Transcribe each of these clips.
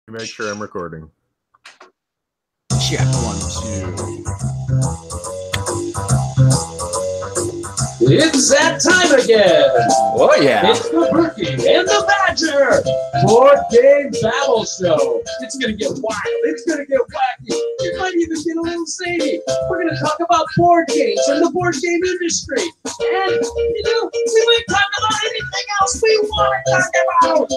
Make sure I'm recording. Check 1, 2. It's that time again! Oh, yeah. It's the Burky and the Badger Board Game Babble Show. It's going to get wild. It's going to get wacky. It might even get a little zany. We're going to talk about board games and the board game industry. And, we might talk about anything else we want to talk about.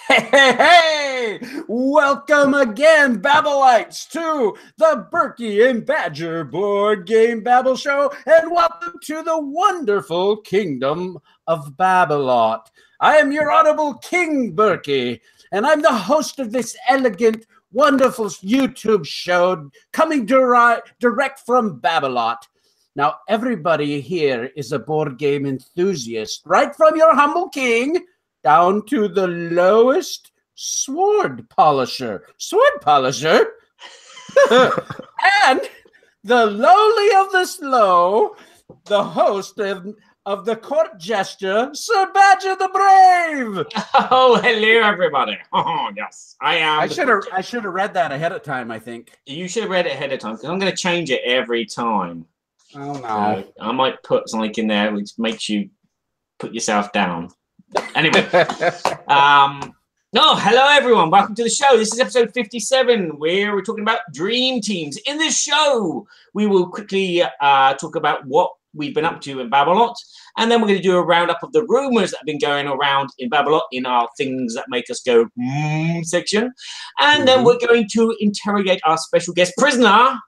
Hey! Welcome again, Babbleites, to the Burky and Badger Board Game Babble Show, and welcome to the wonderful kingdom of Babblot. I am your Honorable King Burky, and I'm the host of this elegant, wonderful YouTube show coming direct from Babblot. Now, everybody here is a board game enthusiast, right from your humble king down to the lowest sword polisher. Sword polisher? And the lowly of the slow, the host of the court gesture, Sir Badger the Brave. Oh, hello, everybody. Oh, yes, I am. I should have read that ahead of time, I think. You should have read it ahead of time, because I'm going to change it every time. Oh, no. I might put something in there which makes you put yourself down. Anyway, hello everyone. Welcome to the show. This is episode 57, where we're talking about dream teams. In this show, we will quickly talk about what we've been up to in Babblot, and then we're going to do a roundup of the rumors that have been going around in Babblot in our things that make us go section, and then we're going to interrogate our special guest prisoner,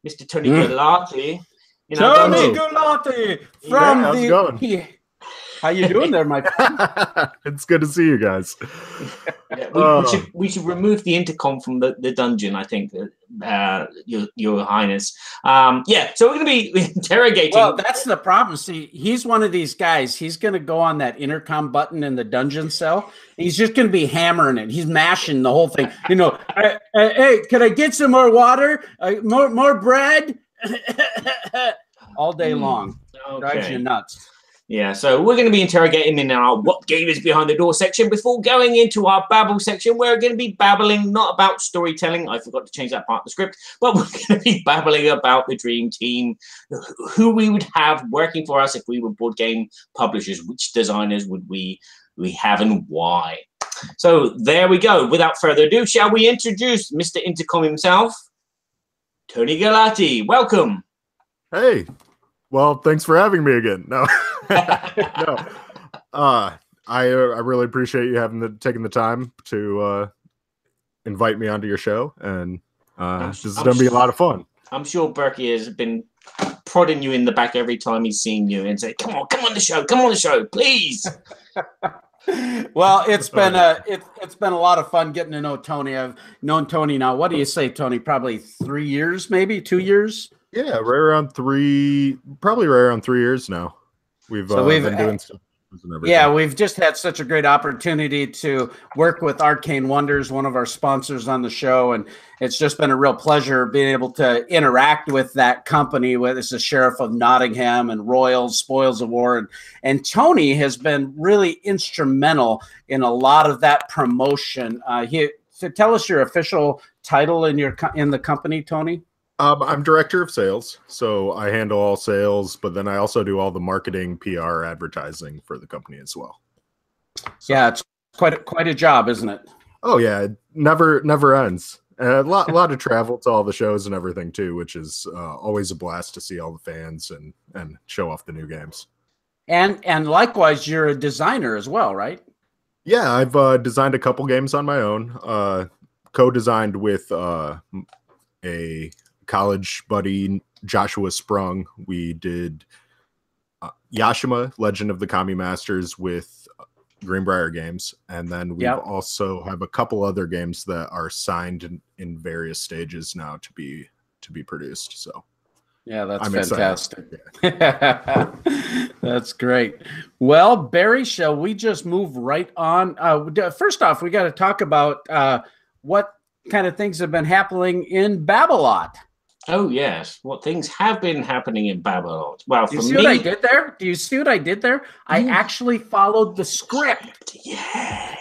Mr. Tony Gullotti. Tony Gullotti from how's it going? How you doing there, my friend? It's good to see you guys. Yeah, we should remove the intercom from the dungeon, I think, Your Highness. So we're going to be interrogating. Well, that's the problem. See, he's one of these guys. He's going to go on that intercom button in the dungeon cell. He's just going to be hammering it. He's mashing the whole thing. Hey, can I get some more water? More bread? All day long. Okay. Drives you nuts. Yeah, so we're going to be interrogating in our What Game is Behind the Door section before going into our Babble section. We're going to be babbling not about storytelling. I forgot to change that part of the script. But we're going to be babbling about the dream team, who we would have working for us if we were board game publishers. Which designers would we have and why? So there we go. Without further ado, shall we introduce Mr. Intercom himself, Tony Gullotti. Welcome. Hey. Well, thanks for having me again. No. I really appreciate you taking the time to invite me onto your show, and this is going to be a lot of fun. I'm sure Burky has been prodding you in the back every time he's seen you and say, come on the show, please. Well, it's been a lot of fun getting to know Tony. I've known Tony now. What do you say, Tony? Probably 3 years, maybe 2 years? Yeah, right around 3 years now. We've been doing stuff. Yeah, we've just had such a great opportunity to work with Arcane Wonders, one of our sponsors on the show, and it's just been a real pleasure being able to interact with that company. Whether it's the Sheriff of Nottingham and Royals, Spoils of War, and Tony has been really instrumental in a lot of that promotion. So tell us your official title in the company, Tony. I'm director of sales, so I handle all sales, but then I also do all the marketing, PR, advertising for the company as well. So, yeah, it's quite a job, isn't it? Oh yeah, it never ends. A lot of travel to all the shows and everything too, which is always a blast to see all the fans and show off the new games. And likewise, you're a designer as well, right? Yeah, I've designed a couple games on my own. Co-designed with a college buddy, Joshua Sprung. We did Yashima, Legend of the Kami Masters with Greenbrier Games, and then we also have a couple other games that are signed in various stages now to be produced. So yeah, that's fantastic. Yeah. That's great. Well, Barry, shall we just move right on? First off, we got to talk about what kind of things have been happening in Babblot. Oh, yes. What things have been happening in Babblot? Well, Do you see what I did there? Do you see what I did there? I actually followed the script. Yeah.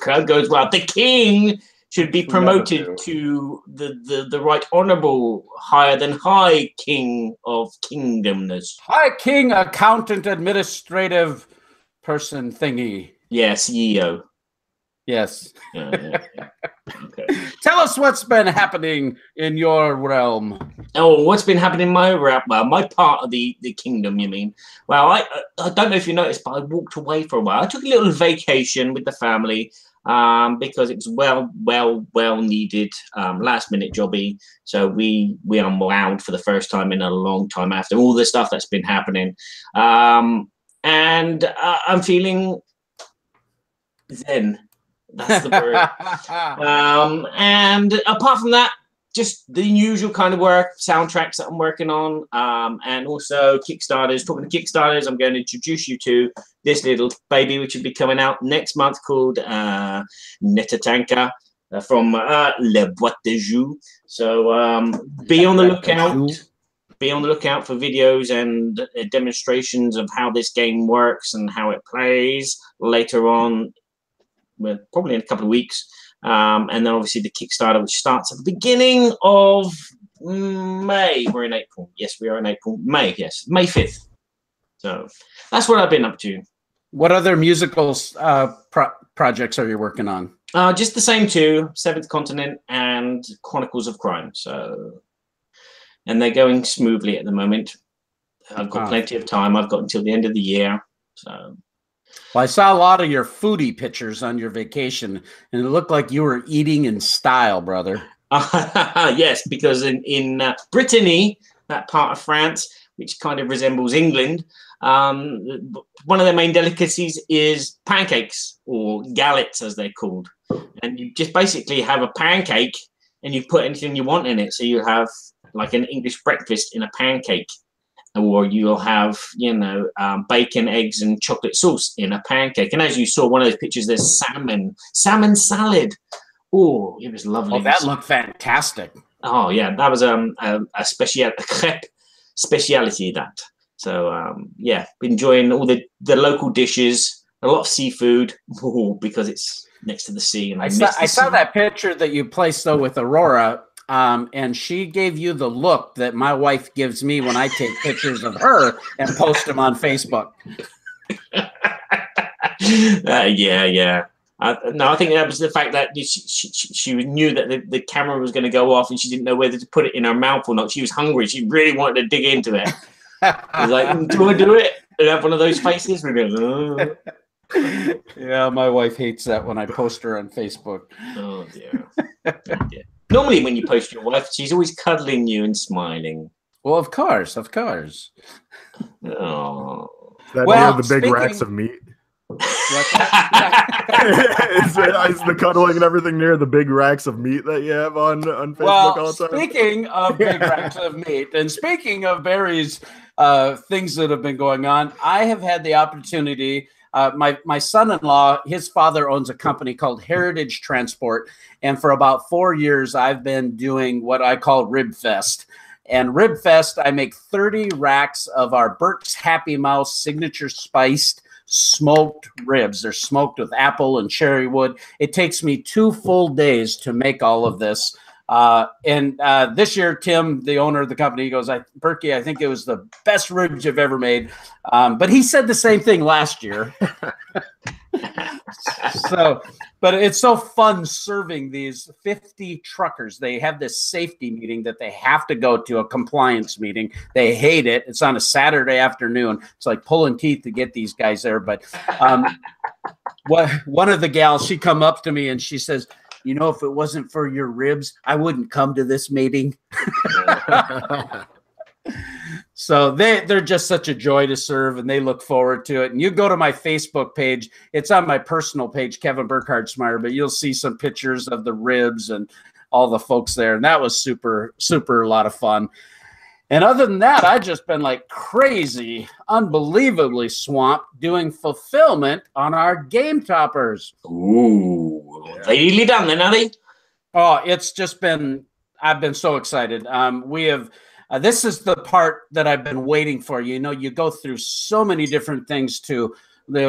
crowd goes wild. The king should be promoted to the right honorable, higher than high king of kingdomness. High king, accountant, administrative person thingy. Yeah, CEO. Yes. Yeah. Okay. Tell us what's been happening in your realm. Oh, what's been happening in my realm? Well, my part of the kingdom, you mean? Well, I don't know if you noticed, but I walked away for a while. I took a little vacation with the family because it was well needed, last minute jobby. So we unwound for the first time in a long time after all the stuff that's been happening. And I'm feeling zen. That's the word. And apart from that, just the usual kind of work, soundtracks that I'm working on, and also Kickstarters. Talking to Kickstarters, I'm going to introduce you to this little baby, which will be coming out next month, called Neta-Tanka from Le Boîte de Jeux. So be on the lookout. Be on the lookout for videos and demonstrations of how this game works and how it plays later on. Well, probably in a couple of weeks. And then obviously the Kickstarter, which starts at the beginning of May. We're in April. Yes, we are in April. May 5th. So that's what I've been up to. What other musical projects are you working on? Just the same two, Seventh Continent and Chronicles of Crime. So, and they're going smoothly at the moment. I've got plenty of time. I've got until the end of the year. So. Well, I saw a lot of your foodie pictures on your vacation, and it looked like you were eating in style, brother. Yes, because in Brittany, that part of France, which kind of resembles England, one of their main delicacies is pancakes, or galettes as they're called. And you just basically have a pancake and you put anything you want in it. So you have like an English breakfast in a pancake. Or you'll have, bacon, eggs, and chocolate sauce in a pancake. And as you saw, one of those pictures, there's salmon salad. Oh, it was lovely. Oh, that looked fantastic. Oh, yeah, that was a crepe speciality, that. So, enjoying all the local dishes, a lot of seafood, because it's next to the sea. And I saw that picture that you placed, though, with Aurora. And she gave you the look that my wife gives me when I take pictures of her and post them on Facebook. Yeah. No, I think that was the fact that she knew that the camera was going to go off and she didn't know whether to put it in her mouth or not. She was hungry. She really wanted to dig into it. I was like, do you want to do it? And have one of those faces. We go, oh. Yeah, my wife hates that when I post her on Facebook. Oh, dear. Oh, dear. Normally, when you post your wife, she's always cuddling you and smiling. Well, of course. Oh. Near the big racks of meat. is the cuddling and everything near the big racks of meat that you have on Facebook all the time? Speaking of big racks of meat, and speaking of Barry's things that have been going on, I have had the opportunity. My son-in-law, his father owns a company called Heritage Transport. And for about 4 years, I've been doing what I call Rib Fest. And Rib Fest, I make 30 racks of our Burke's Happy Mouse signature spiced smoked ribs. They're smoked with apple and cherry wood. It takes me 2 full days to make all of this. And this year, Tim, the owner of the company, he goes, Burky, I think it was the best ribs you've ever made. But he said the same thing last year. But it's so fun serving these 50 truckers. They have this safety meeting that they have to go to, a compliance meeting. They hate it. It's on a Saturday afternoon. It's like pulling teeth to get these guys there. But one of the gals, she come up to me and she says, if it wasn't for your ribs, I wouldn't come to this meeting. So they're just such a joy to serve, and they look forward to it. And you go to my Facebook page. It's on my personal page, Kevin Burkhardt Smyer, but you'll see some pictures of the ribs and all the folks there. And that was super, super a lot of fun. And other than that, I've just been like crazy, unbelievably swamped doing fulfillment on our game toppers. Ooh, they nearly done then, are they? Oh, it's just been, I've been so excited. We have, this is the part that I've been waiting for. You go through so many different things to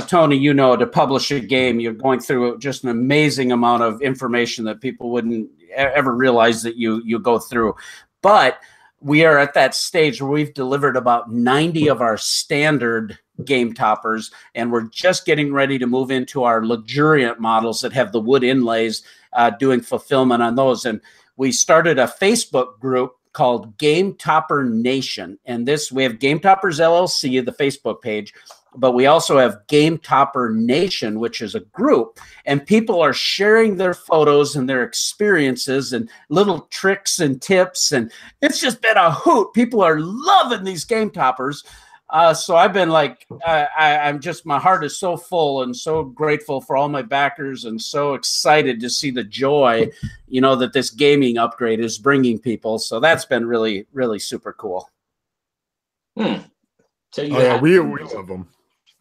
Tony, to publish a game, you're going through just an amazing amount of information that people wouldn't ever realize that you go through. But we are at that stage where we've delivered about 90 of our standard game toppers, and we're just getting ready to move into our luxuriant models that have the wood inlays, doing fulfillment on those. And we started a Facebook group called Game Topper Nation. And we have Game Toppers LLC, the Facebook page, but we also have Game Topper Nation, which is a group, and people are sharing their photos and their experiences and little tricks and tips. And it's just been a hoot. People are loving these game toppers. So I've been like, my heart is so full and so grateful for all my backers and so excited to see the joy, that this gaming upgrade is bringing people. So that's been really, really super cool. So we love them.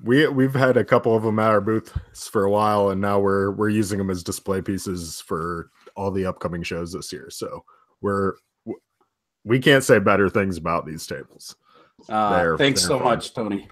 We've had a couple of them at our booths for a while, and now we're using them as display pieces for all the upcoming shows this year. So we can't say better things about these tables. Thanks so much, Tony.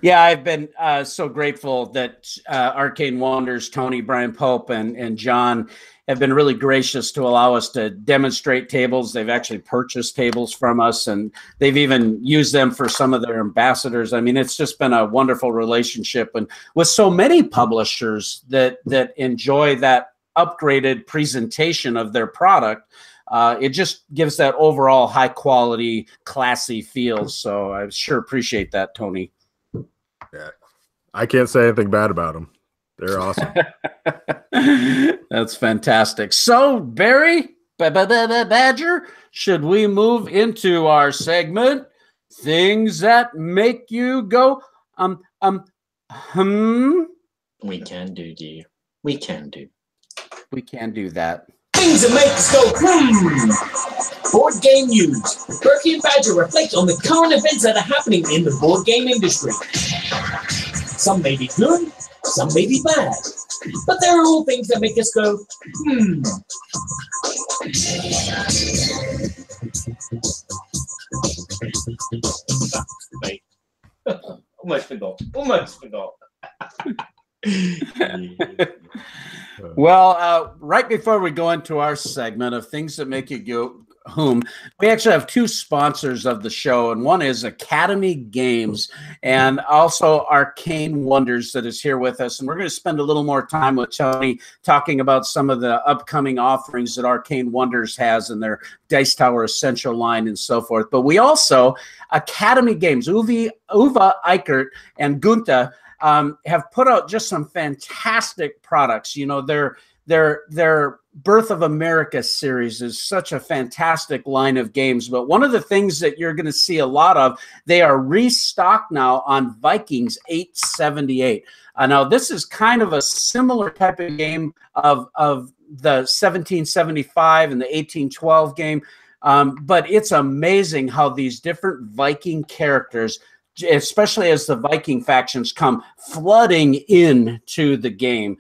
Yeah, I've been so grateful that Arcane Wonders, Tony, Brian Pope, and John have been really gracious to allow us to demonstrate tables. They've actually purchased tables from us, and they've even used them for some of their ambassadors. I mean, it's just been a wonderful relationship, and with so many publishers that enjoy that upgraded presentation of their product. It just gives that overall high quality, classy feel. So I sure appreciate that, Tony. Yeah, I can't say anything bad about them. They're awesome. That's fantastic. So, Barry, Badger, should we move into our segment, Things That Make You Go, hmm? We can do, dear. We can do. We can do that. Things that make us go, Board game news. Burky and Badger reflect on the current events that are happening in the board game industry. Some may be good, some may be bad, but they're all things that make us go, Almost forgot. Well, right before we go into our segment of Things That Make You Go Home, we actually have two sponsors of the show, and one is Academy Games and also Arcane Wonders that is here with us. And we're going to spend a little more time with Tony talking about some of the upcoming offerings that Arcane Wonders has in their Dice Tower Essential line and so forth. But we also, Academy Games, Uwe Eichert and Gunther, have put out just some fantastic products. Their Birth of America series is such a fantastic line of games. But one of the things that you're going to see a lot of, they are restocked now on Vikings 878. Now, this is kind of a similar type of game of the 1775 and the 1812 game. But it's amazing how these different Viking characters, especially as the Viking factions come flooding into the game.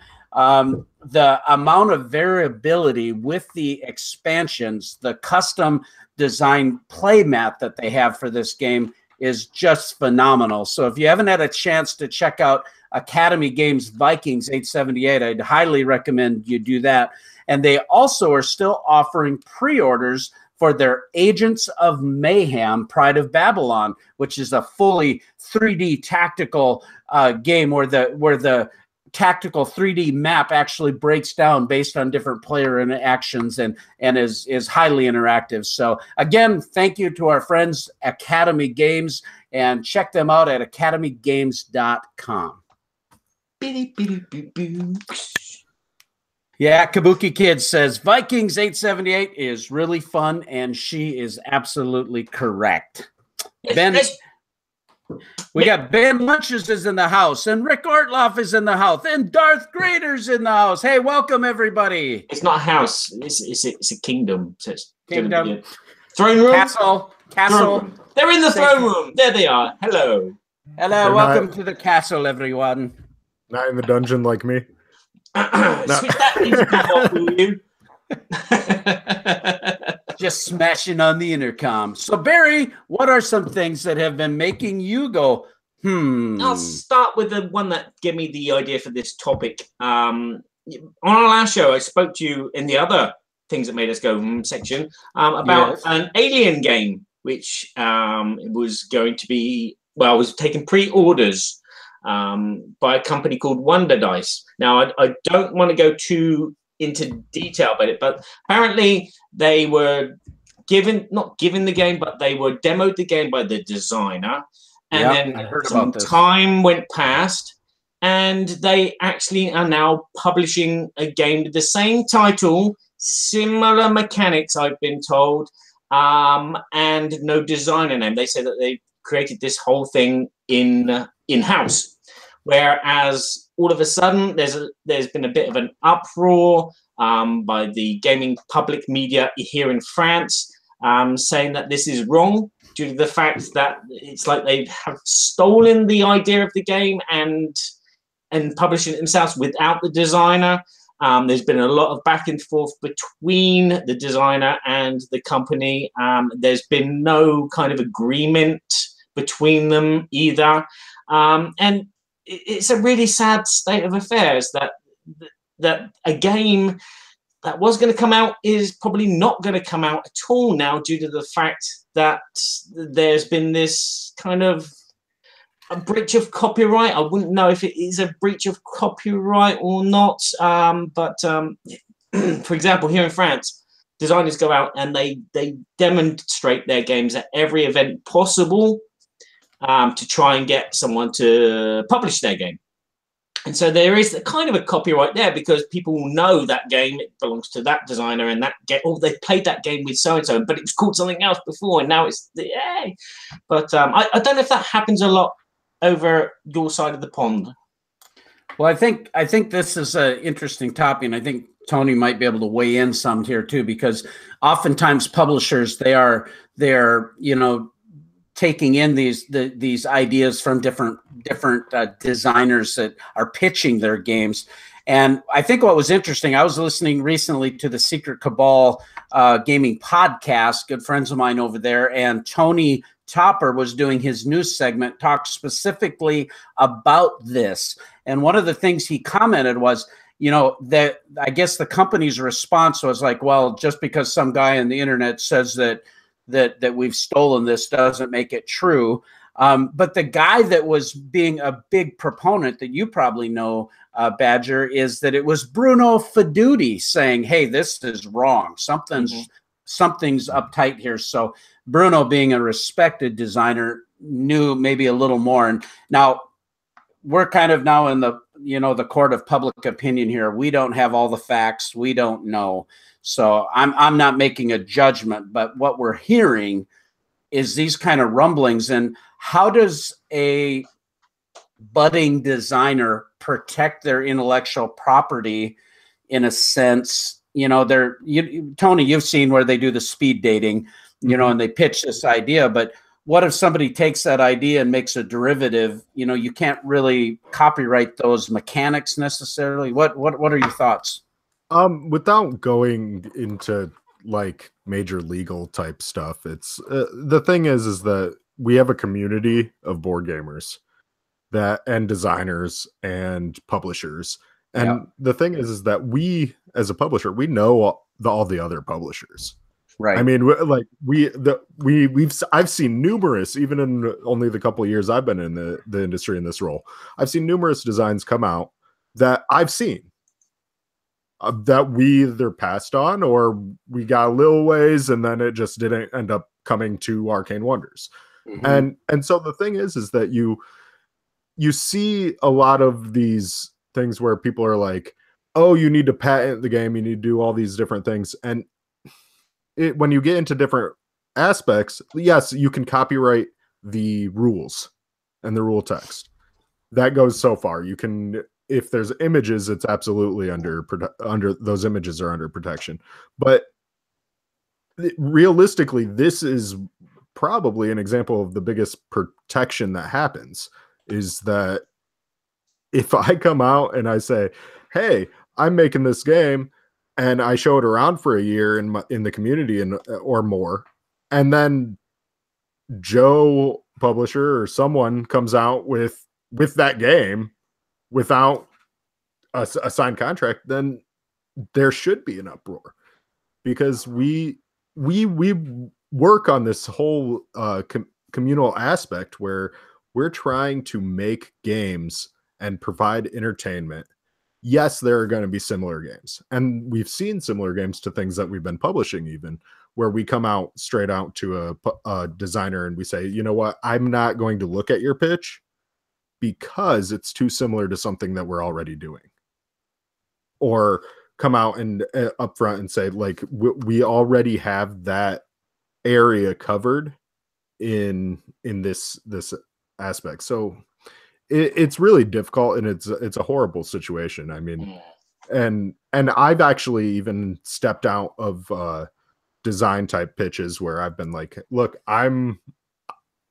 The amount of variability with the expansions, the custom design play mat that they have for this game is just phenomenal. So if you haven't had a chance to check out Academy Games Vikings 878, I'd highly recommend you do that. And they also are still offering pre-orders for their Agents of Mayhem, Pride of Babylon, which is a fully 3D tactical game where the tactical 3D map actually breaks down based on different player interactions and is highly interactive. So again, thank you to our friends Academy Games, and check them out at academygames.com. Yeah, Kabuki Kid says Vikings 878 is really fun, and she is absolutely correct. Ben, we got Ben Lunches is in the house, and Rick Ortloff is in the house, and Darth Grader's in the house. Hey, welcome everybody. It's not a house; it's a kingdom. So it's Kingdom, throne room, castle. Throne room. They're in the throne room. There they are. Hello. Hello, welcome to the castle, everyone. Not in the dungeon like me. Switch that intercom off, will you? Just smashing on the intercom. So, Barry, what are some things that have been making you go, I'll start with the one that gave me the idea for this topic. On our last show, I spoke to you in the other things that made us go section about an Alien game, which was going to be, well, was taking pre-orders by a company called Wonder Dice. Now, I don't want to go too into detail about it, but apparently they were not given the game, but they were demoed the game by the designer. And then some time went past, and they actually are now publishing a game with the same title, similar mechanics, I've been told, and no designer name. They say that they created this whole thing in-house. Whereas all of a sudden, there's been a bit of an uproar by the gaming public media here in France, saying that this is wrong due to the fact that it's like they have stolen the idea of the game and published it themselves without the designer. There's been a lot of back and forth between the designer and the company. There's been no kind of agreement between them either. And it's a really sad state of affairs that a game that was going to come out is probably not going to come out at all now due to the fact that there's been this kind of a breach of copyright. I wouldn't know if it is a breach of copyright or not. But for example, here in France, designers go out and they demonstrate their games at every event possible to try and get someone to publish their game. And so there is a kind of a copyright there because people know that game, it belongs to that designer and that game, oh, they played that game with so-and-so, but it was called something else before and now it's, yay. But I don't know if that happens a lot over your side of the pond. Well, I think this is an interesting topic, and I think Tony might be able to weigh in some here too, because oftentimes publishers, they're taking in these ideas from different designers that are pitching their games. And I think what was interesting, I was listening recently to the Secret Cabal gaming podcast, good friends of mine over there, and Tony Topper was doing his news segment, talked specifically about this. And one of the things he commented was, that I guess the company's response was like, well, just because some guy on the internet says that we've stolen this doesn't make it true. But the guy that was being a big proponent that you probably know, Badger, is that it was Bruno Feduti saying, hey, this is wrong. Something's uptight here. So Bruno, being a respected designer, knew maybe a little more. And now we're kind of now in the court of public opinion here. We don't have all the facts. We don't know. So I'm not making a judgment, but what we're hearing is these kind of rumblings. And how does a budding designer protect their intellectual property in a sense? Tony, you've seen where they do the speed dating, and they pitch this idea, but what if somebody takes that idea and makes a derivative? You can't really copyright those mechanics necessarily. What are your thoughts? Without going into like major legal type stuff, it's the thing is that we have a community of board gamers and designers and publishers. And the thing is that we, as a publisher, we know all the other publishers. Right. I mean, I've seen numerous, even in only the couple of years I've been in the industry in this role, I've seen numerous designs come out that I've seen that we either passed on or we got a little ways and then it just didn't end up coming to Arcane Wonders. Mm-hmm. And so the thing is that you see a lot of these things where people are like, oh, you need to patent the game, you need to do all these different things. And when you get into different aspects, yes, you can copyright the rules and the rule text. That goes so far. You can, if there's images, it's absolutely under those images are under protection. But realistically, this is probably an example of the biggest protection that happens, is that if I come out and I say, hey, I'm making this game, and I show it around for a year in the community or more, and then Joe publisher or someone comes out with that game without a signed contract, then there should be an uproar, because we work on this whole communal aspect where we're trying to make games and provide entertainment. Yes, there are going to be similar games, and we've seen similar games to things that we've been publishing, even where we come out straight out to a designer and we say, you know what, I'm not going to look at your pitch because it's too similar to something that we're already doing. Or come out and up front and say, like, we already have that area covered in this aspect. So it's really difficult, and it's a horrible situation. I mean, and I've actually even stepped out of design type pitches where I've been like, look, I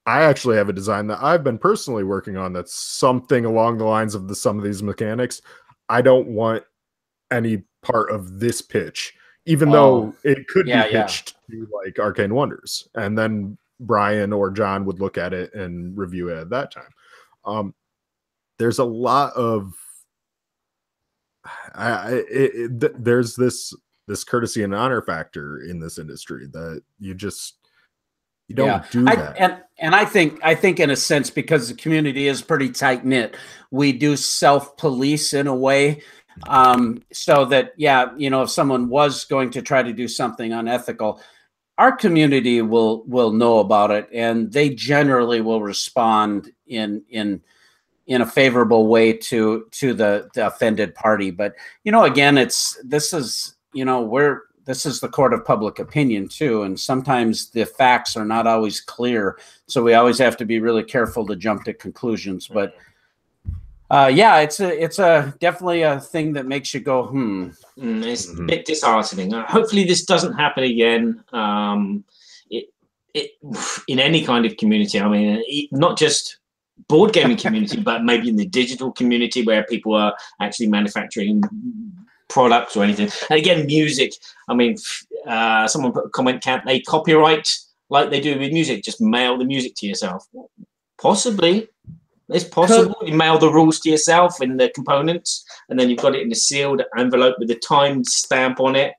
actually have a design that I've been personally working on that's something along the lines of some of these mechanics. I don't want any part of this pitch, even though it could be pitched to like Arcane Wonders, and then Brian or John would look at it and review it at that time. There's a lot of there's this courtesy and honor factor in this industry that you don't do that. And I think in a sense, because the community is pretty tight knit, we do self-police in a way. So that, if someone was going to try to do something unethical, our community will know about it, and they generally will respond in a favorable way to the offended party. But, again, this is the court of public opinion too. And sometimes the facts are not always clear. So we always have to be really careful to jump to conclusions. But it's definitely a thing that makes you go, It's a bit disheartening. Hopefully this doesn't happen again. It in any kind of community. I mean, not just board gaming community, but maybe in the digital community where people are actually manufacturing products or anything. And again, music. I mean, someone put a comment, can't they copyright like they do with music? Just mail the music to yourself. Possibly. It's possible. You mail the rules to yourself in the components, and then you've got it in a sealed envelope with a time stamp on it.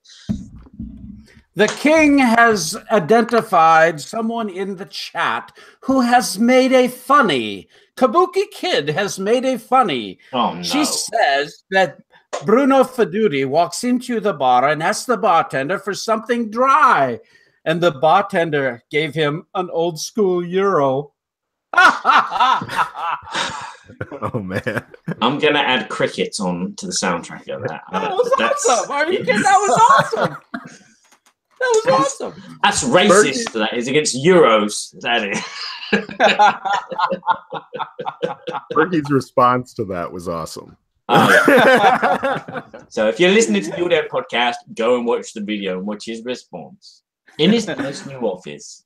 The king has identified someone in the chat who has made a funny. Kabuki Kid has made a funny. Oh, no. She says that Bruno Fedudi walks into the bar and asks the bartender for something dry, and the bartender gave him an old school Euro. Oh man, I'm gonna add crickets on to the soundtrack of that. That was awesome. Are you kidding? That was awesome. That was awesome. That's racist. Burky. That is against Euros. That is. Burky's response to that was awesome. So if you're listening to the Audio Podcast, go and watch the video and watch his response in his nice new office.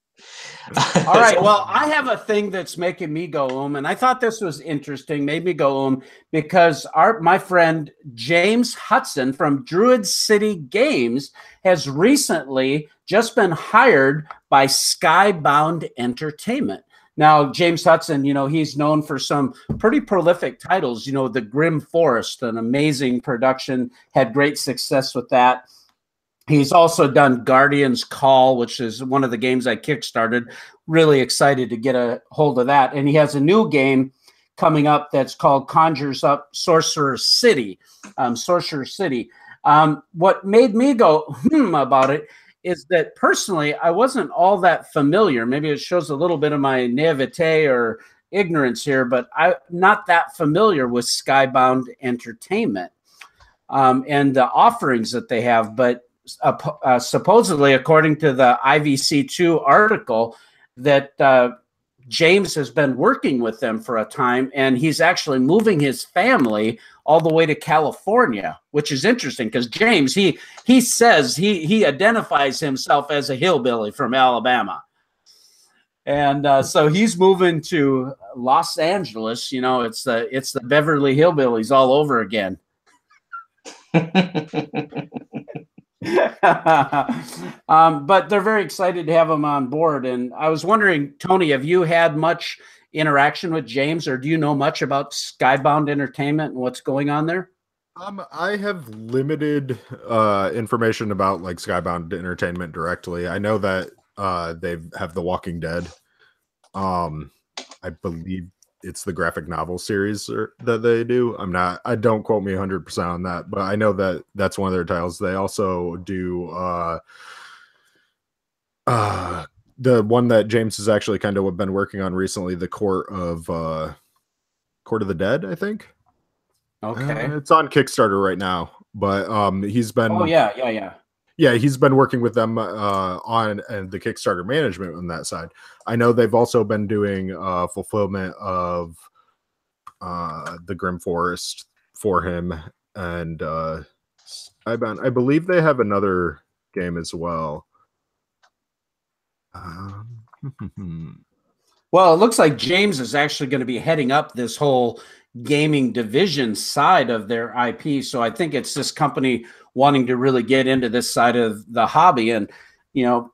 All right. Well, I have a thing that's making me go and I thought this was interesting, made me go because my friend James Hudson from Druid City Games has recently just been hired by Skybound Entertainment. Now, James Hudson, he's known for some pretty prolific titles. The Grim Forest, an amazing production, had great success with that. He's also done Guardian's Call, which is one of the games I kickstarted. Really excited to get a hold of that. And he has a new game coming up that's called Conjures Up Sorcerer City. What made me go about it is that personally, I wasn't all that familiar. Maybe it shows a little bit of my naivete or ignorance here, but I'm not that familiar with Skybound Entertainment and the offerings that they have. But supposedly, according to the IVC2 article, that James has been working with them for a time, and he's actually moving his family all the way to California, which is interesting because James, he says he identifies himself as a hillbilly from Alabama. And so he's moving to Los Angeles. It's the Beverly Hillbillies all over again. But they're very excited to have him on board. And I was wondering, Tony, have you had much interaction with James, or do you know much about Skybound Entertainment and what's going on there? I have limited information about like Skybound Entertainment directly. I know that they have The Walking Dead. I believe it's the graphic novel series that they do. I don't quote me 100% on that, but I know that that's one of their titles. They also do the one that James has actually kind of been working on recently, the Court of the Dead, I think. Okay. It's on Kickstarter right now, but he's been he's been working with them on the Kickstarter management on that side. I know they've also been doing fulfillment of the Grim Forest for him, and I believe they have another game as well. Well, it looks like James is actually going to be heading up this whole gaming division side of their IP. So I think it's this company wanting to really get into this side of the hobby. And, you know,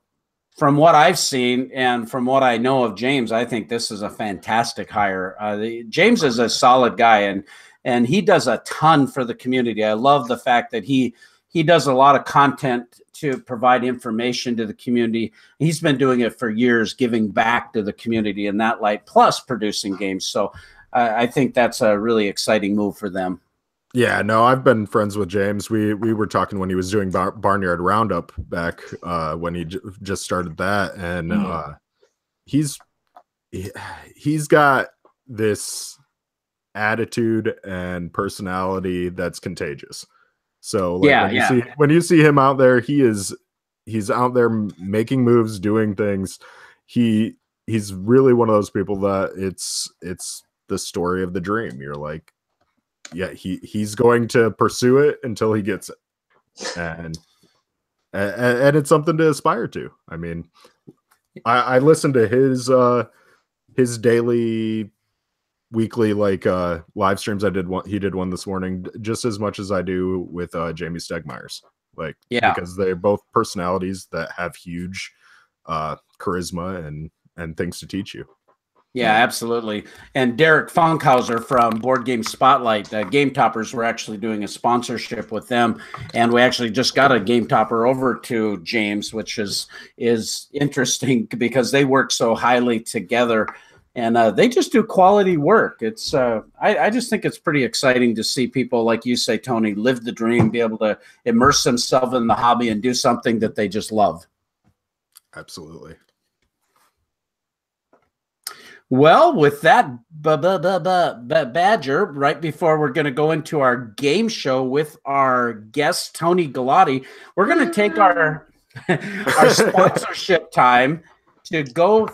from what I've seen and from what I know of James, I think this is a fantastic hire. James is a solid guy, and he does a ton for the community. I love the fact that he does a lot of content to provide information to the community. He's been doing it for years, giving back to the community in that light, plus producing games. So I think that's a really exciting move for them. Yeah, no, I've been friends with James. We were talking when he was doing Barnyard Roundup back when he just started that, and he's got this attitude and personality that's contagious. So like, when you see him out there, he's out there making moves, doing things. He's really one of those people that it's the story of the dream. You're like, yeah, he's going to pursue it until he gets it, and it's something to aspire to. I mean, I listen to his daily, weekly live streams. He did one this morning just as much as I do with Jamie Stegmeyer's, because they're both personalities that have huge charisma and things to teach you. Yeah, absolutely. And Derek Funkhauser from Board Game Spotlight, Game Toppers, we're actually doing a sponsorship with them, and we actually just got a Game Topper over to James, which is interesting because they work so highly together, and they just do quality work. It's I just think it's pretty exciting to see people, like you say, Tony, live the dream, be able to immerse themselves in the hobby and do something that they just love. Absolutely. Well, with that Badger, right before we're going to go into our game show with our guest, Tony Gullotti, we're going to take our sponsorship time to go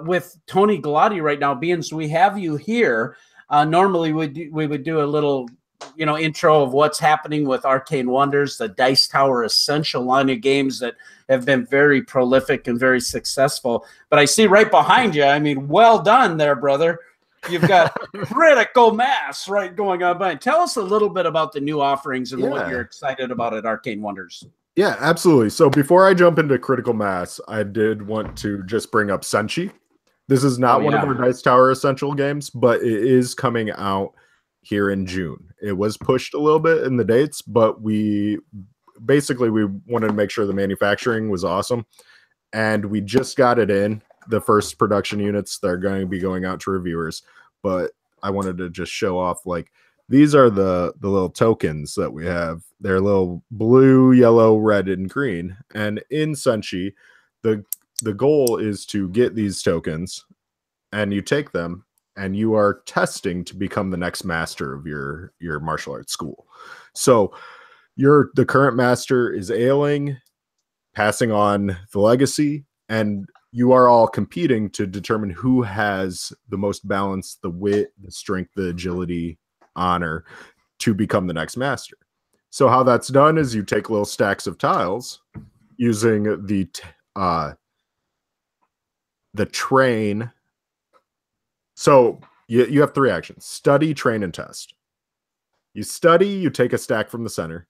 with Tony Gullotti right now, being so we have you here. Normally, we would do a little intro of what's happening with Arcane Wonders, the Dice Tower Essential line of games that have been very prolific and very successful. But I see right behind you, I mean, well done there, brother. You've got Critical Mass right going on behind. Tell us a little bit about the new offerings and what you're excited about at Arcane Wonders. Yeah, absolutely. So before I jump into Critical Mass, I did want to just bring up Senshi. This is not one of our Dice Tower Essential games, but it is coming out here in June. It was pushed a little bit in the dates, but we wanted to make sure the manufacturing was awesome, and we just got it in the first production units. They're going to be going out to reviewers, but I wanted to just show off, like, these are the little tokens that we have. They're little blue, yellow, red, and green, and in Senshi the goal is to get these tokens, and you take them and you are testing to become the next master of your martial arts school. So the current master is ailing, passing on the legacy, and you are all competing to determine who has the most balance, the wit, the strength, the agility, honor to become the next master. So how that's done is you take little stacks of tiles using the train. So you have three actions: study, train, and test. You study, you take a stack from the center.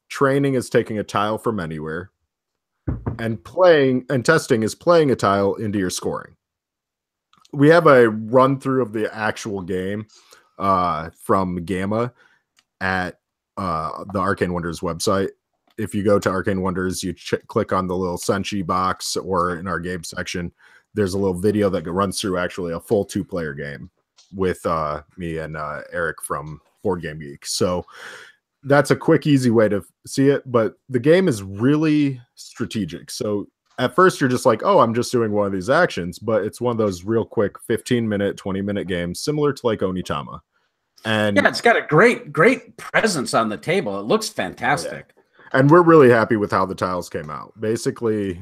Training is taking a tile from anywhere. and playing and testing is playing a tile into your scoring. We have a run through of the actual game from Gamma at the Arcane Wonders website. If you go to Arcane Wonders, you click on the little Senshi box, or in our game section, there's a little video that runs through actually a full 2-player game with me and Eric from Board Game Geek. So that's a quick, easy way to see it. But the game is really strategic. So at first you're just like, oh, I'm just doing one of these actions, but it's one of those real quick 15-minute, 20-minute games, similar to like Onitama. And yeah, it's got a great presence on the table. It looks fantastic. Yeah. And we're really happy with how the tiles came out. Basically,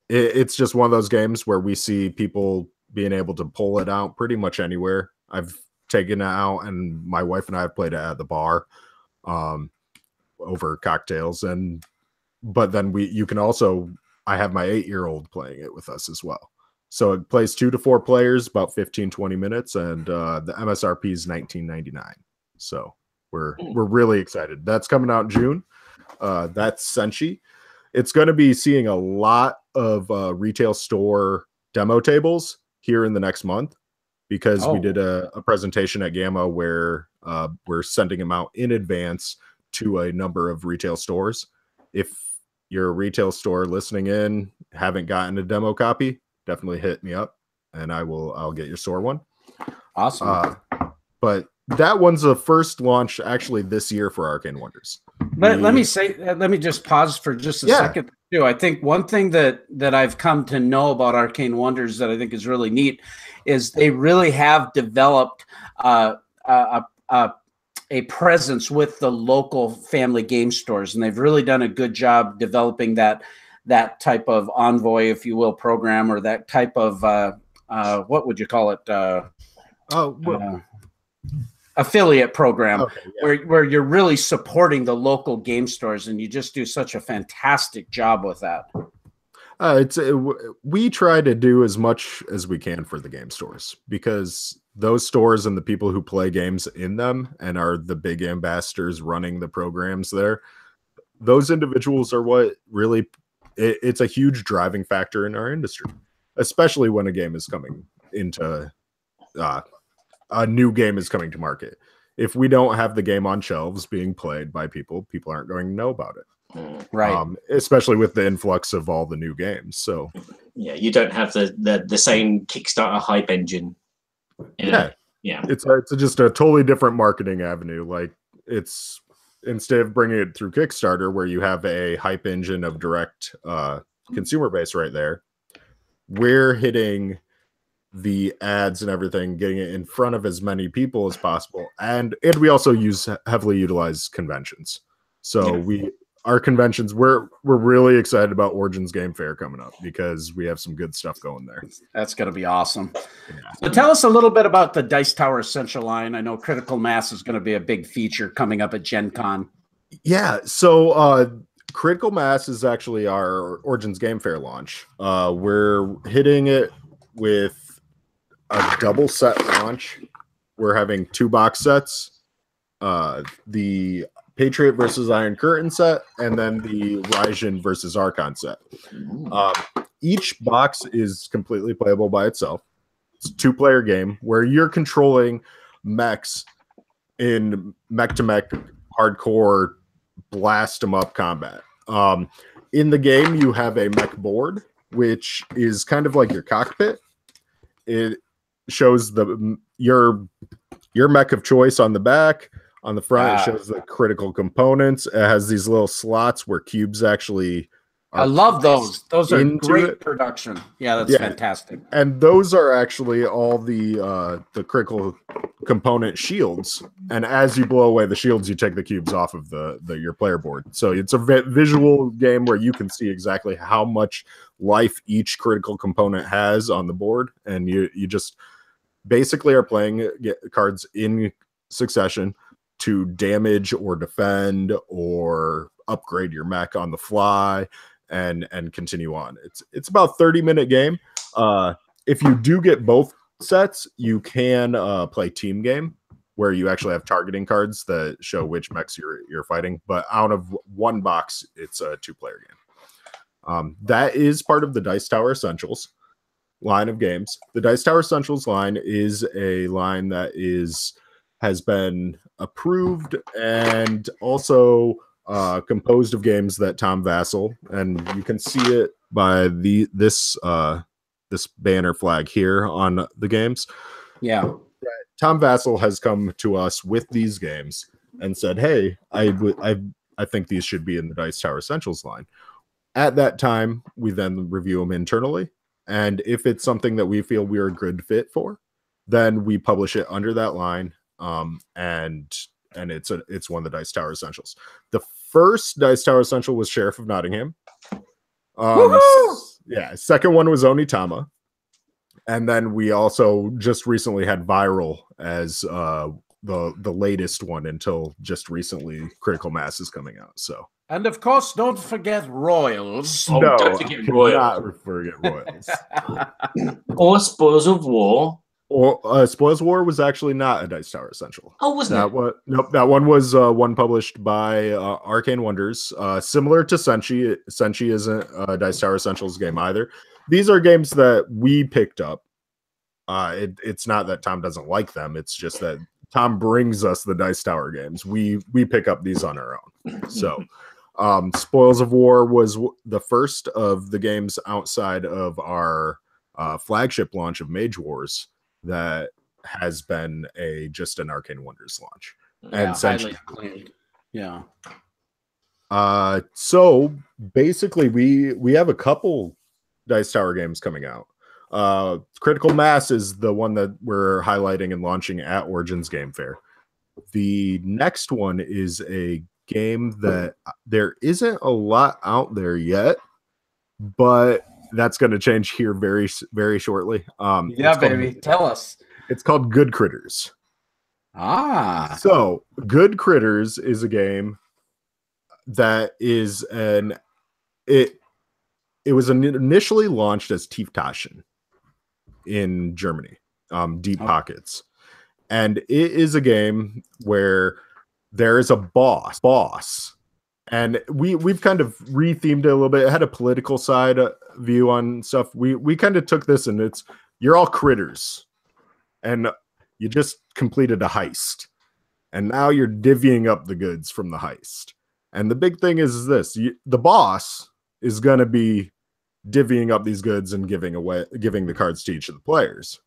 it's just one of those games where we see people being able to pull it out pretty much anywhere. I've taken it out, and my wife and I have played it at the bar over cocktails. But then you can also, I have my 8-year-old playing it with us as well. So it plays 2 to 4 players, about 15-20 minutes, and the MSRP is $19.99. So we're really excited. That's coming out in June. That's Senshi. It's going to be seeing a lot of retail store demo tables here in the next month, because we did a presentation at Gamma where we're sending them out in advance to a number of retail stores. If you're a retail store listening in, haven't gotten a demo copy, definitely hit me up and I'll get your store one. Awesome. But that one's the first launch actually this year for Arcane Wonders. But let me just pause for just a second too. I think one thing that I've come to know about Arcane Wonders that I think is really neat is they really have developed a presence with the local family game stores, and they've really done a good job developing that type of envoy, if you will, program, or that type of what would you call it? Affiliate program, where you're really supporting the local game stores, and you just do such a fantastic job with that. We try to do as much as we can for the game stores, because those stores and the people who play games in them and are the big ambassadors running the programs there, those individuals are what really, it's a huge driving factor in our industry, especially when a game is coming into a new game is coming to market. If we don't have the game on shelves being played by people aren't going to know about it. Right. Especially with the influx of all the new games. So yeah, you don't have the same Kickstarter hype engine. Yeah. It's just a totally different marketing avenue. Like, it's, instead of bringing it through Kickstarter, where you have a hype engine of direct consumer base right there, we're hitting the ads and everything, getting it in front of as many people as possible, and we also heavily utilize conventions. So our conventions, we're really excited about Origins Game Fair coming up, because we have some good stuff going there. That's going to be awesome. So tell us a little bit about the Dice Tower Essential line. I know Critical Mass is going to be a big feature coming up at Gen Con. Yeah, so Critical Mass is actually our Origins Game Fair launch. We're hitting it with a double set launch. We're having 2 box sets, the Patriot versus Iron Curtain set, and then the Raijin versus Archon set. Each box is completely playable by itself. It's a 2-player game where you're controlling mechs in mech-to-mech hardcore blast 'em up combat. In the game, you have a mech board, which is kind of like your cockpit. It shows your mech of choice on the back. On the front, it shows the critical components. It has these little slots where cubes actually I love those. Those are great production. Yeah, that's fantastic. And those are actually all the critical component shields. And as you blow away the shields, you take the cubes off of your player board. So it's a visual game where you can see exactly how much life each critical component has on the board, and you just basically are playing cards in succession to damage or defend or upgrade your mech on the fly and continue on. It's about 30-minute game. If you do get both sets, you can play team game, where you actually have targeting cards that show which mechs you're fighting. But out of one box, it's a 2-player game. That is part of the Dice Tower Essentials line of games. The Dice Tower Essentials line is a line that has been approved and also composed of games that Tom Vassell, and you can see it by this banner flag here on the games. Yeah. Tom Vassell has come to us with these games and said, hey, I think these should be in the Dice Tower Essentials line. At that time, we then review them internally. And if it's something that we feel we're a good fit for, then we publish it under that line. And it's one of the Dice Tower Essentials. The first Dice Tower Essential was Sheriff of Nottingham. Yeah, second one was Onitama. And then we also just recently had Viral as the latest one until just recently Critical Mass is coming out. So, and of course, don't forget Royals. Oh, no, don't forget Royals. Not forget Royals. Or Spoils of War. Or Spoils of War was actually not a Dice Tower Essential. Oh, wasn't it? Nope, that one was one published by Arcane Wonders. Similar to Senshi. Senshi isn't a Dice Tower Essentials game either. These are games that we picked up. It's not that Tom doesn't like them. It's just that Tom brings us the Dice Tower games. We pick up these on our own. So Spoils of War was the first of the games outside of our flagship launch of Mage Wars that has been just an Arcane Wonders launch. Yeah, and essentially, yeah. So basically we have a couple Dice Tower games coming out. Critical Mass is the one that we're highlighting and launching at Origins Game Fair. The next one is a game that there isn't a lot out there yet, but that's going to change here very, very shortly. Yeah, baby. Tell us. It's called Good Critters. So Good Critters is a game that is it was initially launched as Tieftaschen in Germany, Deep Pockets. And it is a game where there is a boss. And we've kind of rethemed it a little bit. It had a political side view on stuff. We kind of took this and you're all critters. And you just completed a heist. And now you're divvying up the goods from the heist. And the big thing is this. The boss is going to be divvying up these goods and giving the cards to each of the players.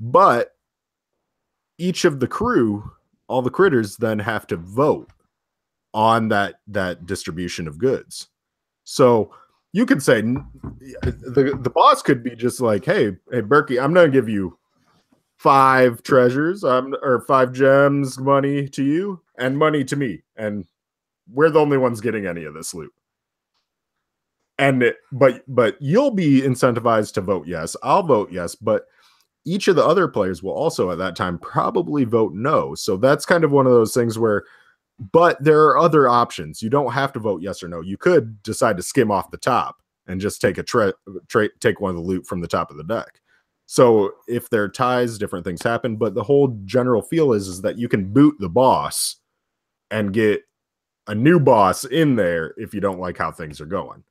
But each of the crew, all the critters, then have to vote on that distribution of goods. So you could say the boss could be just like, hey Burky, I'm going to give you 5 treasures, or 5 gems, money to you and money to me. And we're the only ones getting any of this loot. But you'll be incentivized to vote yes. I'll vote yes, but each of the other players will also at that time probably vote no. So that's kind of one of those things where, but there are other options. You don't have to vote yes or no. You could decide to skim off the top and just take take one of the loot from the top of the deck. So if there are ties, different things happen. But the whole general feel is that you can boot the boss and get a new boss in there if you don't like how things are going.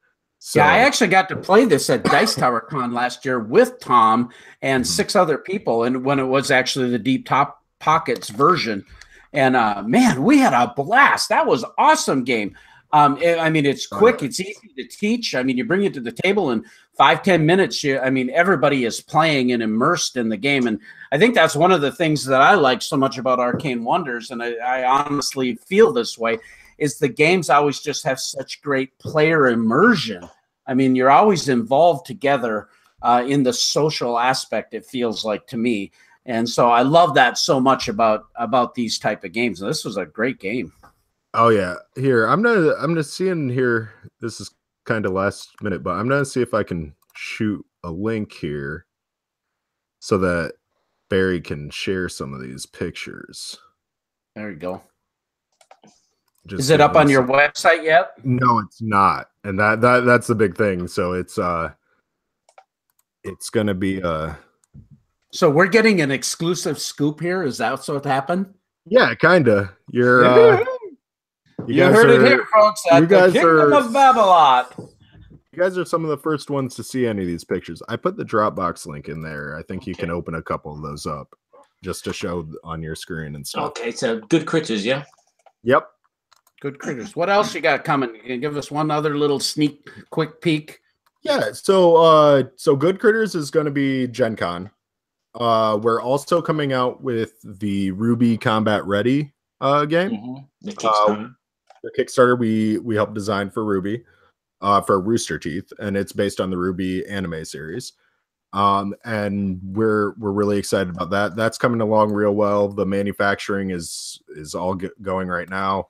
So, yeah, I actually got to play this at Dice Tower Con last year with Tom and 6 other people, and when it was actually the Deep Top Pockets version. And man, we had a blast. That was awesome game. I mean, it's quick, it's easy to teach. I mean, you bring it to the table in 5-10 minutes. Everybody is playing and immersed in the game, and I think that's one of the things that I like so much about Arcane Wonders, and I honestly feel this way. Is the games always just have such great player immersion. I mean, you're always involved together in the social aspect, it feels like to me. And so I love that so much about these type of games. And this was a great game. Oh yeah. Here, I'm gonna see in here. This is kind of last minute, but I'm gonna see if I can shoot a link here so that Barry can share some of these pictures. There you go. Is it up on your website yet? No, it's not, and that's the big thing. So it's gonna be So we're getting an exclusive scoop here. Is that what happened? Yeah, kinda. You heard it here, folks. At the Kingdom of Babblot. You guys are some of the first ones to see any of these pictures. I put the Dropbox link in there. I think you can open a couple of those up just to show on your screen and stuff. Okay, so good critters, yeah? Yep. Good critters. What else you got coming? Can you give us one other little sneak, quick peek? Yeah, so Good Critters is going to be Gen Con. We're also coming out with the Ruby Combat Ready game. The Kickstarter. The Kickstarter we helped design for Ruby, for Rooster Teeth, and it's based on the Ruby anime series. And we're really excited about that. That's coming along real well. The manufacturing is all going right now,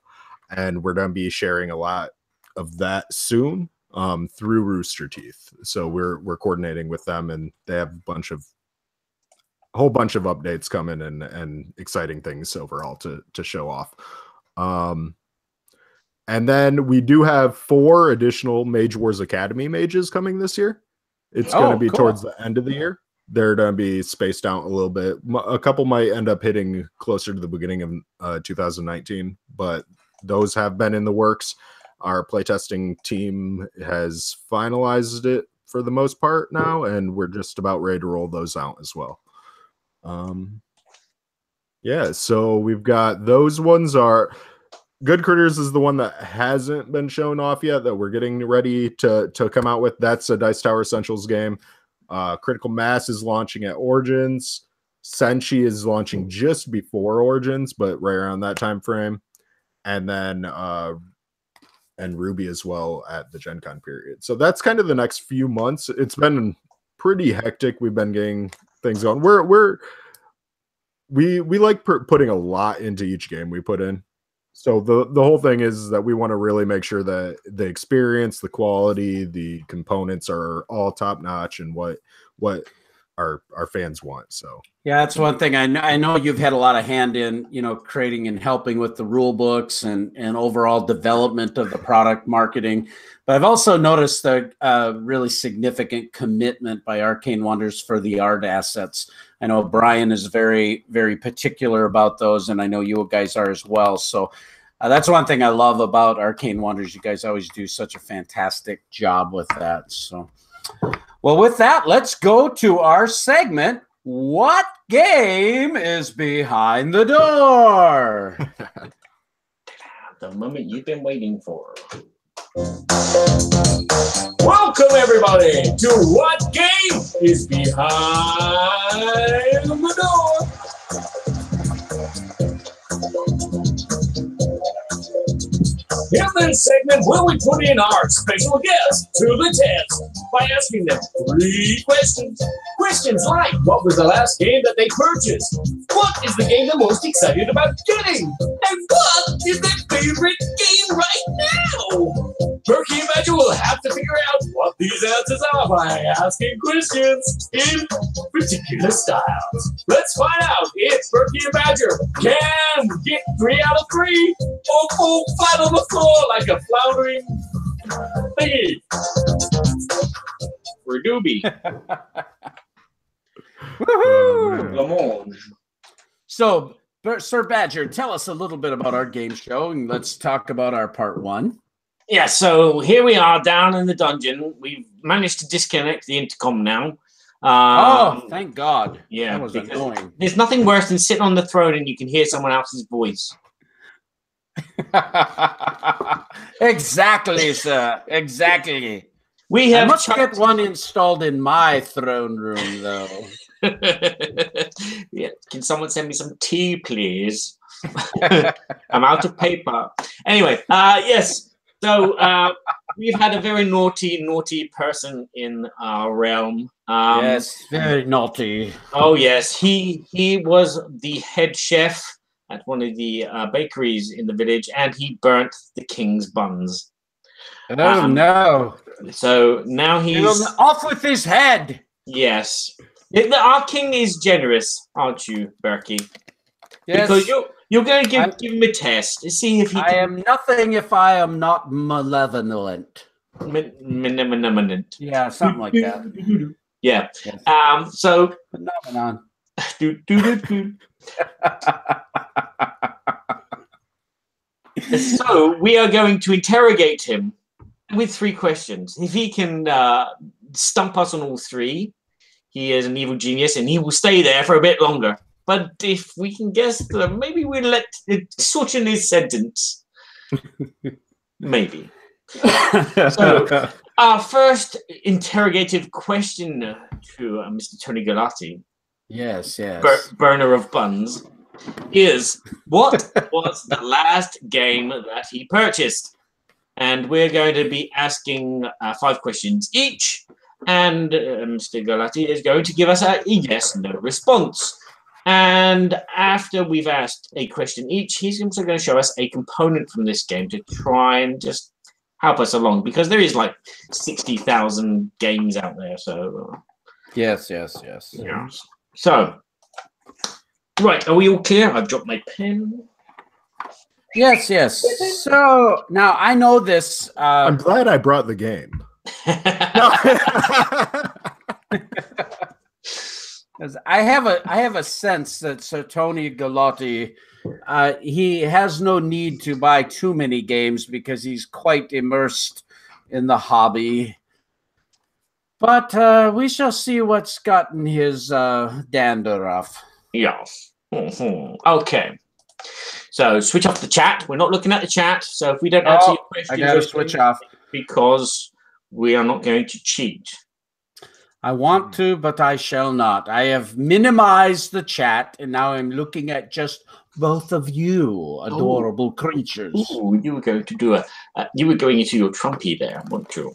and we're going to be sharing a lot of that soon through Rooster Teeth. So we're coordinating with them, and they have a whole bunch of updates coming and exciting things overall to show off. And then we do have 4 additional Mage Wars Academy mages coming this year. It's going to be towards the end of the year. They're going to be spaced out a little bit. A couple might end up hitting closer to the beginning of 2019, but those have been in the works. Our playtesting team has finalized it for the most part now, and we're just about ready to roll those out as well. Yeah, so we've got those ones. Are Good Critters is the one that hasn't been shown off yet that we're getting ready to come out with. That's a Dice Tower Essentials game. Critical Mass is launching at Origins. Senshi is launching just before Origins, but right around that time frame. And then and Ruby as well at the Gen Con period. So that's kind of the next few months. It's been pretty hectic. We've been getting things going. We like putting a lot into each game we put in. So the whole thing is that we want to really make sure that the experience, the quality, the components are all top notch and what our fans want. So yeah, that's one thing. I know you've had a lot of hand in, creating and helping with the rule books and overall development of the product marketing. But I've also noticed a really significant commitment by Arcane Wonders for the art assets. I know Brian is very, very particular about those, and I know you guys are as well. So that's one thing I love about Arcane Wonders. You guys always do such a fantastic job with that. So, well, with that, let's go to our segment. What game is behind the door? The moment you've been waiting for. Welcome, everybody, to What Game is Behind the Door. In this segment, will we put in our special guest to the test by asking them 3 questions. Questions like, what was the last game that they purchased? What is the game they're most excited about getting? And what is their favorite game right now? Burky and Badger will have to figure out what these answers are by asking questions in particular styles. Let's find out if Burky and Badger can get 3 out of 3 or fall flat on the floor like a floundering thingy. We're doobie. Woohoo! So, Sir Badger, tell us a little bit about our game show, and let's talk about our part 1. Yeah, so here we are down in the dungeon. We've managed to disconnect the intercom now. Oh, thank God. Yeah, that was annoying. There's nothing worse than sitting on the throne and you can hear someone else's voice. Exactly, sir. Exactly. We have I must get one installed in my throne room, though. Yeah. Can someone send me some tea, please? I'm out of paper. Anyway, yes. So we've had a very naughty person in our realm. Yes, very naughty. Oh yes, he was the head chef at one of the bakeries in the village, and he burnt the king's buns. Oh no! So now he's off with his head. Yes, our king is generous, aren't you, Burky? Yes. Because you're going to give him a test to see if he. I am nothing if I am not malevolent. Malevolent. Yeah, something like that. Yeah. Yes. So. Phenomenon. So we are going to interrogate him with 3 questions. If he can stump us on all 3, he is an evil genius, and he will stay there for a bit longer. But if we can guess them, maybe we'll let it shorten his sentence. Maybe. So, our first interrogative question to Mr. Tony Gullotti. Yes, yes. Burner of buns. Is what was the last game that he purchased? And we're going to be asking 5 questions each. And Mr. Gullotti is going to give us a yes/no response. And after we've asked a question each, he's also going to show us a component from this game to try and just help us along, because there is like 60,000 games out there. So yes. Yeah. So, right, are we all clear? I've dropped my pen. Yes. So now I know this. I'm glad I brought the game. I have a sense that Sir Tony Gullotti, he has no need to buy too many games because he's quite immersed in the hobby. But we shall see what's gotten his dander off. Yes. Okay. So switch off the chat. We're not looking at the chat. So if we don't answer your question, I gotta switch off because we are not going to cheat. I want to, but I shall not. I have minimized the chat, and now I'm looking at just both of you, adorable creatures. Ooh, you were going to do you were going into your Trumpy there, weren't you?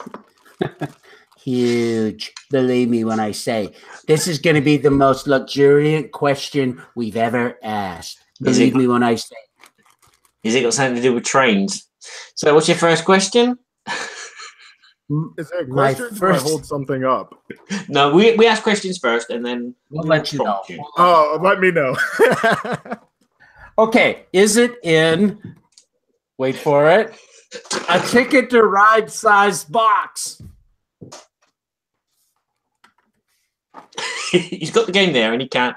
Huge. Believe me when I say this is going to be the most luxuriant question we've ever asked. Believe me when I say. Is it got something to do with trains? So, what's your first question? Is there a question? Or I hold something up? No, we ask questions first, and then we'll let you know. Oh, let me know. Okay, is it in? Wait for it. A Ticket to Ride sized box. He's got the game there, and he can't.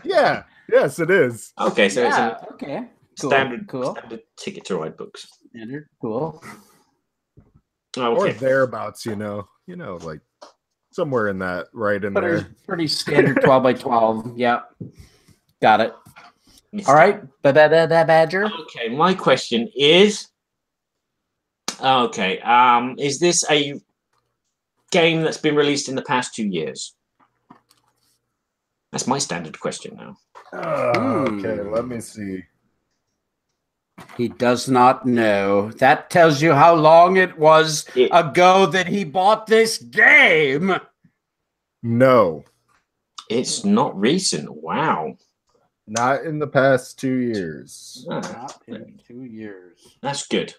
Yeah. Yes, it is. Okay, so it's okay. Standard Ticket to Ride books. Standard, cool. Oh, okay. Or thereabouts, like somewhere in that, right in there. Pretty standard 12 by 12. Yeah. Got it. All right. Badger. Okay, my question is, is this a game that's been released in the past 2 years? That's my standard question now. Okay, let me see. He does not know. That tells you how long it was ago that he bought this game. No. It's not recent. Wow. Not in the past 2 years. Not in 2 years. That's good.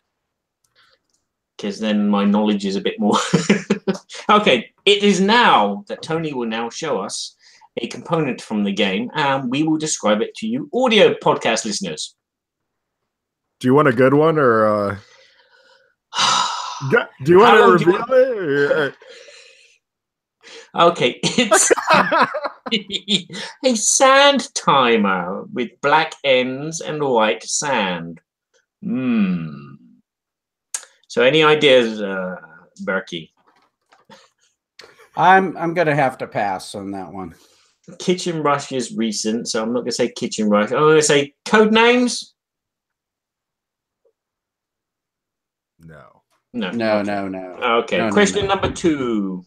Because then my knowledge is a bit more. Okay, it is now that Tony will now show us a component from the game, and we will describe it to you audio podcast listeners. Do you want a good one, or do you want to reveal it? Okay, it's a sand timer with black ends and white sand. So, any ideas, Burky? I'm gonna have to pass on that one. Kitchen Rush is recent, so I'm not gonna say Kitchen Rush. I'm gonna say Code Names. No. Okay. No, Question number 2.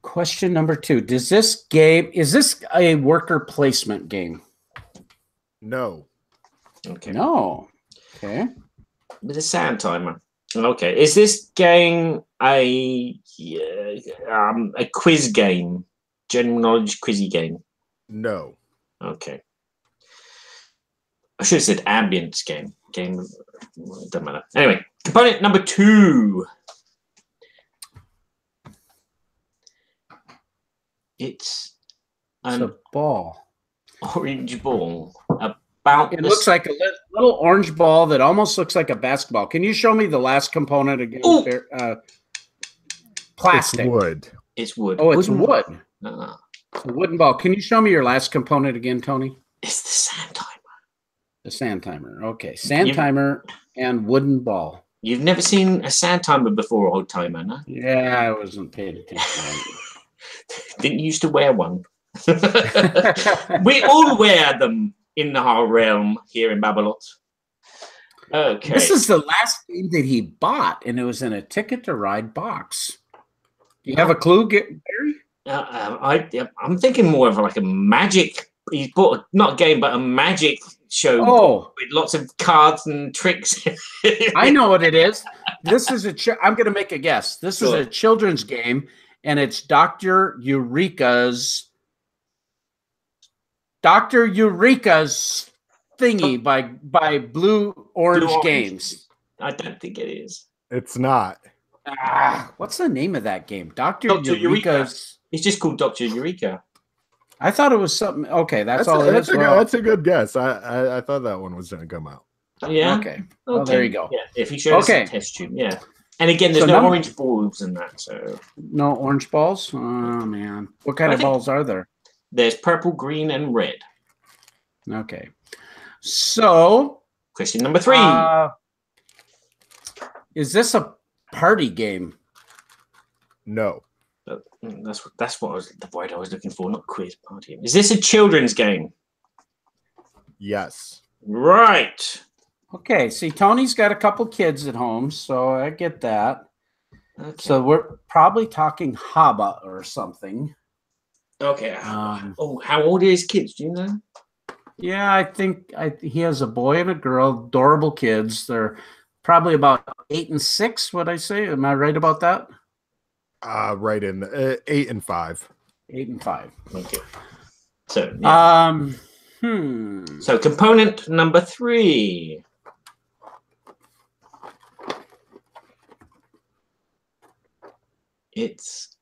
Question number 2. Is this a worker placement game? No. Okay. No. Okay. With a sand timer. Okay. Is this game a quiz game? General knowledge quizzy game? No. Okay. I should have said ambience game. Doesn't matter. Anyway, component number 2. It's a ball. Orange ball. It looks like a little orange ball that almost looks like a basketball. Can you show me the last component again? Plastic. It's wood. It's wood. Oh, it's wood. It's a wooden ball. Can you show me your last component again, Tony? It's the sand timer. The sand timer. Okay. Sand timer and wooden ball. You've never seen a sand timer before, old timer, no? Yeah, I wasn't paying attention. Didn't used to wear one. We all wear them in our realm here in Babblot. Okay. This is the last game that he bought, and it was in a Ticket to Ride box. Do you have a clue, Barry? I'm thinking more of like a magic. He bought not a game, but a magic show with lots of cards and tricks. I know what it is. This is I'm going to make a guess. This is a children's game, and it's Dr. Eureka's thingy by Blue Orange Games. I don't think it is. It's not. What's the name of that game? Dr. Eureka's. It's just called Dr. Eureka. I thought it was something. Okay, that's all it is. That's a good guess. I thought that one was going to come out. Yeah. Okay. Well, there you go. Yeah. If you show us a test tube, yeah. And again, there's no orange balls in that. So no orange balls. Oh man, what kind of balls are there? There's purple, green, and red. Okay. So question number 3. Is this a party game? No. That's what the word I was looking for, not quiz party. Is this a children's game? Yes. Right. Okay. See, Tony's got a couple kids at home, so I get that. Okay. So we're probably talking Haba or something. Okay. How old are his kids? Do you know? Yeah, I think he has a boy and a girl, adorable kids. They're probably about 8 and 6. Would I say? Am I right about that? Right in 8 and 5. 8 and 5. Okay. So So component number 3. It's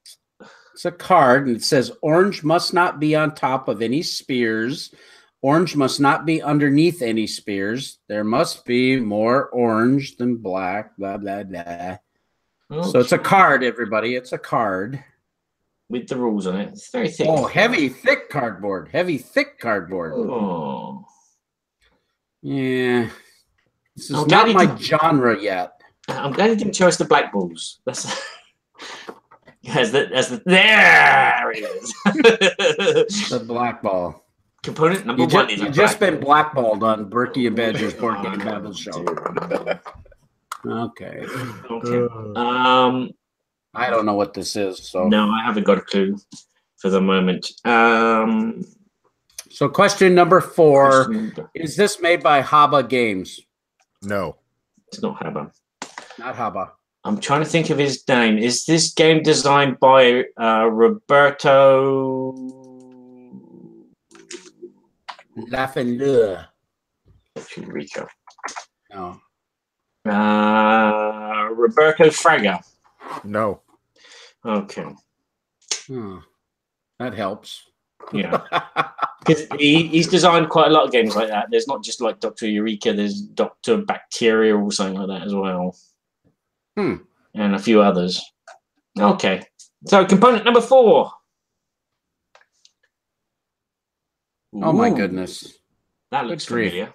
a card, and it says orange must not be on top of any spears. Orange must not be underneath any spears. There must be more orange than black. Blah blah blah. Okay. So it's a card, everybody. It's a card with the rules on it. It's very thick. Oh, heavy, thick cardboard. Heavy, thick cardboard. Oh, yeah. This is not my genre yet. I'm glad you didn't show us the black balls. That's there it is. The black ball. Component number 1 is you've just been blackballed on Burky and Badger's Board Game Babble Show. Okay. I don't know what this is. So no, I haven't got a clue for the moment. So question number 4. Is this made by Haba Games? No. It's not Haba. Not Haba. I'm trying to think of his name. Is this game designed by Roberto Lafeneur? Rico. No. Roberto Fraga. No. Okay. That helps. Yeah. Because he's designed quite a lot of games like that. There's not just like Dr. Eureka, there's Dr. Bacteria or something like that as well. And a few others. Okay. So component number 4. Oh my goodness. That looks familiar.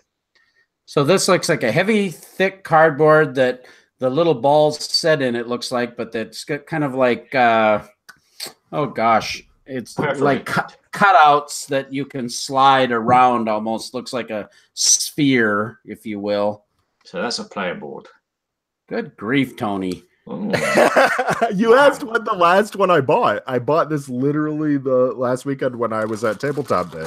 So this looks like a heavy, thick cardboard that the little balls set in, it looks like, but that's kind of like, oh gosh, it's like cutouts that you can slide around, almost looks like a sphere, if you will. So that's a player board. Good grief, Tony. You asked what the last one I bought. I bought this literally the last weekend when I was at Tabletop Day.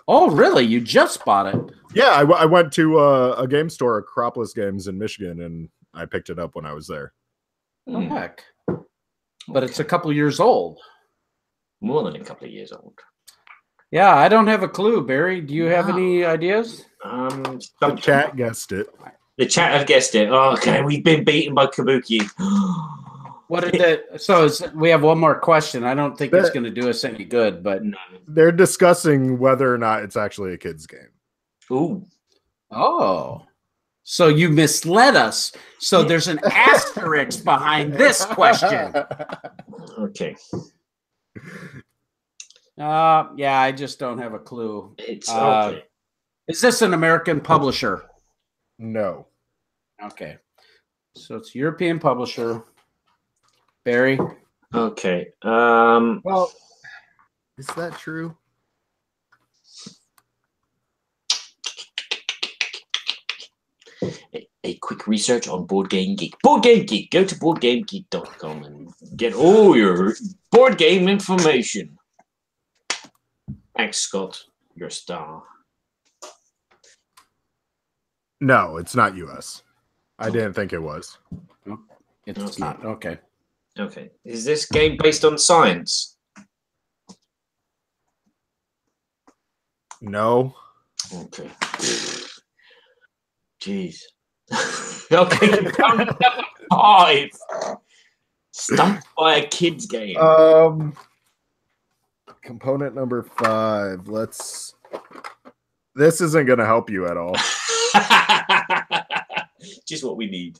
Oh, really? You just bought it? Yeah, I went to a game store, Acropolis Games in Michigan, and I picked it up when I was there. Oh, heck. But it's a couple years old. More than a couple of years old. Yeah, I don't have a clue, Barry. Do you have any ideas? The chat guessed it. The chat have guessed it. Oh, okay, we've been beaten by Kabuki. What did it? So we have one more question. I don't think it's going to do us any good, but they're discussing whether or not it's actually a kid's game. Ooh. Oh. So you misled us. So there's an asterisk behind this question. Okay. Yeah, I just don't have a clue. It's okay. Is this an American publisher? No. Okay. So it's European publisher. Barry. Okay. Well, is that true? A quick research on Board Game Geek. Board Game Geek. Go to boardgamegeek.com and get all your board game information. Thanks, Scott. You're a star. No, it's not US. I didn't think it was. It's not. Okay. Okay. Is this game based on science? No. Okay. Jeez. Okay. Number 5. Stumped by a kid's game. Component number 5. This isn't going to help you at all. Just what we need.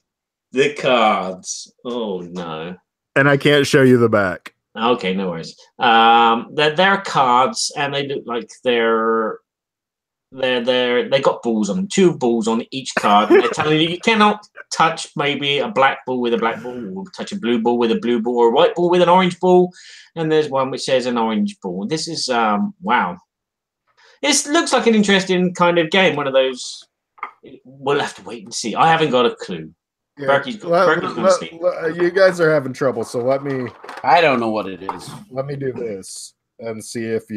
The cards. Oh no. And I can't show you the back. Okay, no worries. They're cards, and they look like they got balls on them. 2 balls on each card. And they're telling you cannot touch maybe a black ball with a black ball, or touch a blue ball with a blue ball, or a white ball with an orange ball. And there's one which says an orange ball. This is wow. This looks like an interesting kind of game. One of those. We'll have to wait and see. I haven't got a clue. Yeah, Burky's gonna sleep. You guys are having trouble, so let me. I don't know what it is. Let me do this and see if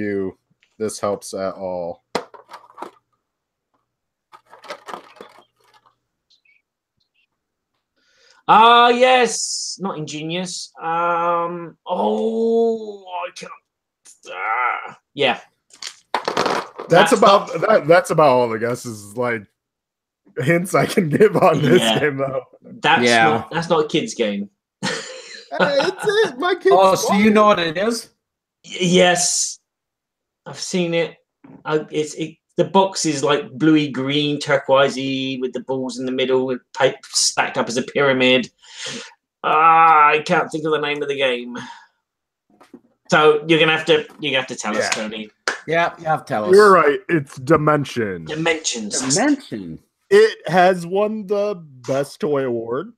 this helps at all. Yes, not ingenious. I can't. Yeah. That's about all the guesses, like hints I can give on this game, though. That's not a kid's game. It's it. My kids. Oh, so you know what it is? Yes, I've seen it. The box is like bluey green, turquoisey, with the balls in the middle, stacked up as a pyramid. I can't think of the name of the game. So you have to tell us, Tony. Yeah, you have to tell us. You're right. It's Dimension. Dimension. It has won the Best Toy Award,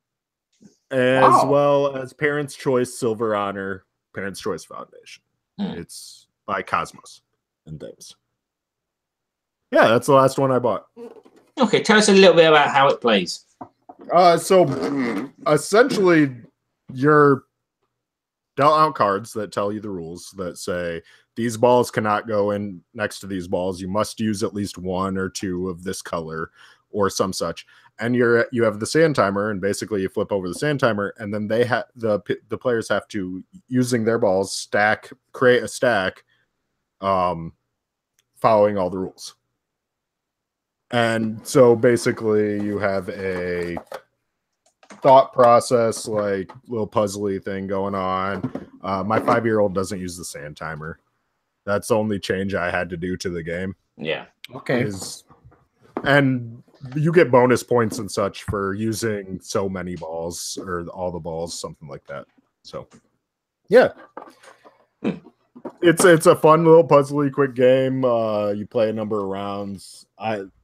as well as Parents' Choice Silver Honor, Parents' Choice Foundation. It's by Cosmos and things. Yeah, that's the last one I bought. Okay, tell us a little bit about how it plays. So essentially, you're dealt out cards that tell you the rules that say these balls cannot go in next to these balls. You must use at least 1 or 2 of this color or some such. And you have the sand timer, and basically you flip over the sand timer, and then the players have to, using their balls, create a stack, following all the rules. And so basically you have a thought process, like little puzzly thing going on. My 5-year-old doesn't use the sand timer. That's the only change I had to do to the game. Yeah. Okay. And you get bonus points and such for using so many balls, or all the balls, something like that. So, yeah. It's a fun little puzzly quick game. You play a number of rounds.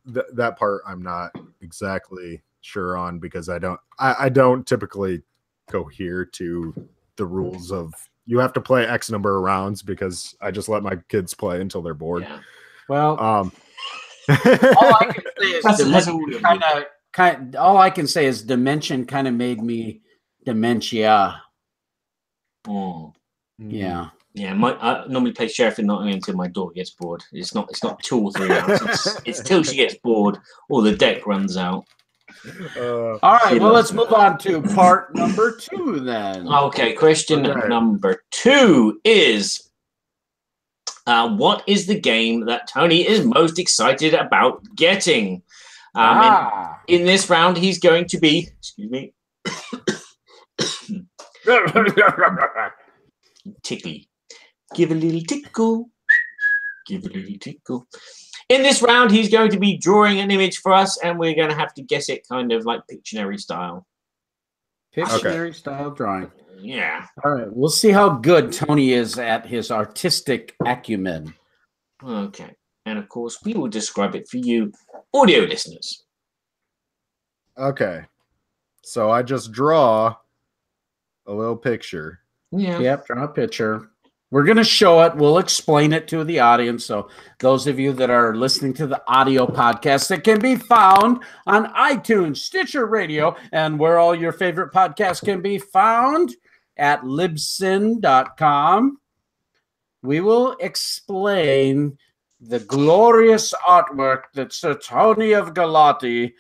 That part I'm not exactly sure on, because I don't typically cohere to the rules of you have to play X number of rounds, because I just let my kids play until they're bored. Yeah. Well, all I can say is Dimension kind of made me dementia. Oh. Yeah. Yeah, I normally play Sheriff and not until my daughter gets bored. It's not 2 or 3 rounds. It's till she gets bored or the deck runs out. All right, well, let's move on to part number 2 then. Okay, question number 2 is, what is the game that Tony is most excited about getting? In this round, he's going to be, excuse me, tickly. Give a little tickle. Give a little tickle. In this round, he's going to be drawing an image for us, and we're going to have to guess it kind of like Pictionary style. Pictionary style drawing. Yeah. All right. We'll see how good Tony is at his artistic acumen. Okay. And of course, we will describe it for you audio listeners. Okay. So I just draw a little picture. Yeah. Yep, draw a picture. We're going to show it. We'll explain it to the audience. So those of you that are listening to the audio podcast, that can be found on iTunes, Stitcher Radio, and where all your favorite podcasts can be found at libsyn.com. We will explain the glorious artwork that Sir Tony of Gullotti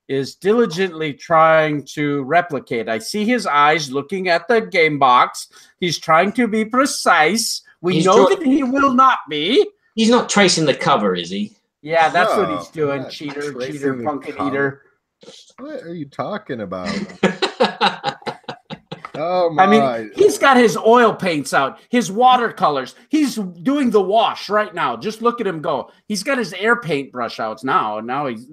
is diligently trying to replicate. I see his eyes looking at the game box. He's trying to be precise. We know that he will not be. He's not tracing the cover, is he? Yeah, that's what he's doing. Cheater, pumpkin eater. What are you talking about? Oh my. I mean, he's got his oil paints out, his watercolors. He's doing the wash right now. Just look at him go. He's got his air paint brush outs now. And now he's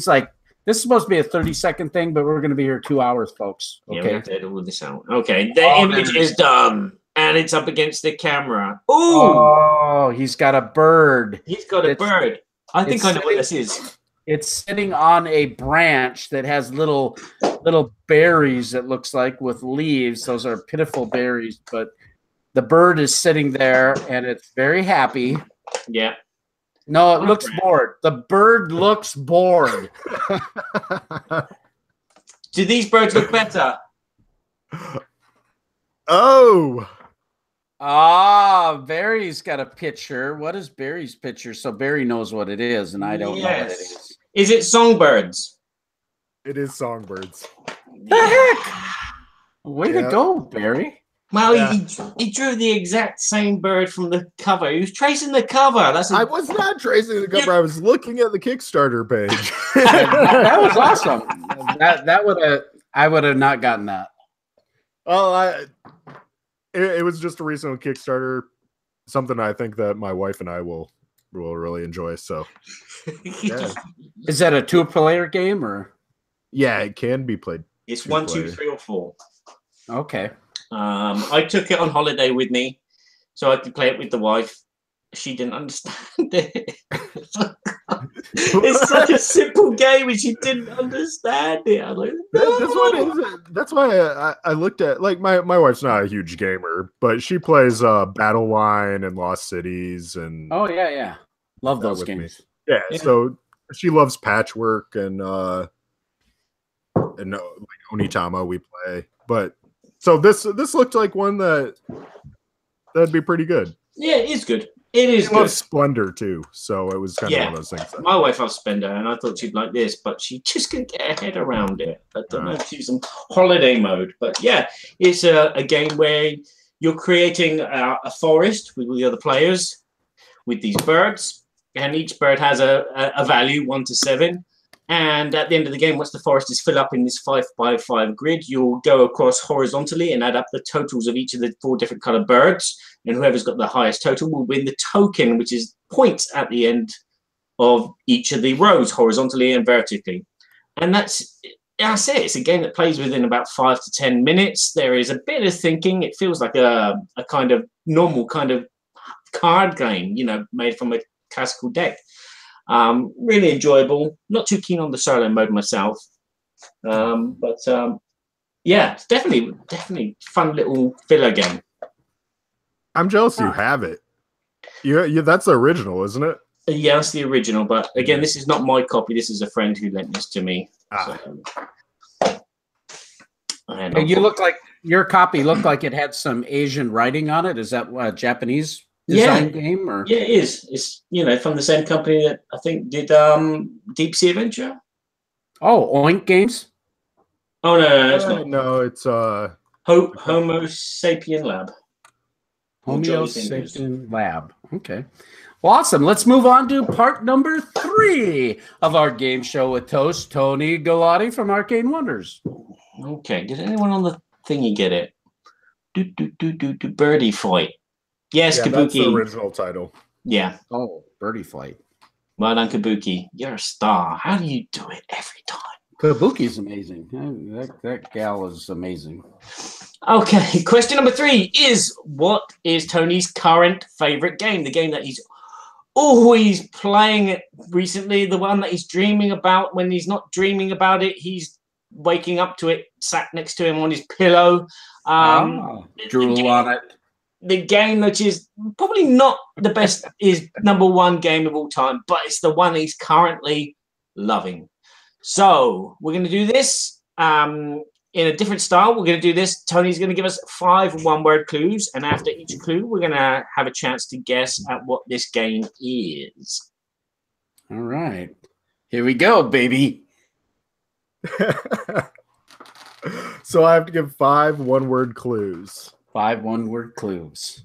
like, this is supposed to be a 30-second thing, but we're going to be here 2 hours, folks. Okay. Yeah, we have to edit all this out. Okay, the image is done, and it's up against the camera. Ooh! Oh, he's got a bird. He's got a bird. I think I know what this is. It's sitting on a branch that has little berries, it looks like, with leaves. Those are pitiful berries, but the bird is sitting there, and it's very happy. Yeah. No, it looks bored. The bird looks bored. Do these birds look better? Oh. Barry's got a picture. What is Barry's picture? So Barry knows what it is, and I don't know what it is. Is it songbirds? It is songbirds. The heck? Way to go, Barry. Well, he drew the exact same bird from the cover. He was tracing the cover. I was not tracing the cover. I was looking at the Kickstarter page. That was awesome. I would have not gotten that. Well, it was just a recent Kickstarter, something I think that my wife and I will really enjoy. So, yeah. Is that a 2-player game or? Yeah, it can be played. It's 1, 2, 3, or 4. Okay. I took it on holiday with me, so I could play it with the wife. She didn't understand it. It's such a simple game, and she didn't understand it. I'm like, no. That's why I looked at, like, my wife's not a huge gamer, but she plays Battle Line and Lost Cities and love those games. Yeah, so she loves Patchwork and like Onitama we play, but. So this looked like one that'd be pretty good. Yeah, it is good. It is good. Splendor too, so it was kind of one of those things. My wife loves Splendor, and I thought she'd like this, but she just couldn't get her head around it. I don't know if she's in holiday mode, but yeah, it's a game where you're creating a forest with all the other players with these birds, and each bird has a value 1 to 7. And at the end of the game, once the forest is filled up in this 5x5 grid, you'll go across horizontally and add up the totals of each of the 4 different colored birds. And whoever's got the highest total will win the token, which is points at the end of each of the rows, horizontally and vertically. And that's it. It's a game that plays within about 5 to 10 minutes. There is a bit of thinking. It feels like a kind of normal kind of card game, made from a classical deck. Really enjoyable. Not too keen on the solo mode myself, but it's definitely fun little filler game. I'm jealous you have it. Yeah, that's the original, isn't it? Yeah, that's the original. But again, this is not my copy. This is a friend who lent this to me. And your copy looked like it had some Asian writing on it. Is that Japanese? Design game or it is. It's from the same company that I think did Deep Sea Adventure. Oh, Oink Games. Oh no, it's not. No, it's Homo Sapien Lab. Homo Sapien Lab. Okay. Well, awesome. Let's move on to part number 3 of our game show with Toast Tony Gullotti from Arcane Wonders. Okay. Did anyone on the thingy get it? Birdie Fight. Yes, Kabuki. That's the original title. Yeah. Oh, Birdie Flight. Well done, Kabuki. You're a star. How do you do it every time? Kabuki's amazing. That gal is amazing. Okay, question number 3 is, what is Tony's current favorite game? The game that he's always playing recently, the one that he's dreaming about. When he's not dreaming about it, he's waking up to it, sat next to him on his pillow. Drool on it. The game that is probably not the best is #1 game of all time, but it's the one he's currently loving. So we're going to do this in a different style. We're going to do this. Tony's going to give us 5 one-word clues, and after each clue, we're going to have a chance to guess at what this game is. All right. Here we go, baby. So I have to give 5 one-word clues. 5 one-word clues.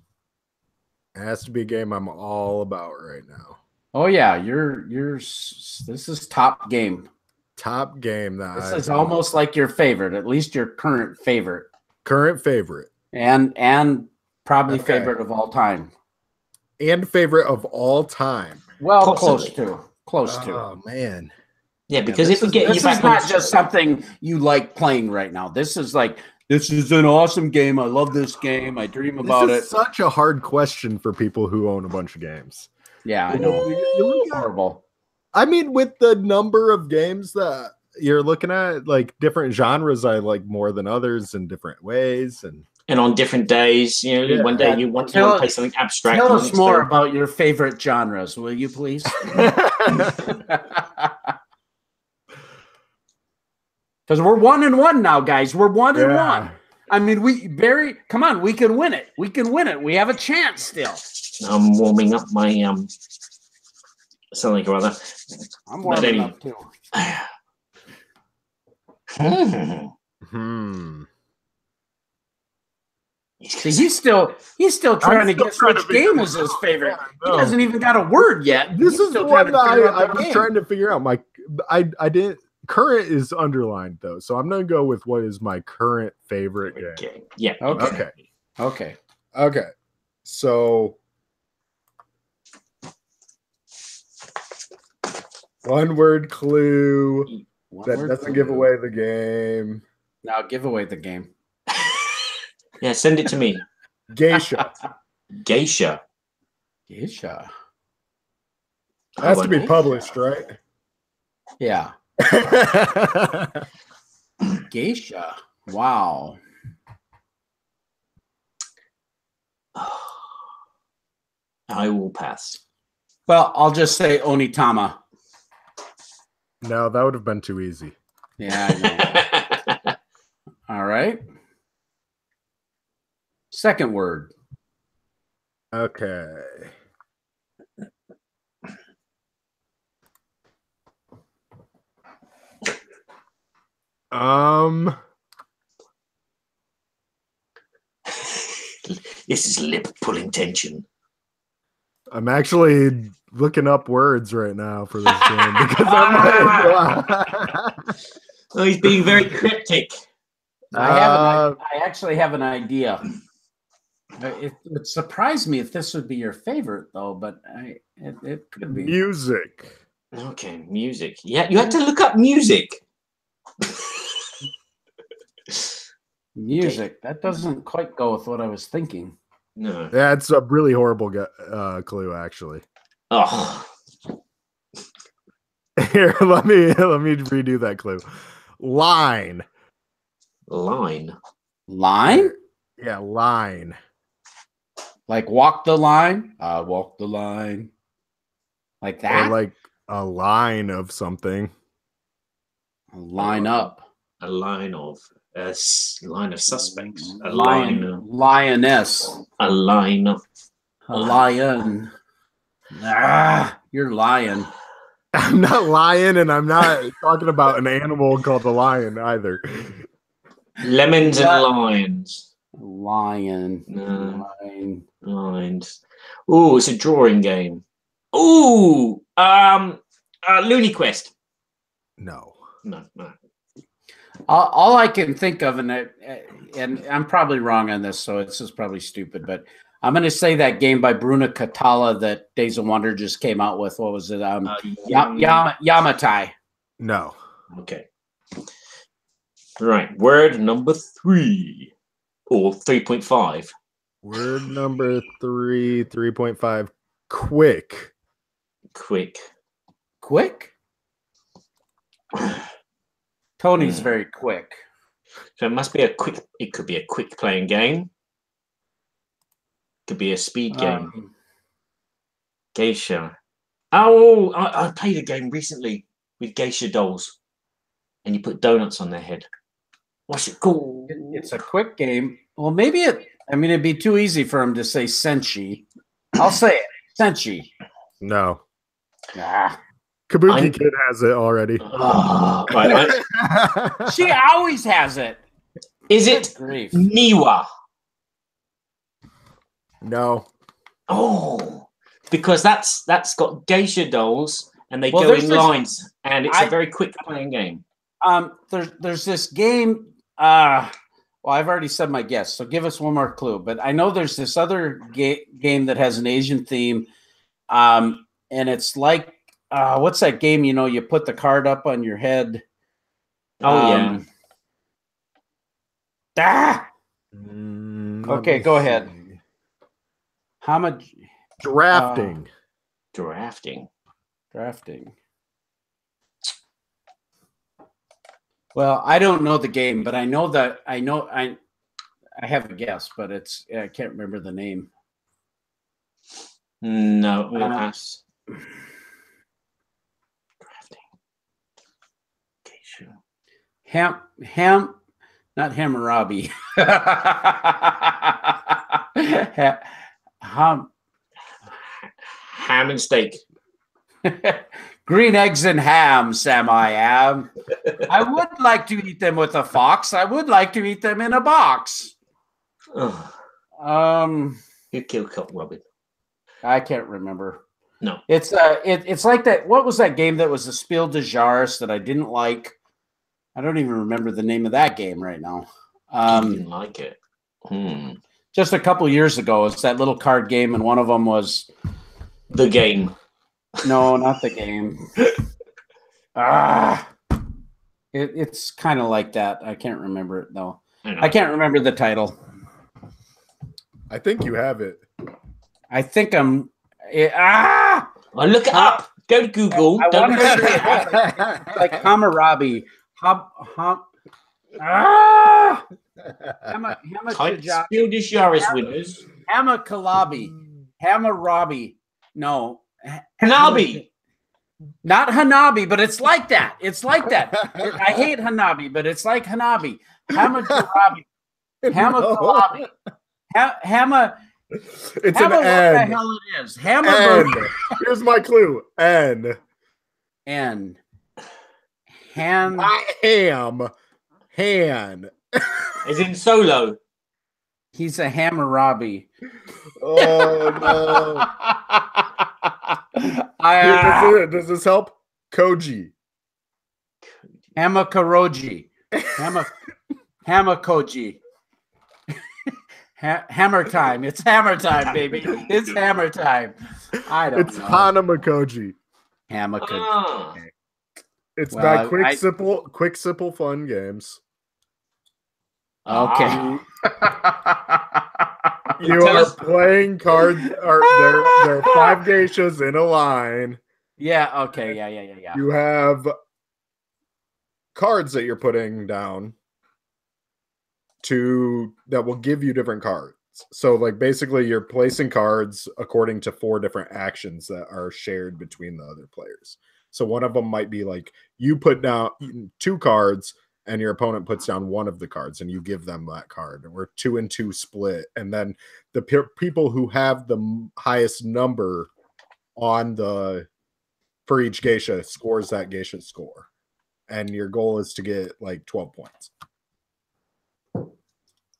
It has to be a game I'm all about right now. Oh yeah, this is top game. Top game that this is almost like your favorite, at least your current favorite. Current favorite. And probably favorite of all time. And favorite of all time. Well, close to. Oh man. Yeah, because if we get this is not just something you like playing right now. This is like, this is an awesome game. I love this game. I dream about it. This is such a hard question for people who own a bunch of games. Yeah, I know. You look horrible. I mean, with the number of games that you're looking at, like different genres I like more than others in different ways. And on different days, you know, one day you want to play something abstract. Tell us more about your favorite genres, will you please? Because we're 1-1 now, guys. We're 1-1. I mean, Barry, come on, we can win it. We can win it. We have a chance still. I'm warming up my something or other. I'm warming up too. See, he's still trying to guess which game is his favorite. He hasn't even got a word yet. This is what I was trying to figure out. I didn't. Current is underlined though, so I'm gonna go with what is my current favorite game. Yeah. Okay. So one word clue that doesn't give away the game. Now give away the game. Yeah, send it to me. Geisha. Geisha. Has to be published, right? Yeah. Geisha. Wow. I will pass. Well, I'll just say Onitama. No, that would have been too easy. Yeah, I know. All right. Second word. Okay. This is lip pulling tension. I'm actually looking up words right now for this game because I'm oh, he's being very cryptic. I actually have an idea. It would surprise me if this would be your favorite, though, but it could be. Music. Okay, music. Yeah, you had to look up music. Music. That doesn't quite go with what I was thinking. No. Yeah, it's a really horrible clue, actually. Oh. Here, let me redo that clue. Line. Line? Yeah, line. Like walk the line? Walk the line. Like that? Or like a line of something. A line up. A line of line of suspects. A lioness. A line of a lion. You're lying. I'm not lying, and I'm not talking about an animal called a lion either. Lemons and lions. Lion. Lines. Ooh, it's a drawing game. Ooh, Looney Quest. No. All I can think of, and I'm probably wrong on this, so this is probably stupid, but I'm going to say that game by Bruno Catala that Days of Wonder just came out with. What was it? Yamatai. No. Okay. Right. Word number 3 or 3.5. Word number 3, 3.5. Quick. Tony's very quick. So it must be a quick. It could be a quick playing game. Could be a speed game. Geisha. Oh, I played a game recently with geisha dolls, and you put donuts on their head. What's it called? It's a quick game. Well, maybe it. I mean, it'd be too easy for him to say Senshi. I'll say it. Senshi. No. Ah. Kabuki Kid has it already. Right. She always has it. Is it Niwa? No. Oh, because that's got geisha dolls and they go in lines, and it's a very quick playing game. There's this game. Well, I've already said my guess, so give us one more clue. But I know there's this other game that has an Asian theme, and it's like what's that game? You know, you put the card up on your head. Oh yeah. Okay, go ahead. How much? Drafting. Drafting. Well, I don't know the game, but I know that I have a guess, but I can't remember the name. No, we'll pass. Drafting. Not Hammurabi. Ham and steak. Green eggs and ham, Sam I am. I would like to eat them with a fox. I would like to eat them in a box. You killed Robin. I can't remember. No. It's like that. What was that game that was a Spiel des Jahres that I didn't like? I don't even remember the name of that game right now. You didn't like it. Just a couple years ago, it's that little card game, and one of them was The Game. No, not the game. It's kind of like that. I can't remember it though. I can't remember the title. I think you have it. I think I'm. I'll look it up. Go to Google. Don't like Hammurabi. Spiel des Jahres winners. Hammurabi. No. Hanabi. Not Hanabi, but it's like that. It's like that. I hate Hanabi, but it's like Hanabi. Hammurabi. Hammurabi. It's an N. What the hell it is? N. Here's my clue. N. N. Ham. Han. Is in Solo. He's a Hammurabi. Oh no. Does this help? Koji. Hamakaroji. Hamakoji. Hammer time. It's hammer time, baby. It's hammer time. I don't know. It's Hanamakoji. Hamakoji. It's by quick, simple, fun games. Okay. You are playing cards. There are 5 geishas in a line. Yeah. Okay. Yeah. You have cards that you're putting down that will give you different cards. So, like, basically, you're placing cards according to 4 different actions that are shared between the other players. So one of them might be like you put down 2 cards and your opponent puts down 1 of the cards and you give them that card. Or 2 and 2 split. And then the people who have the highest number for each geisha scores that geisha score. And your goal is to get like 12 points.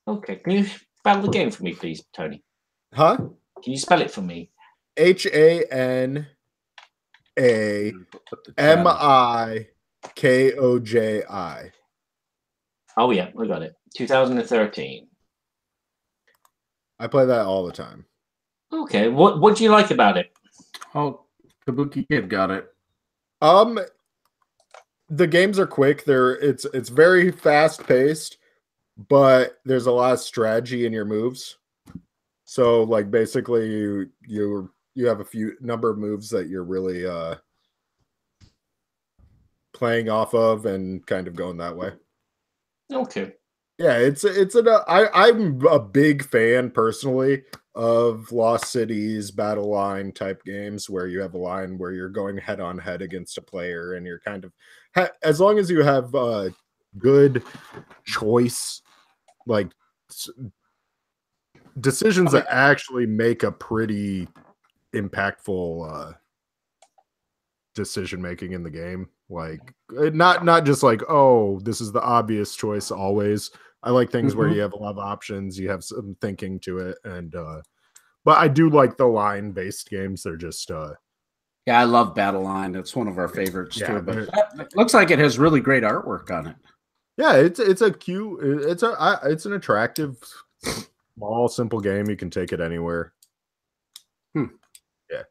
Okay. Can you spell the game for me, please, Tony? Huh? Can you spell it for me? HANAMIKOJI. Oh yeah, I got it. 2013. I play that all the time. Okay. What do you like about it? Oh, Kabuki Kid got it. The games are quick. It's very fast paced, but there's a lot of strategy in your moves. So like basically you have a few number of moves that you're really playing off of and kind of going that way. Okay. Yeah, I'm a big fan personally of Lost Cities battle line type games where you have a line where you're going head on head against a player and you're kind of as long as you have good choice, like decisions that actually make a pretty impactful decision making in the game, like not just like, oh, this is the obvious choice always. I like things where you have a lot of options, you have some thinking to it, and but I do like the line based games. They're just yeah, I love Battle Line. It's one of our favorites too. But it looks like it has really great artwork on it. Yeah, it's a cute, it's an attractive, small, simple game. You can take it anywhere. Yeah.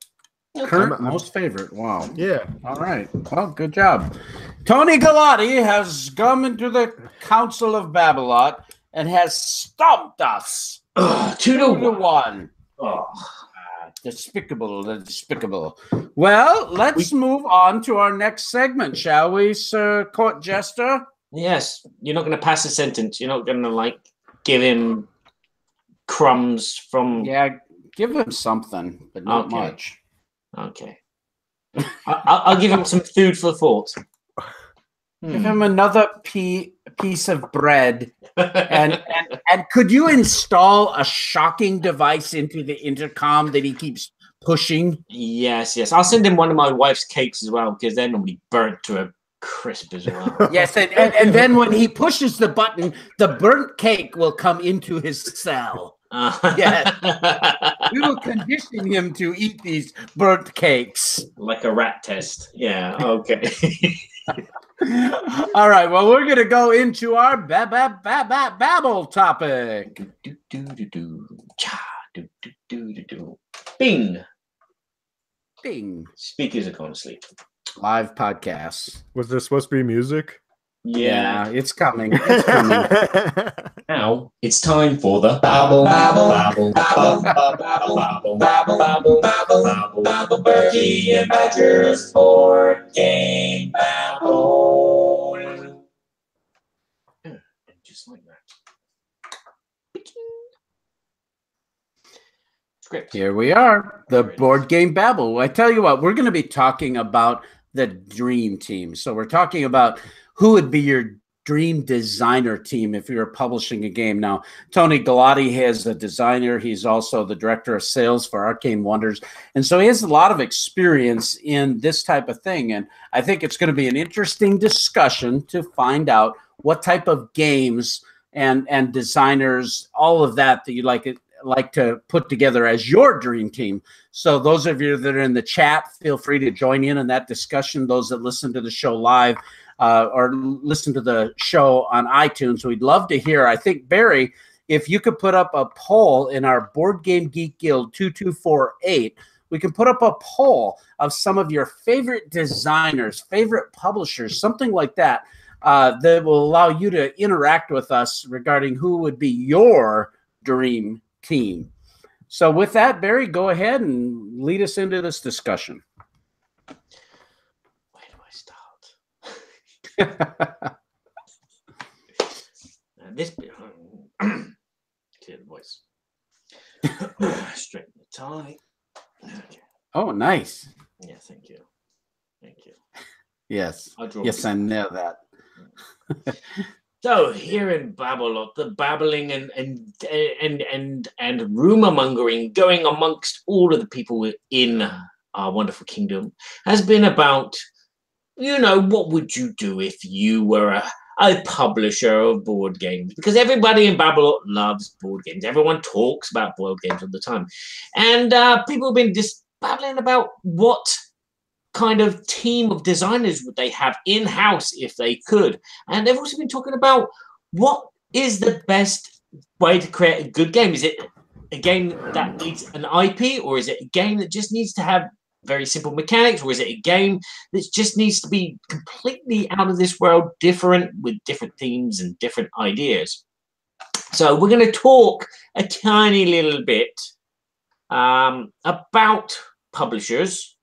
Current most favorite. Wow. Yeah. All right. Well, good job. Tony Gullotti has come into the Council of Babblot and has stomped us 2-1. Oh. Despicable. Well, let's move on to our next segment, shall we, Sir Court Jester? Yes. You're not going to pass a sentence. You're not going to, like, give him crumbs from... Yeah, give him something, but not much. Okay. I'll give him some food for thought. Give him another piece of bread. And could you install a shocking device into the intercom that he keeps pushing? Yes. I'll send him one of my wife's cakes as well, because they're normally burnt to a crisp as well. Yes, and then when he pushes the button, the burnt cake will come into his cell. Yes. We will condition him to eat these burnt cakes. Like a rat test. Yeah, okay. All right, well, we're going to go into our Babble topic. Bing. Bing. Speakers are going to sleep. Live podcasts. Was there supposed to be music? Yeah, it's coming. It's coming. Now it's time for the Babble, Babble, Babble, Babble, Babble, Babble, Babble, Babble, Babble, Burky and Badger's board game Babble. Just like that. Script. Here we are, the board game Babble. I tell you what, we're going to be talking about the dream team. So we're talking about who would be your dream designer team if you were publishing a game. Now, Tony Gullotti is a designer. He's also the director of sales for Arcane Wonders. And so he has a lot of experience in this type of thing. And I think it's going to be an interesting discussion to find out what type of games and designers, all of that you like to put together as your dream team. So those of you that are in the chat, feel free to join in that discussion. Those that listen to the show live or listen to the show on iTunes, we'd love to hear. I think, Barry, if you could put up a poll in our Board Game Geek Guild 2248, we can put up a poll of some of your favorite designers, favorite publishers, something like that, that will allow you to interact with us regarding who would be your dream team. So with that, Barry, go ahead and lead us into this discussion. Where do I start? This bit. Clear the voice. Straighten the tie. Okay. Oh, nice. Yeah, thank you. Thank you. Yes. Yes, I know that. So here in Babblot, the babbling and rumor mongering going amongst all of the people in our wonderful kingdom has been about, what would you do if you were a publisher of board games? Because everybody in Babblot loves board games. Everyone talks about board games all the time, and people have been just babbling about what kind of team of designers would they have in-house if they could. And they've also been talking about what is the best way to create a good game. Is it a game that needs an IP, or is it a game that just needs to have very simple mechanics, or is it a game that just needs to be completely out of this world, different, with different themes and different ideas? So we're going to talk a tiny little bit about publishers.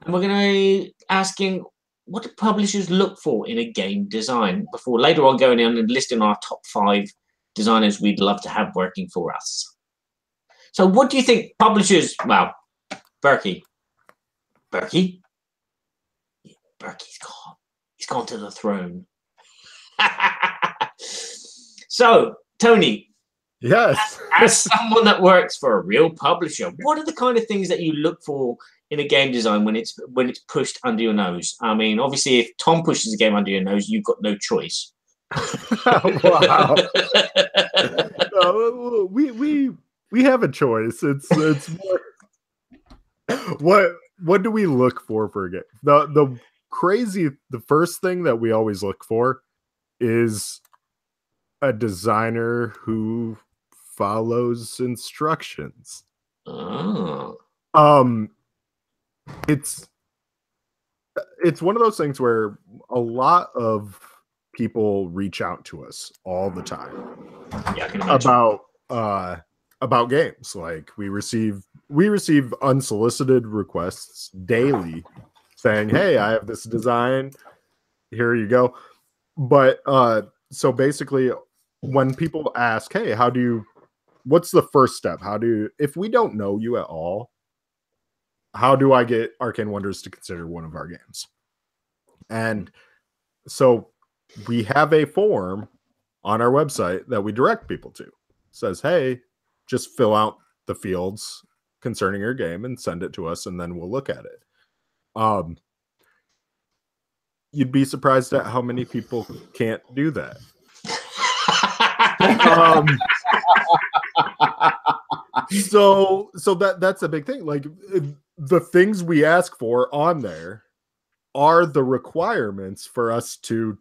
And we're going to be asking what do publishers look for in a game design before later on going in and listing our top 5 designers we'd love to have working for us? So what do you think publishers, well, Burky. Burky's gone. He's gone to the throne. So, Tony. Yes. As someone that works for a real publisher, what are the kind of things that you look for in a game design when it's pushed under your nose? I mean, obviously, if Tom pushes a game under your nose, you've got no choice. Wow. We have a choice. It's more, what do we look for a game? The first thing that we always look for is a designer who follows instructions. Oh. It's one of those things where a lot of people reach out to us all the time about games. Like we receive unsolicited requests daily saying, "Hey, I have this design. Here you go." But so basically, when people ask, "Hey, what's the first step? If we don't know you at all, how do I get Arcane Wonders to consider one of our games?" And so we have a form on our website that we direct people to. It says, "Hey, just fill out the fields concerning your game and send it to us, and then we'll look at it." You'd be surprised at how many people can't do that. So that's a big thing. Like the things we ask for on there are the requirements for us to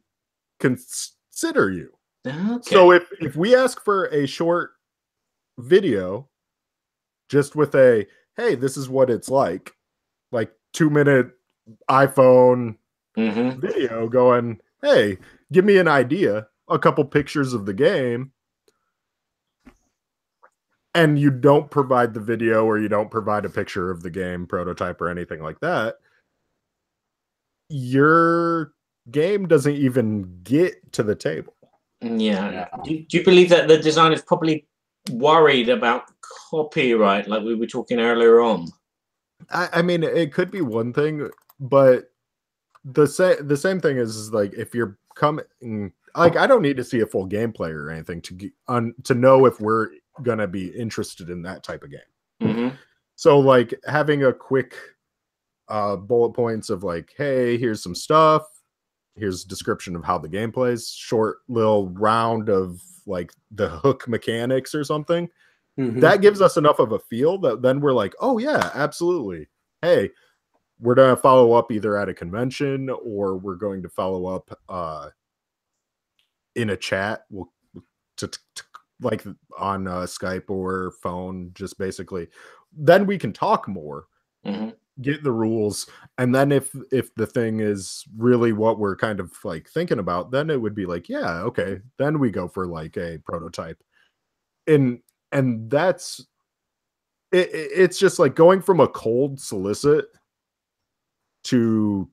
consider you. Okay. So if we ask for a short video just with a, "Hey, this is what it's like 2-minute iPhone video going, "Hey, give me an idea, a couple pictures of the game," and you don't provide the video or you don't provide a picture of the game prototype or anything like that, your game doesn't even get to the table. Yeah. Do you believe that the designer's probably worried about copyright, like we were talking earlier on? I mean, it could be one thing, but the same thing is like if you're coming, like I don't need to see a full gameplay or anything to know if we're gonna be interested in that type of game. So like having a quick bullet points of like, "Hey, here's some stuff. Here's a description of how the game plays." Short little round of like the hook mechanics or something. That gives us enough of a feel that then we're like, "Oh yeah, absolutely. Hey, we're going to follow up either at a convention or we're going to follow up in a chat like on Skype or phone, just basically." Then we can talk more, get the rules. And then if the thing is really what we're kind of like thinking about, then it would be like, yeah, okay. Then we go for like a prototype. And that's it's just like going from a cold solicit to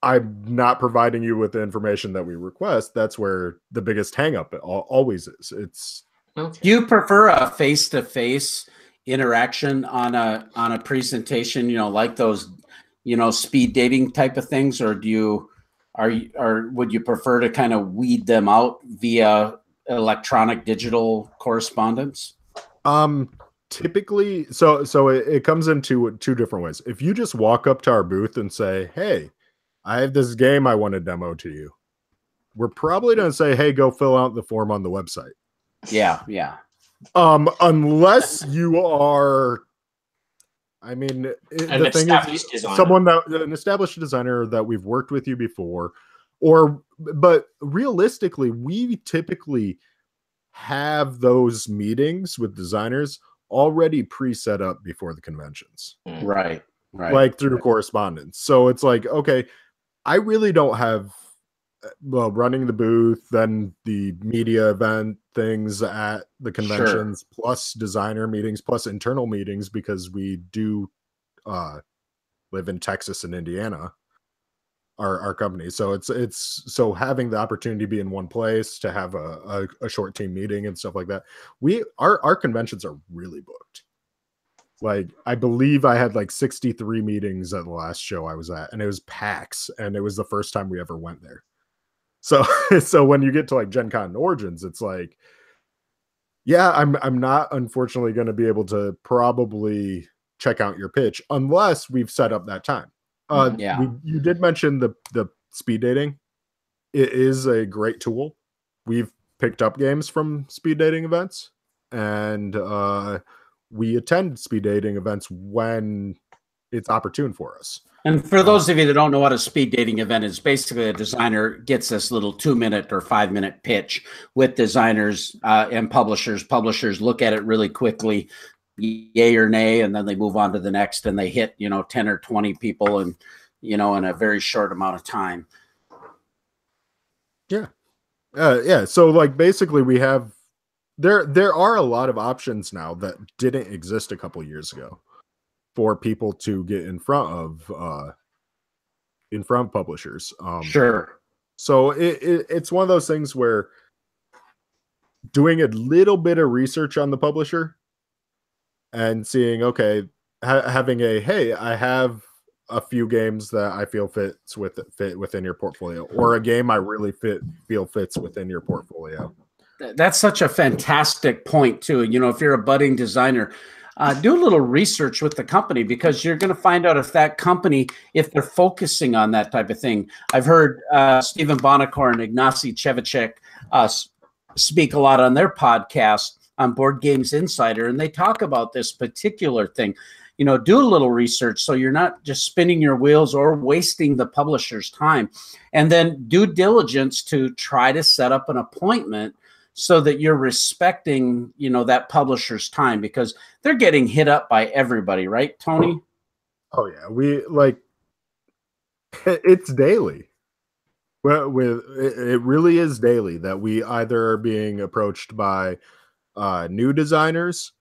I'm not providing you with the information that we request. That's where the biggest hang up always is. It's Do you prefer a face-to-face interaction on a presentation, like those, speed dating type of things, or would you prefer to kind of weed them out via electronic digital correspondence? Typically, so it comes in two different ways. If you just walk up to our booth and say, "Hey, I have this game I want to demo to you," we're probably going to say, "Hey, go fill out the form on the website." Yeah. Unless you are, I mean, an established designer. An established designer that we've worked with you before, but realistically, we typically have those meetings with designers already pre-set up before the conventions. Right. Like through correspondence. So it's like, okay, I really don't have, running the booth, then the media event things at the conventions, plus designer meetings, plus internal meetings, because we do live in Texas and Indiana. our company. So it's so having the opportunity to be in one place, to have a short team meeting and stuff like that. Our conventions are really booked. Like, I believe I had like 63 meetings at the last show I was at, and it was PAX, and it was the first time we ever went there. So so when you get to like Gen Con and Origins, it's like, yeah, I'm not unfortunately going to be able to probably check out your pitch unless we've set up that time. You did mention the speed dating. It is a great tool. We've picked up games from speed dating events, and we attend speed dating events when it's opportune for us. And for those of you that don't know what a speed dating event is, basically a designer gets this little 2-minute or 5-minute pitch with designers and publishers. Publishers look at it really quickly, yay or nay, and then they move on to the next, and they hit, 10 or 20 people and, in a very short amount of time. Yeah. Yeah. So like basically we have, there are a lot of options now that didn't exist a couple years ago for people to get in front of publishers. Sure. So it's one of those things where doing a little bit of research on the publisher and seeing, okay, having hey, I have a few games that I feel fit within your portfolio, or a game I really feel fits within your portfolio. That's such a fantastic point too. If you're a budding designer, do a little research with the company, because you're going to find out if that company, if they're focusing on that type of thing. I've heard Stephen Bonacore and Ignacy Chevicek speak a lot on their podcast on Board Games Insider, and they talk about this particular thing. Do a little research so you're not just spinning your wheels or wasting the publisher's time. And then due diligence to try to set up an appointment so that you're respecting, that publisher's time, because they're getting hit up by everybody, right, Tony? Oh yeah, it's daily. Well, it really is daily that we either are being approached by new designers.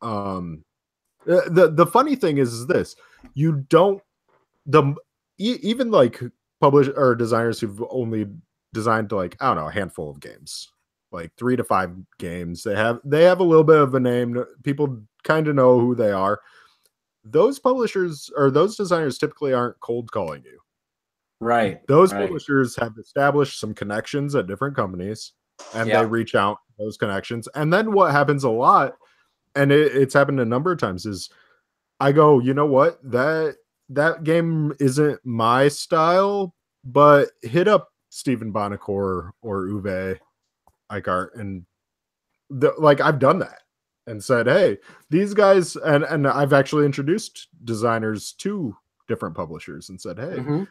The funny thing is this: you don't even like publish or designers who've only designed like, I don't know, a handful of games, like 3 to 5 games. They have a little bit of a name. People kind of know who they are. Those publishers or those designers typically aren't cold calling you. Right. Those publishers have established some connections at different companies, and they reach out to those connections. And then what happens a lot, and it's happened a number of times, is I go, you know what, that game isn't my style, but hit up Stephen Bonacore or Uwe Eichart, and I've done that and said, hey, these guys, and I've actually introduced designers to different publishers and said, hey,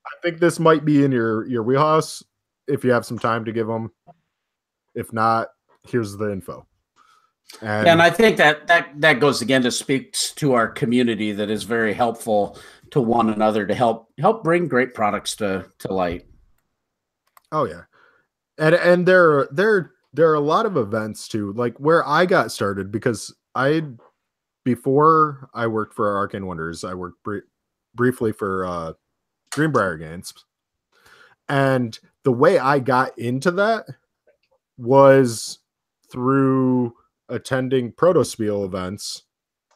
I think this might be in your wheelhouse if you have some time to give them. If not, here's the info. And I think that goes again to speaks to our community that is very helpful to one another to help bring great products to light. Oh yeah. And there are a lot of events too, like where I got started, because before I worked for Arcane Wonders, I worked briefly for Greenbrier Games. And the way I got into that was through attending Protospiel events.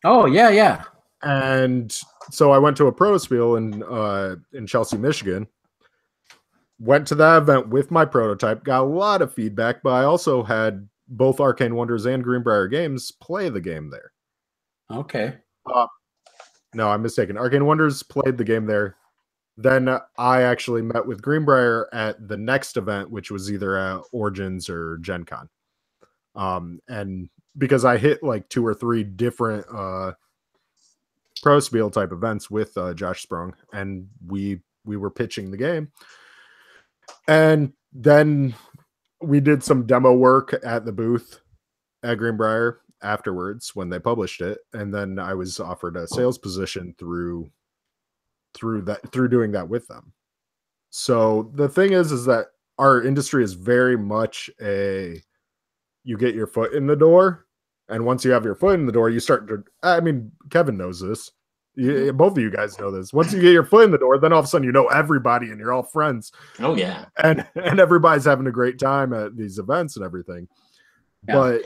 Oh yeah. And so I went to a Protospiel in Chelsea, Michigan. Went to that event with my prototype, got a lot of feedback, but I also had both Arcane Wonders and Greenbrier Games play the game there. Okay. No, I'm mistaken. Arcane Wonders played the game there. Then I actually met with Greenbrier at the next event, which was either at Origins or Gen Con. And because I hit like 2 or 3 different Prospiel type events with Josh Sprung, and we were pitching the game. And then we did some demo work at the booth at Greenbrier afterwards when they published it. And then I was offered a sales position through doing that with them. So the thing is that our industry is very much you get your foot in the door. And once you have your foot in the door, you start to, Kevin knows this. Both of you guys know this. Once you get your foot in the door, then all of a sudden you know everybody and you're all friends. Oh yeah, and everybody's having a great time at these events and everything. Yeah.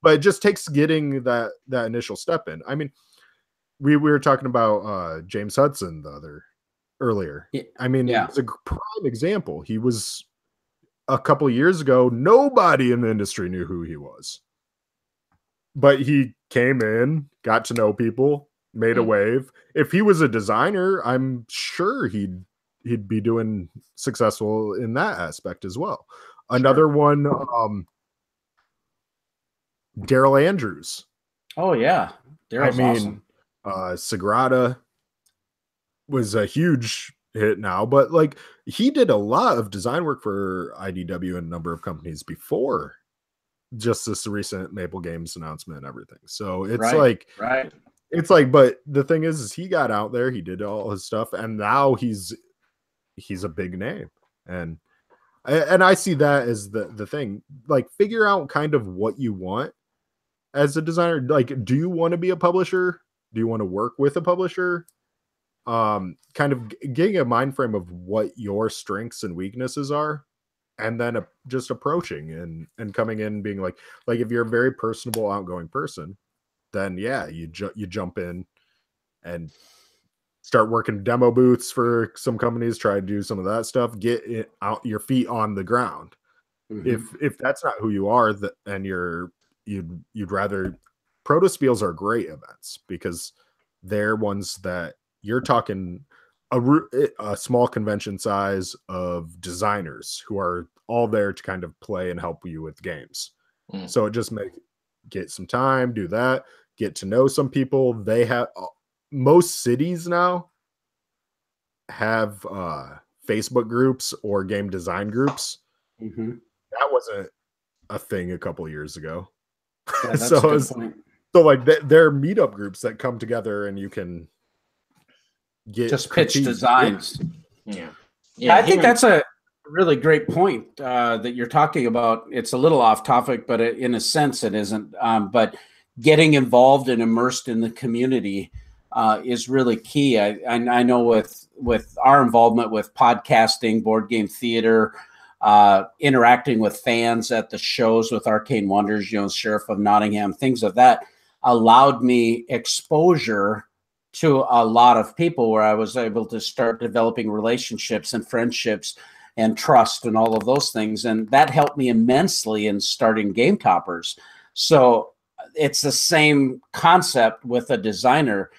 But it just takes getting that initial step in. I mean, we were talking about James Hudson earlier. Yeah. I mean, it's a prime example. He was a couple of years ago, nobody in the industry knew who he was. But he came in, got to know people, made a wave. If he was a designer, I'm sure he'd be doing successful in that aspect as well. Another one, Daryl Andrews. Oh yeah, Daryl's awesome. Sagrada was a huge hit now, but like he did a lot of design work for IDW and a number of companies before just this recent Maple Games announcement and everything. So it's it's like, but the thing is he got out there, he did all his stuff, and now he's a big name. And I see that as the thing. Like, figure out kind of what you want as a designer. Like, do you want to be a publisher? Do you want to work with a publisher? Kind of getting a mind frame of what your strengths and weaknesses are, and then just approaching and coming in being like if you're a very personable, outgoing person, then yeah, you jump in and start working demo booths for some companies, try to do some of that stuff, get it out, your feet on the ground. If that's not who you are, and you'd rather, Proto Spiels are great events because they're ones that you're talking a small convention size of designers who are all there to kind of play and help you with games. So it just get some time, do that, get to know some people. They have most cities now have Facebook groups or game design groups. That wasn't a thing a couple years ago. Yeah, that's a good point. So like there are meetup groups that come together and you can just pitch designs. Yeah, I think that's a really great point that you're talking about. It's a little off topic, but in a sense it isn't. But getting involved and immersed in the community is really key. I know with our involvement with podcasting, board game theater, interacting with fans at the shows with Arcane Wonders, Sheriff of Nottingham, things of that allowed me exposure to a lot of people where I was able to start developing relationships and friendships and trust and all of those things. And that helped me immensely in starting Game Toppers. So it's the same concept with a designer.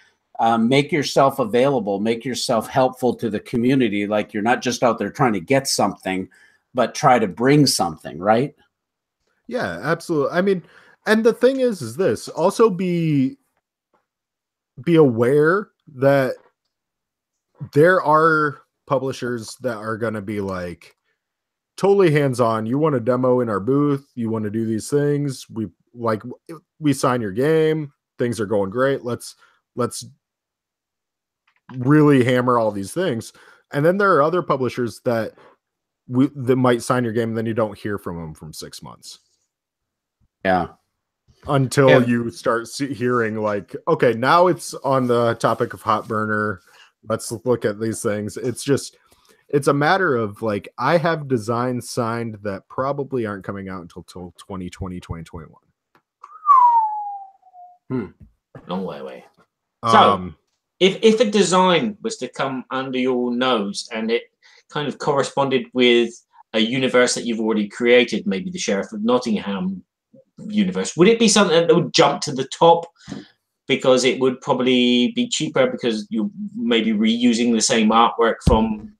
Make yourself available, make yourself helpful to the community. Like, you're not just out there trying to get something, but try to bring something, right? Yeah, absolutely. I mean, and the thing is this, also be aware that there are publishers that are going to be like totally hands-on. You want a demo in our booth, you want to do these things, we sign your game, things are going great, let's really hammer all these things. And then there are other publishers that might sign your game and then you don't hear from them from 6 months. Yeah. Until you start hearing like, okay, now it's on the topic of Hot Burner. Let's look at these things. It's a matter of like, I have designs signed that probably aren't coming out until 2020, 2021. Long way away. So if a design was to come under your nose and it kind of corresponded with a universe that you've already created, maybe the Sheriff of Nottingham universe, would it be something that would jump to the top because it would probably be cheaper because you're maybe reusing the same artwork from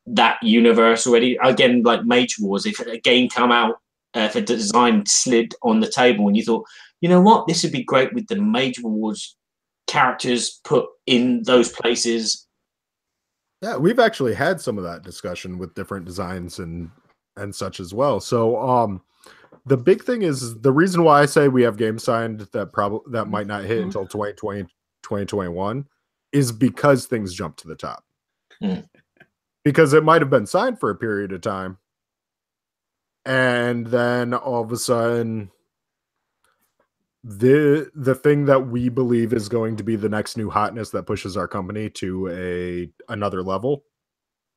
that universe already? Again, like Mage Wars, if a game come out, if a design slid on the table and you thought, you know what, this would be great with the Mage Wars characters put in those places. Yeah, we've actually had some of that discussion with different designs and such as well. So the big thing is, the reason why I say we have games signed that might not hit until 2020, 2021 is because things jump to the top. Because it might have been signed for a period of time, and then all of a sudden the thing that we believe is going to be the next new hotness that pushes our company to another level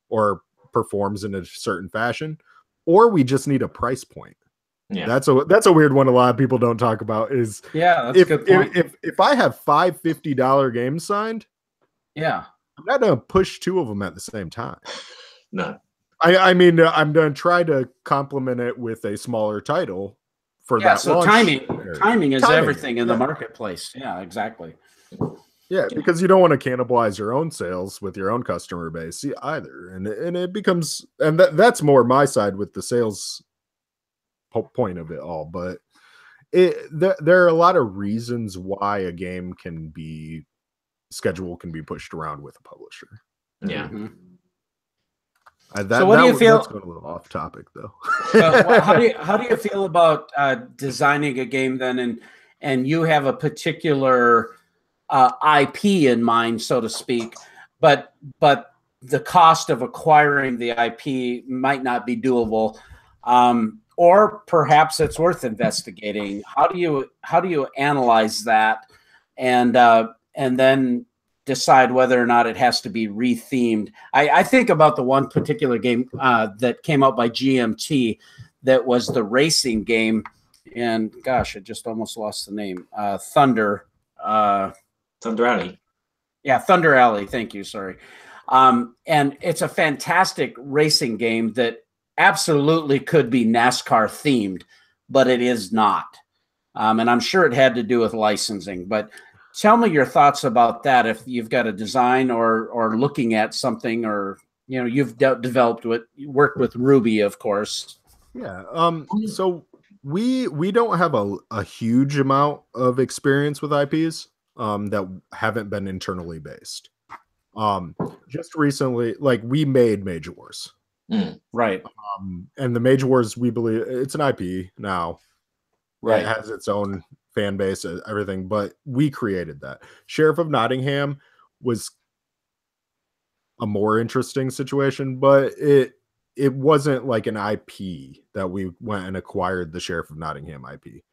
or performs in a certain fashion, or we just need a price point. Yeah, that's a weird one a lot of people don't talk about is that's a good point. If I have five $50 games signed, yeah, I'm not gonna push two of them at the same time. No. I mean, I'm gonna try to complement it with a smaller title for that. So launch timing is everything in the marketplace. Yeah, exactly. Yeah, because you don't want to cannibalize your own sales with your own customer base either, and it becomes, and that's more my side with the sales point of it all. But there are a lot of reasons why a game schedule can be pushed around with a publisher. Yeah. Mm-hmm. So what do you feel? That's going a little off topic, though. How do you feel about designing a game then, and you have a particular IP in mind, so to speak, but the cost of acquiring the IP might not be doable, or perhaps it's worth investigating. How do you analyze that, and then decide whether or not it has to be rethemed? I think about the one particular game that came out by GMT that was the racing game, and gosh, I just almost lost the name. Thunder Alley. Yeah, Thunder Alley. Thank you. Sorry. And it's a fantastic racing game that absolutely could be NASCAR themed, but it is not. And I'm sure it had to do with licensing, but tell me your thoughts about that. If you've got a design or looking at something, or, you've worked with Ruby, of course. Yeah. So we don't have a huge amount of experience with IPs that haven't been internally based. Just recently, like, we made Mage Wars. Right. And the Mage Wars, we believe it's an IP now. Right. It has its own fan base, everything, but we created that. Sheriff of Nottingham was a more interesting situation, but it wasn't like an IP that we went and acquired the Sheriff of Nottingham IP.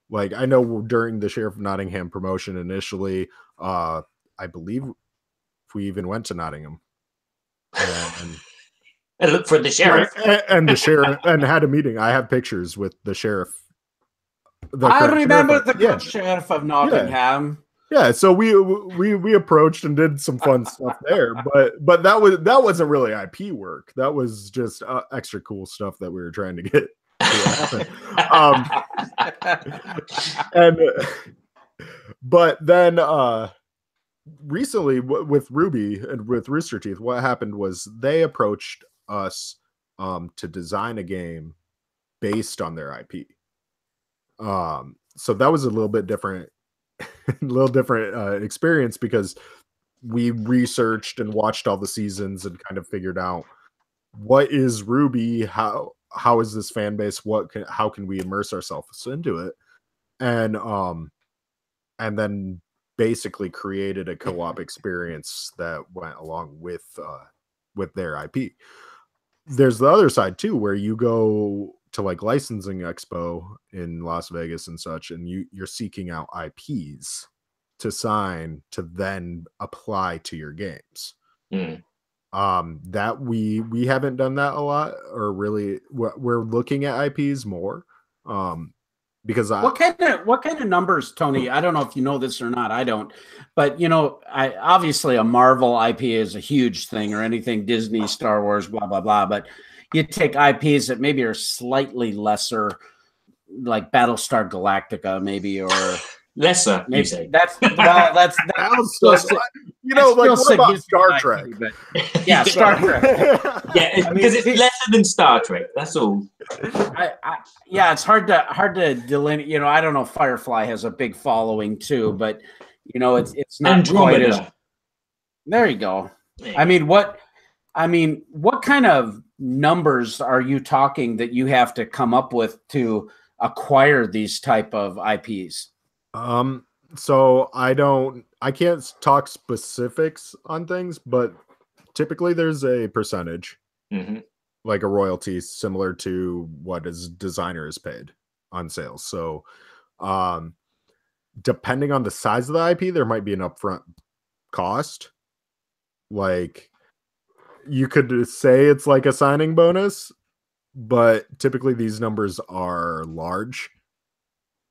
Like, I know during the Sheriff of Nottingham promotion initially, I believe we even went to Nottingham and looked for the sheriff, and the sheriff, and had a meeting. I have pictures with the sheriff. I remember the Sheriff of Nottingham. Yeah, so we approached and did some fun stuff there, but that wasn't really IP work. That was just extra cool stuff that we were trying to get to happen. But then recently with Ruby and with Rooster Teeth, what happened was they approached us to design a game based on their IP. So that was a little bit different, experience, because we researched and watched all the seasons and kind of figured out what is Ruby, how is this fan base, how can we immerse ourselves into it, and then basically created a co-op experience that went along with their IP. There's the other side too, where you go to like licensing expo in Las Vegas and such, and you're seeking out IPs to sign to then apply to your games. That we haven't done that a lot, or really we're looking at IPs more. Because what kind of numbers, Tony? I don't know if you know this or not. I don't, but obviously a Marvel IP is a huge thing, or anything Disney, Star Wars, blah blah blah. But you take IPs that maybe are slightly lesser, like Battlestar Galactica, maybe, or lesser. Maybe that's like what about Star Trek? Yeah, Star Trek. Yeah, because it's lesser than Star Trek. That's all. It's hard to delineate. I don't know. Firefly has a big following too, but it's not Andromeda. Quite as. There you go. Yeah. I mean, what kind of numbers are you talking that you have to come up with to acquire these type of IPs? So I can't talk specifics on things, but typically there's a percentage, like a royalty, similar to what a designer is paid on sales. So, depending on the size of the IP, there might be an upfront cost. Like, you could say it's like a signing bonus, but typically these numbers are large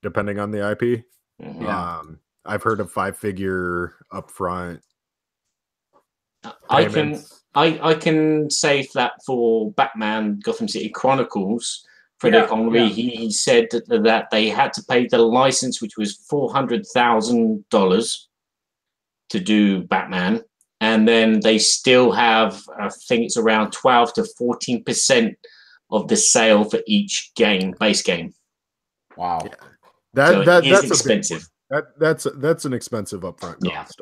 depending on the IP. Yeah. I've heard of 5-figure upfront payments. I can say that for Batman Gotham City Chronicles, Frederick Henry, he said that they had to pay the license, which was $400,000 to do Batman, and then they still have, I think it's around 12 to 14% of the sale for each game, base game. Wow, that's expensive. That's an expensive upfront cost.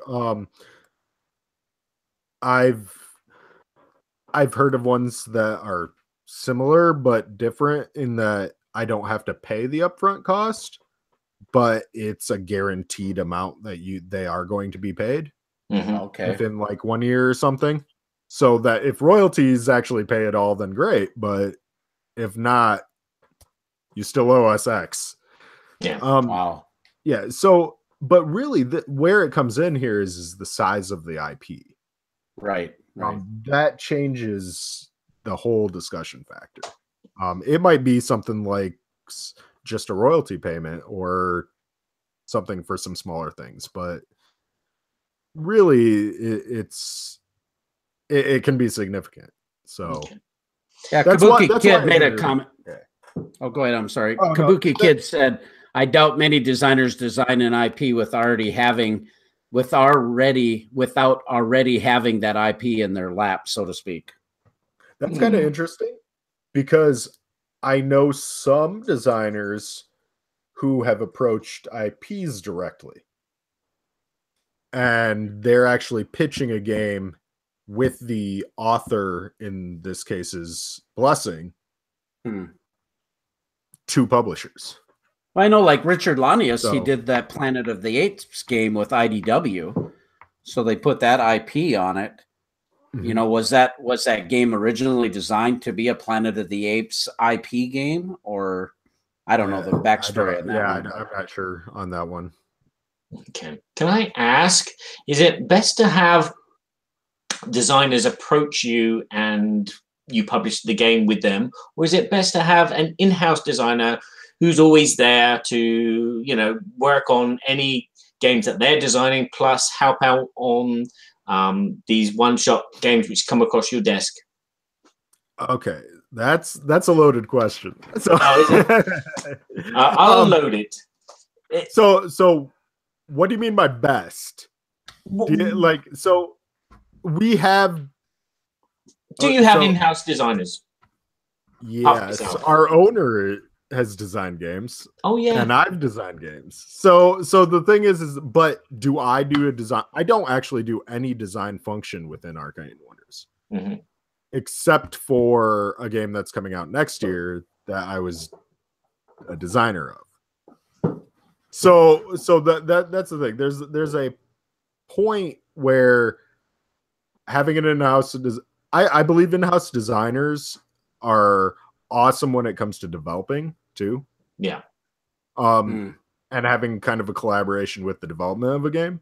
I've heard of ones that are similar but different in that I don't have to pay the upfront cost, but it's a guaranteed amount that they are going to be paid within like 1 year or something. So that if royalties actually pay it all, then great. But if not, you still owe us X. Yeah. Wow. Yeah. So, but really, where it comes in here is the size of the IP. Right. That changes the whole discussion factor. It might be something like just a royalty payment or something for some smaller things, but really, it can be significant. So, yeah, Kabuki Kid made a comment. Oh, go ahead. I'm sorry. Kabuki Kid said, "I doubt many designers design an IP without already having that IP in their lap, so to speak." That's kind of interesting because I know some designers who have approached IPs directly, and they're actually pitching a game with the author, in this case's blessing, to publishers. Well, I know, like Richard Lanius, he did that Planet of the Apes game with IDW, so they put that IP on it. You know, was that game originally designed to be a Planet of the Apes IP game, or I don't know the backstory on that. Yeah, I'm not sure on that one. Okay. Can I ask, is it best to have designers approach you and you publish the game with them, or is it best to have an in-house designer who's always there to, work on any games that they're designing, plus help out on these one-shot games which come across your desk? Okay, that's a loaded question. So I'll unload it. So what do you mean by best? We have. Do you have in-house designers? Yes, our owner has designed games. Oh yeah, and I've designed games. So the thing is, but do I do a design? I don't actually do any design function within Arcane Wonders, except for a game that's coming out next year that I was a designer of. So that's the thing. There's a point where having an in-house I believe in-house designers are awesome when it comes to developing too. Yeah. And having kind of a collaboration with the development of a game.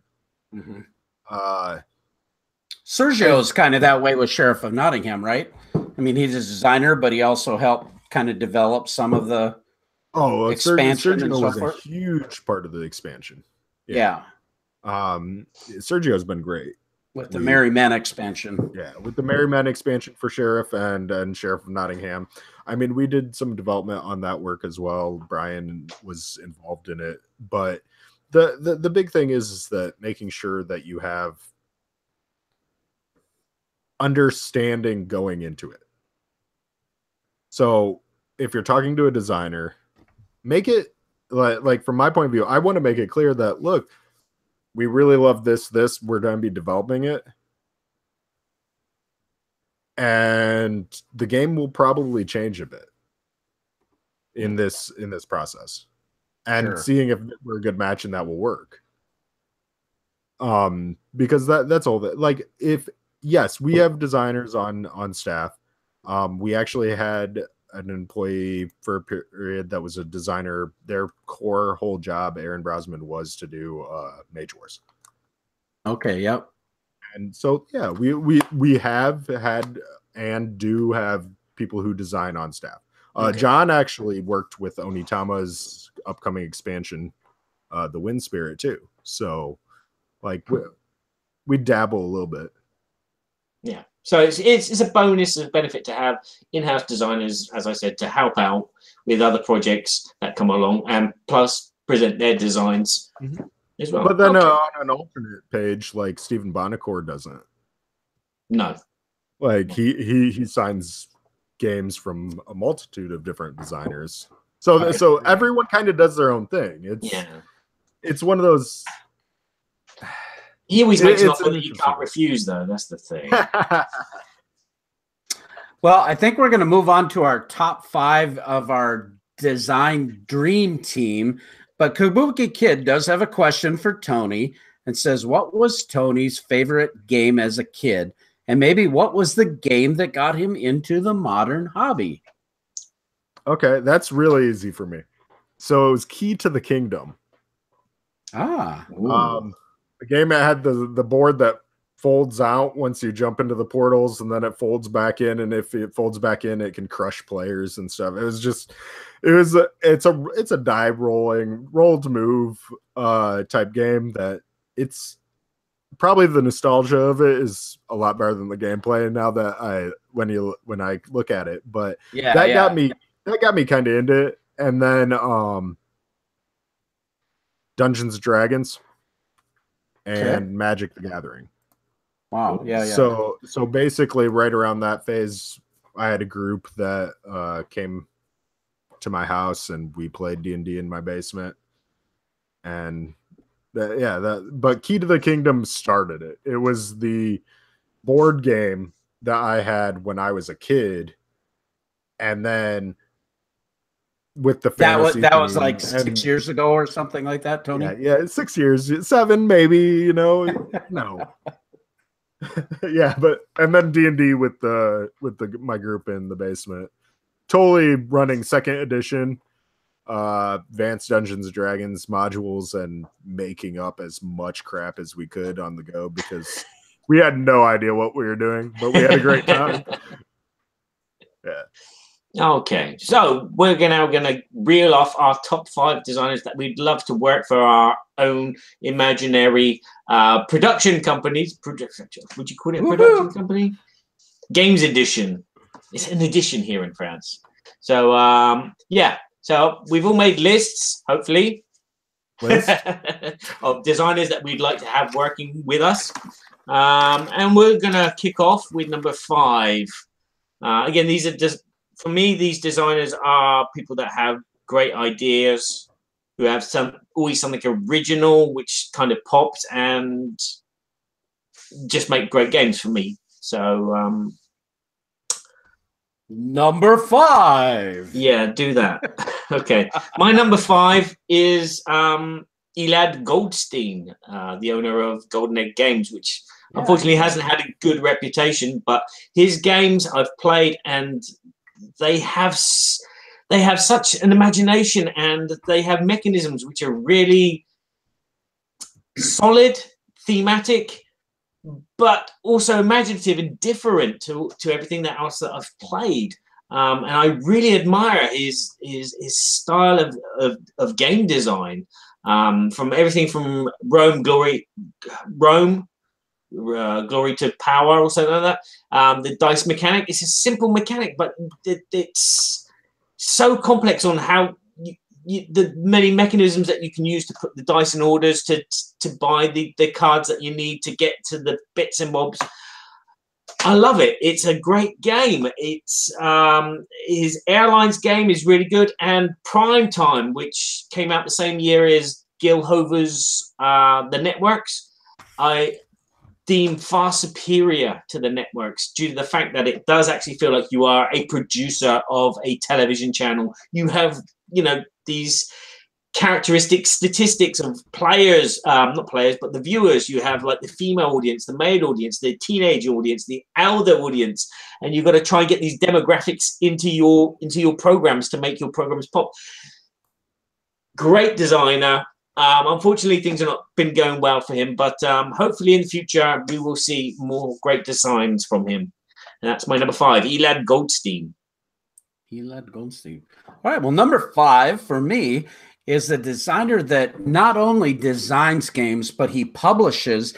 Sergio's kind of that way with Sheriff of Nottingham, right? I mean, he's a designer, but he also helped kind of develop some of the expansion and so forth. A huge part of the expansion. Yeah. Sergio's been great. With the Merry Men expansion. Yeah, with the Merry Men expansion for Sheriff and Sheriff of Nottingham. I mean, we did some development on that work as well. Brian was involved in it. But the big thing is that making sure that you have understanding going into it. So if you're talking to a designer, make it like from my point of view, I want to make it clear that, look, we really love this, we're going to be developing it. And the game will probably change a bit in this process. And seeing if we're a good match and that will work. Because that's all that, like, yes, we have designers on staff. We actually had an employee for a period that was a designer. Their whole job, Aaron Brosman, was to do Mage Wars. Okay, yep. And so yeah, we have had and do have people who design on staff. John actually worked with Onitama's upcoming expansion, the Wind Spirit, too. So like we dabble a little bit. Yeah. So it's a bonus of benefit to have in-house designers, as I said, to help out with other projects that come along, and plus present their designs as well. But then on an alternate page, like Stephen Bonacore doesn't. No. Like he signs games from a multitude of different designers. So everyone kind of does their own thing. It's one of those. He always makes an offer that you can't refuse, though. That's the thing. Well, I think we're going to move on to our top 5 of our design dream team. But Kabuki Kid does have a question for Tony and says, what was Tony's favorite game as a kid? And maybe what was the game that got him into the modern hobby? Okay, that's really easy for me. So it was Key to the Kingdom. Ah. The game that had the board that folds out once you jump into the portals, and then it folds back in, and if it folds back in, it can crush players and stuff. It's a die roll to move type game that it's probably the nostalgia of it is a lot better than the gameplay now that when I look at it. But got me kind of into it. And then Dungeons and Dragons and Magic the Gathering. Wow. Yeah. So basically right around that phase, I had a group that came to my house and we played D&D in my basement. And but Key to the Kingdom started it. It was the board game that I had when I was a kid. And then with the fantasy that was like 6 years ago or something like that, Tony. Yeah, 6 years, 7 maybe. No. Yeah, and then D&D with my group in the basement, totally running 2nd edition, Advanced Dungeons and Dragons modules, and making up as much crap as we could on the go because we had no idea what we were doing, but we had a great time. Yeah. Okay, so we're now going to reel off our top 5 designers that we'd love to work for our own imaginary production companies. Would you call it a production company? Games edition. It's an edition here in France. So, so we've all made lists, hopefully, of designers that we'd like to have working with us. And we're going to kick off with number 5. Again, these are just... For me, these designers are people that have great ideas, who have always something original, which kind of pops, and just make great games for me. So, number 5. Yeah, do that. Okay, my number 5 is Elad Goldstein, the owner of Golden Egg Games, which unfortunately hasn't had a good reputation, but his games I've played and they have such an imagination, and they have mechanisms which are really solid, thematic, but also imaginative and different to everything else that I've played. And I really admire his style of game design, from everything from Glory to Power or something like that. The dice mechanic, it's a simple mechanic, but it's so complex on how the many mechanisms that you can use to put the dice in orders, to buy the cards that you need to get to the bits and bobs. I love it. It's a great game. It's his Airlines game is really good, and Prime Time, which came out the same year as Gil Hover's The Networks, I deem far superior to the networks due to the fact that it does actually feel like you are a producer of a television channel. You have, these characteristic statistics of players, not players, but the viewers. You have like the female audience, the male audience, the teenage audience, the elder audience, and you've got to try and get these demographics into your programs to make your programs pop. Great designer. Unfortunately, things have not been going well for him, but hopefully in the future we will see more great designs from him. And that's my number 5, Elad Goldstein. Elad Goldstein. All right. Well, number 5 for me is a designer that not only designs games, but he publishes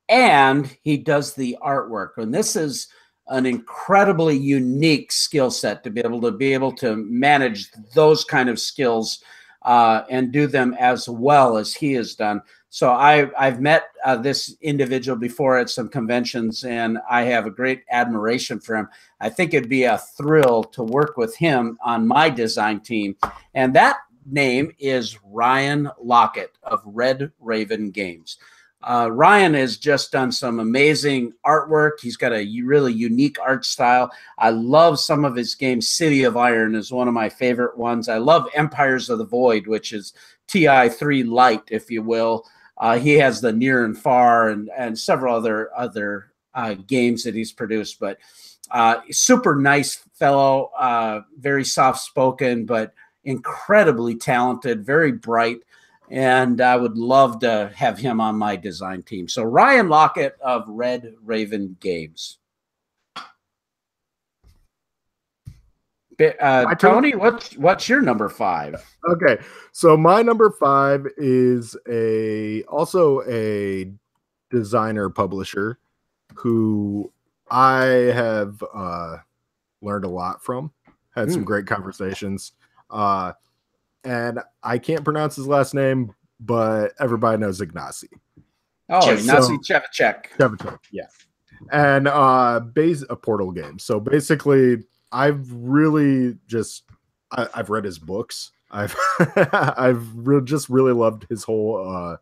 and he does the artwork. And this is an incredibly unique skill set to be able to manage those kind of skills and do them as well as he has done. So I've met this individual before at some conventions, and I have a great admiration for him. I think it'd be a thrill to work with him on my design team. And that name is Ryan Lockett of Red Raven Games. Ryan has just done some amazing artwork. He's got a really unique art style. I love some of his games. City of Iron is one of my favorite ones. I love Empires of the Void, which is TI3 Light, if you will. He has the Near and Far and several other games that he's produced, but super nice fellow, very soft-spoken, but incredibly talented, very bright. And I would love to have him on my design team. So Ryan Lockett of Red Raven Games. Tony, what's your number 5? Okay, so my number 5 is also a designer publisher who I have learned a lot from. Had some great conversations. And I can't pronounce his last name, but everybody knows Ignacy. Oh, Ignacy Chevacek. Yeah. And a Portal game. So basically, I've really I've read his books. I've just really loved his whole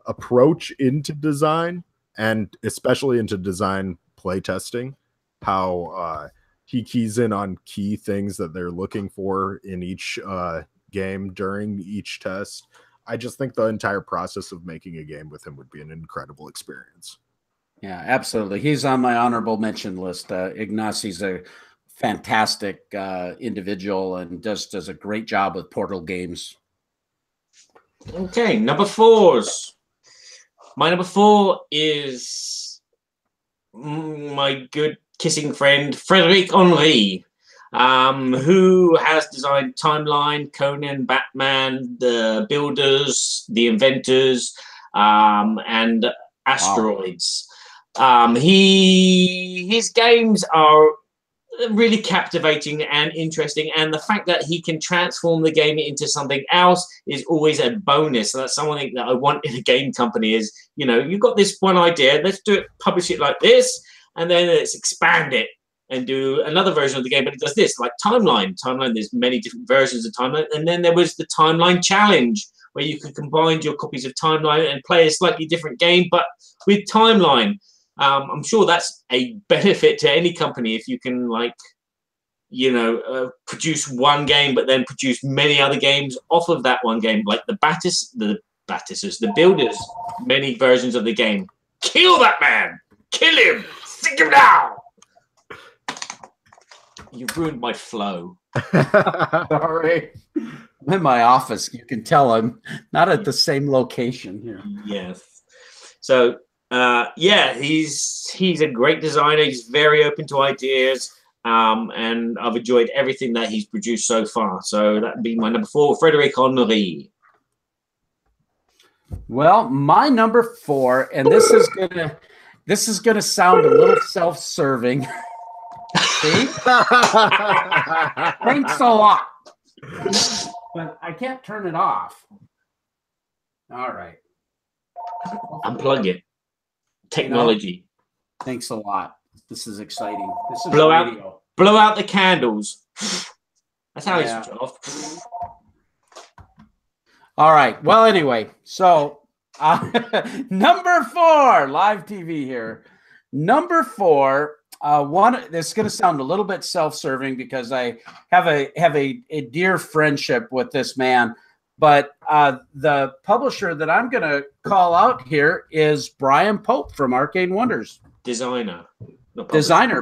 approach into design, and especially into design playtesting. How he keys in on key things that they're looking for in each game during each test. I just think the entire process of making a game with him would be an incredible experience. Yeah, absolutely. He's on my honorable mention list. Ignacy's a fantastic individual and does a great job with Portal games. Okay, number 4s. My number 4 is my good kissing friend Frédéric Henry, who has designed Timeline, Conan, Batman, The Builders, The Inventors, and Asteroids. Wow. His games are really captivating and interesting, and the fact that he can transform the game into something else is always a bonus. So that's something that I want in a game company is, you've got this one idea, let's do it, publish it like this, and then let's expand it and do another version of the game, but it does this, like Timeline. There's many different versions of Timeline, and then there was the Timeline Challenge, where you could combine your copies of Timeline and play a slightly different game, but with Timeline. I'm sure that's a benefit to any company if you can, produce one game, but then produce many other games off of that one game, like the Builders, many versions of the game. Kill that man! Kill him! Stick him down! You've ruined my flow. Sorry. I'm in my office. You can tell I'm not at the same location here. Yes. So, he's a great designer. He's very open to ideas, and I've enjoyed everything that he's produced so far. So that'd be my number 4, Frédéric Henry. Well, my number 4, and this is gonna sound a little self-serving. See? Thanks a lot. But I can't turn it off. All right. Unplug it. Technology. Thanks a lot. This is exciting. This is blow radio. Blow out the candles. That's how it's off. All right. Well, anyway, so number 4, live TV here. Number 4. This is going to sound a little bit self-serving because I have a dear friendship with this man, But the publisher that I'm going to call out here is Brian Pope from Arcane Wonders. Designer,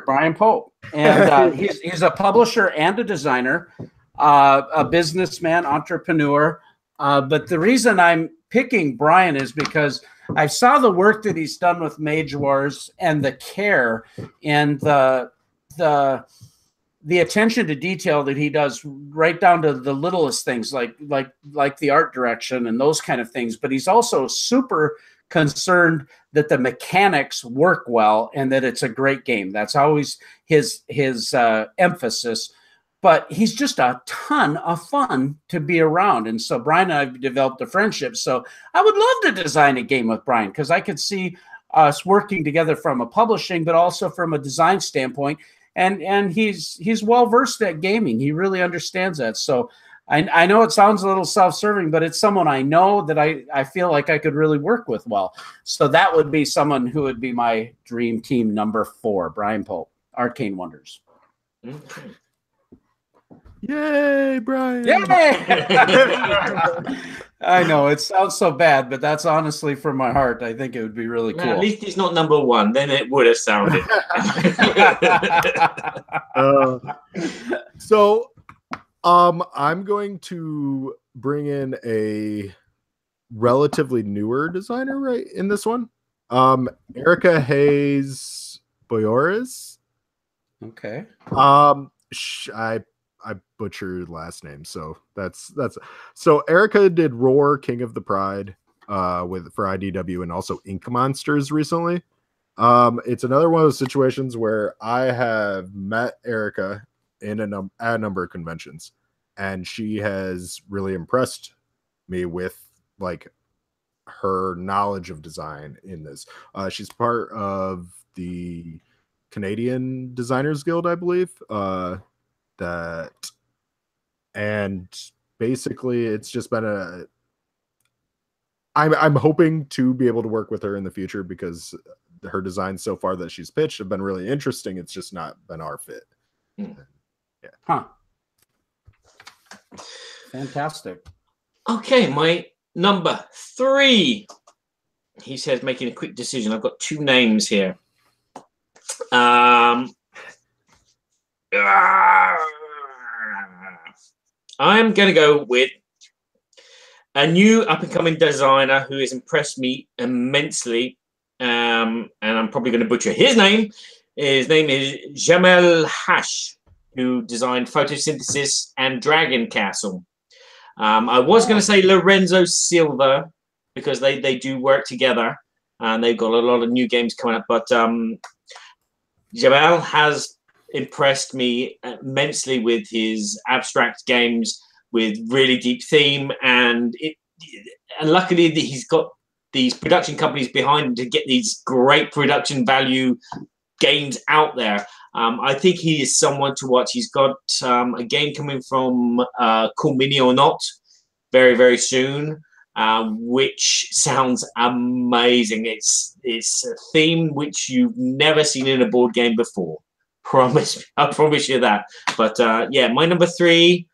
Brian Pope. And he's a publisher and a designer, a businessman, entrepreneur. But the reason I'm picking Brian is because I saw the work that he's done with Mage Wars and the care and the attention to detail that he does, right down to the littlest things like the art direction and those kind of things. But he's also super concerned that the mechanics work well and that it's a great game. That's always his emphasis. But he's just a ton of fun to be around. And so Brian and I have developed a friendship. So I would love to design a game with Brian, because I could see us working together from a publishing, but also from a design standpoint. And he's well-versed at gaming. He really understands that. So I know it sounds a little self-serving, but it's someone I know that I feel like I could really work with well. So that would be someone who would be my dream team number 4, Brian Pope, Arcane Wonders. Okay. Yay, Brian! Yay! I know it sounds so bad, but that's honestly from my heart. I think it would be really cool. At least it's not number 1. Then it would have sounded. So, I'm going to bring in a relatively newer designer right in this one. Erica Hayes Boyoris. Okay. I butchered last name, so that's so Erica did Roar, King of the Pride, for IDW, and also Ink Monsters recently. It's another one of those situations where I have met Erica in at a number of conventions, and she has really impressed me with like her knowledge of design in this. She's part of the Canadian Designers Guild, I believe. And basically it's just been I'm hoping to be able to work with her in the future, because her designs so far that she's pitched have been really interesting. It's just not been our fit. Yeah. Huh. Fantastic. Okay, my number 3. He says, making a quick decision. I've got 2 names here. I'm going to go with a new up-and-coming designer who has impressed me immensely, and I'm probably going to butcher his name. His name is Jamel Hash, who designed Photosynthesis and Dragon Castle. I was going to say Lorenzo Silva, because they do work together, and they've got a lot of new games coming up, but Jamel has impressed me immensely with his abstract games with really deep theme, and luckily he's got these production companies behind him to get these great production value games out there. I think he is someone to watch. He's got a game coming from Call Mini or Not very, very soon, which sounds amazing. It's a theme which you've never seen in a board game before. I promise you that. But yeah, my number 3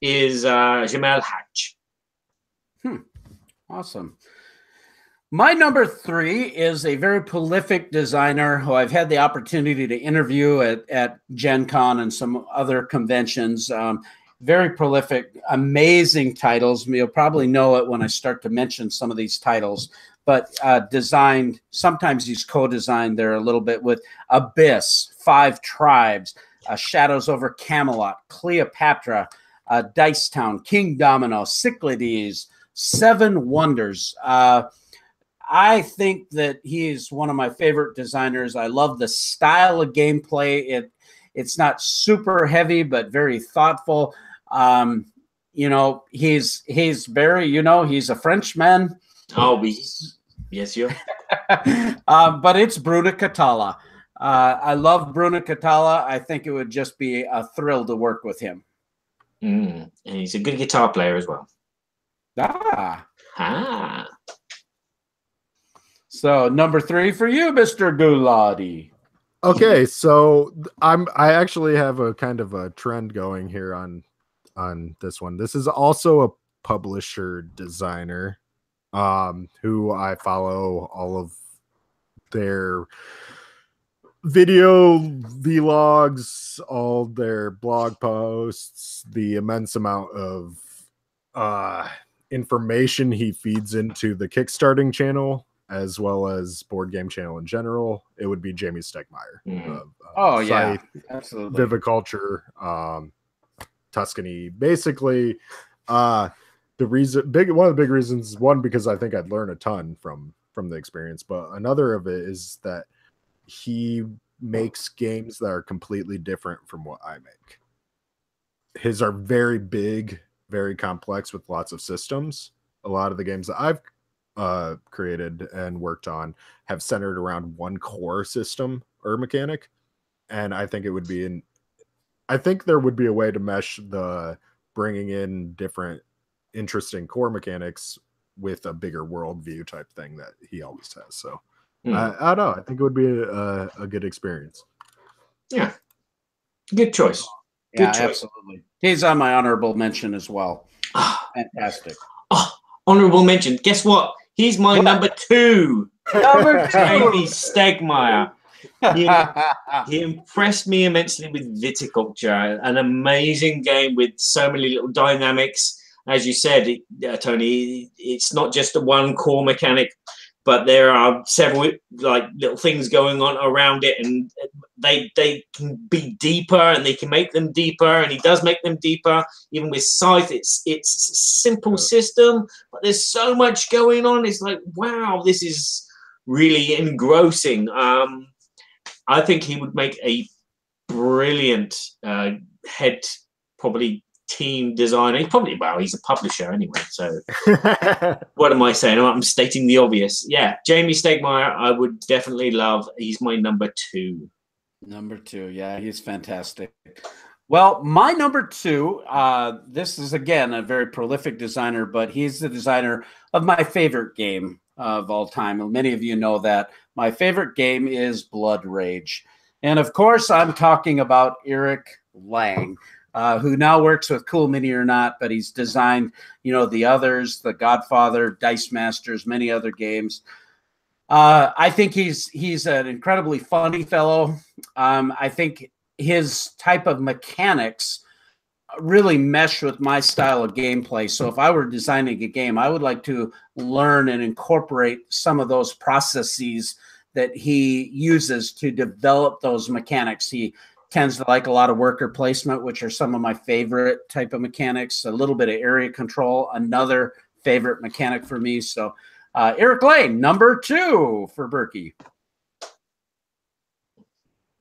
is Jamel Hatch. Awesome. My number 3 is a very prolific designer who I've had the opportunity to interview at Gen Con and some other conventions. Very prolific, amazing titles. You'll probably know it when I start to mention some of these titles. But designed, sometimes he's co-designed there a little bit with Abyss, 5 Tribes, Shadows over Camelot, Cleopatra, Dice Town, King Domino, Cyclades, 7 Wonders. I think that he's one of my favorite designers. I love the style of gameplay. It's not super heavy, but very thoughtful. You know, he's very, you know, he's a Frenchman. Oh, yes, you. But it's Bruno Catala. I love Bruno Catala. I think it would just be a thrill to work with him. And he's a good guitar player as well. So number 3 for you, Mr. Gullotti. Okay, so I actually have a kind of a trend going here on this one. This is also publisher designer, who I follow all of their video vlogs, all their blog posts, the immense amount of information he feeds into the Kickstarting channel, as well as board game channel in general. It would be Jamie Stegmaier. Yeah, absolutely. Viviculture, Tuscany. Basically, one of the big reasons, one, because I think I'd learn a ton from the experience, but another of it is that he makes games that are completely different from what I make. His are very big, very complex with lots of systems. A lot of the games that I've created and worked on have centered around one core system or mechanic, and I think I think there would be a way to mesh the bringing in different interesting core mechanics with a bigger worldview type thing that he always has. So I don't know. I think it would be a good experience. Yeah, good choice. Good choice. Absolutely. He's on my honorable mention as well. Fantastic. Honorable mention. Guess what? He's my number 2. Number 2. Jamie Stegmaier. He impressed me immensely with Viticulture, an amazing game with so many little dynamics. As you said, Tony, it's not just the one core mechanic, but there are several like little things going on around it, and they can be deeper, and they can make them deeper, and he does make them deeper. Even with Scythe, it's a simple system, but there's so much going on. It's like, wow, this is really engrossing. I think he would make a brilliant head, probably team designer. He's a publisher anyway, so what am I saying? I'm stating the obvious. Yeah, Jamie Stegmaier, I would definitely love. He's my number 2. Number 2, yeah, he's fantastic. Well, my number 2, this is again a very prolific designer, but he's the designer of my favorite game of all time. Many of you know that my favorite game is Blood Rage, and of course I'm talking about Eric Lang, who now works with Cool Mini or Not, but he's designed, the others, The Godfather, Dice Masters, many other games. I think he's an incredibly funny fellow. I think his type of mechanics really mesh with my style of gameplay. So if I were designing a game, I would like to learn and incorporate some of those processes that he uses to develop those mechanics. He tends to like a lot of worker placement, which are some of my favorite type of mechanics. A little bit of area control, another favorite mechanic for me. So Eric Lane, number 2 for Burky.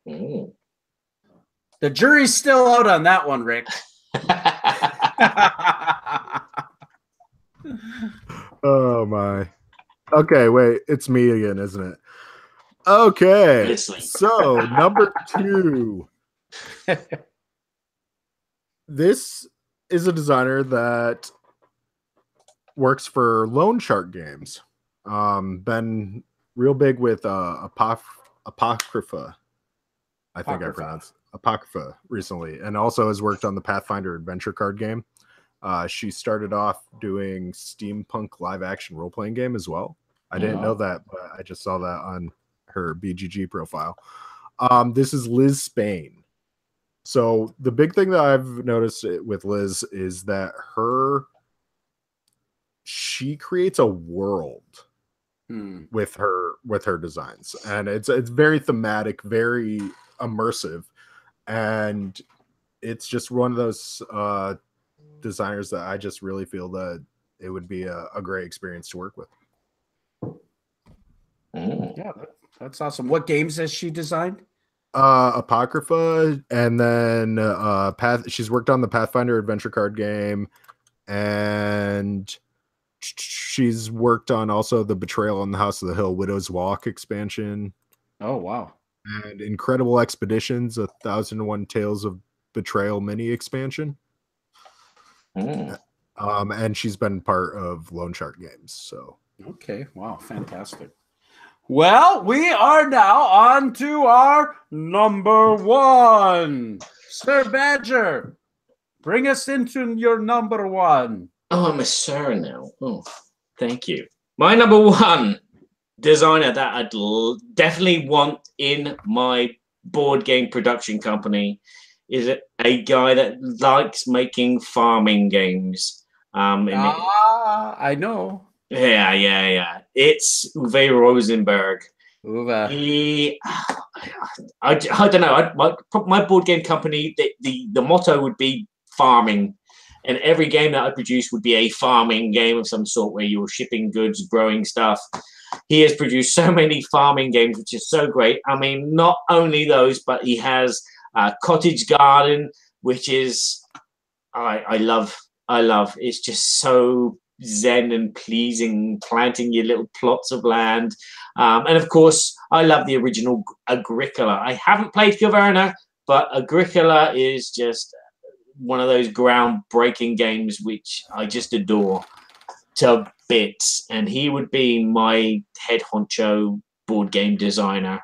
The jury's still out on that one, Rick. Oh my. Okay, wait, it's me again, isn't it? Okay, so number 2. This is a designer that works for Loan Shark Games. Been real big with Apocrypha. I think I pronounced Apocrypha recently, and also has worked on the Pathfinder adventure card game. She started off doing steampunk live action role playing game as well. I didn't know that, but I just saw that on her BGG profile. This is Liz Spain. So the big thing that I've noticed with Liz is that she creates a world with her designs, and it's very thematic, very immersive, and it's just one of those designers that I just really feel that it would be a great experience to work with. Yeah, that's awesome. What games has she designed? Apocrypha, and then she's worked on the Pathfinder adventure card game, and she's worked on also the Betrayal on the House of the Hill Widow's Walk expansion. Oh wow. And Incredible Expeditions, 1001 Tales of Betrayal mini expansion. And she's been part of Loan Shark Games. So okay, wow, fantastic. Well, we are now on to our number 1. Sir Badger, bring us into your number 1. Oh, I'm a sir now. Oh, thank you. My number one designer that I'd definitely want in my board game production company is a guy that likes making farming games. I know. Yeah. It's Uwe Rosenberg. Uwe. I don't know. My board game company, the motto would be farming. And every game that I produce would be a farming game of some sort where you're shipping goods, growing stuff. He has produced so many farming games, which is so great. I mean, not only those, but he has Cottage Garden, which is I love. It's just so zen and pleasing, planting your little plots of land. And of course, I love the original Agricola. I haven't played Caverna, but Agricola is just one of those groundbreaking games which I just adore to bits. And he would be my head honcho board game designer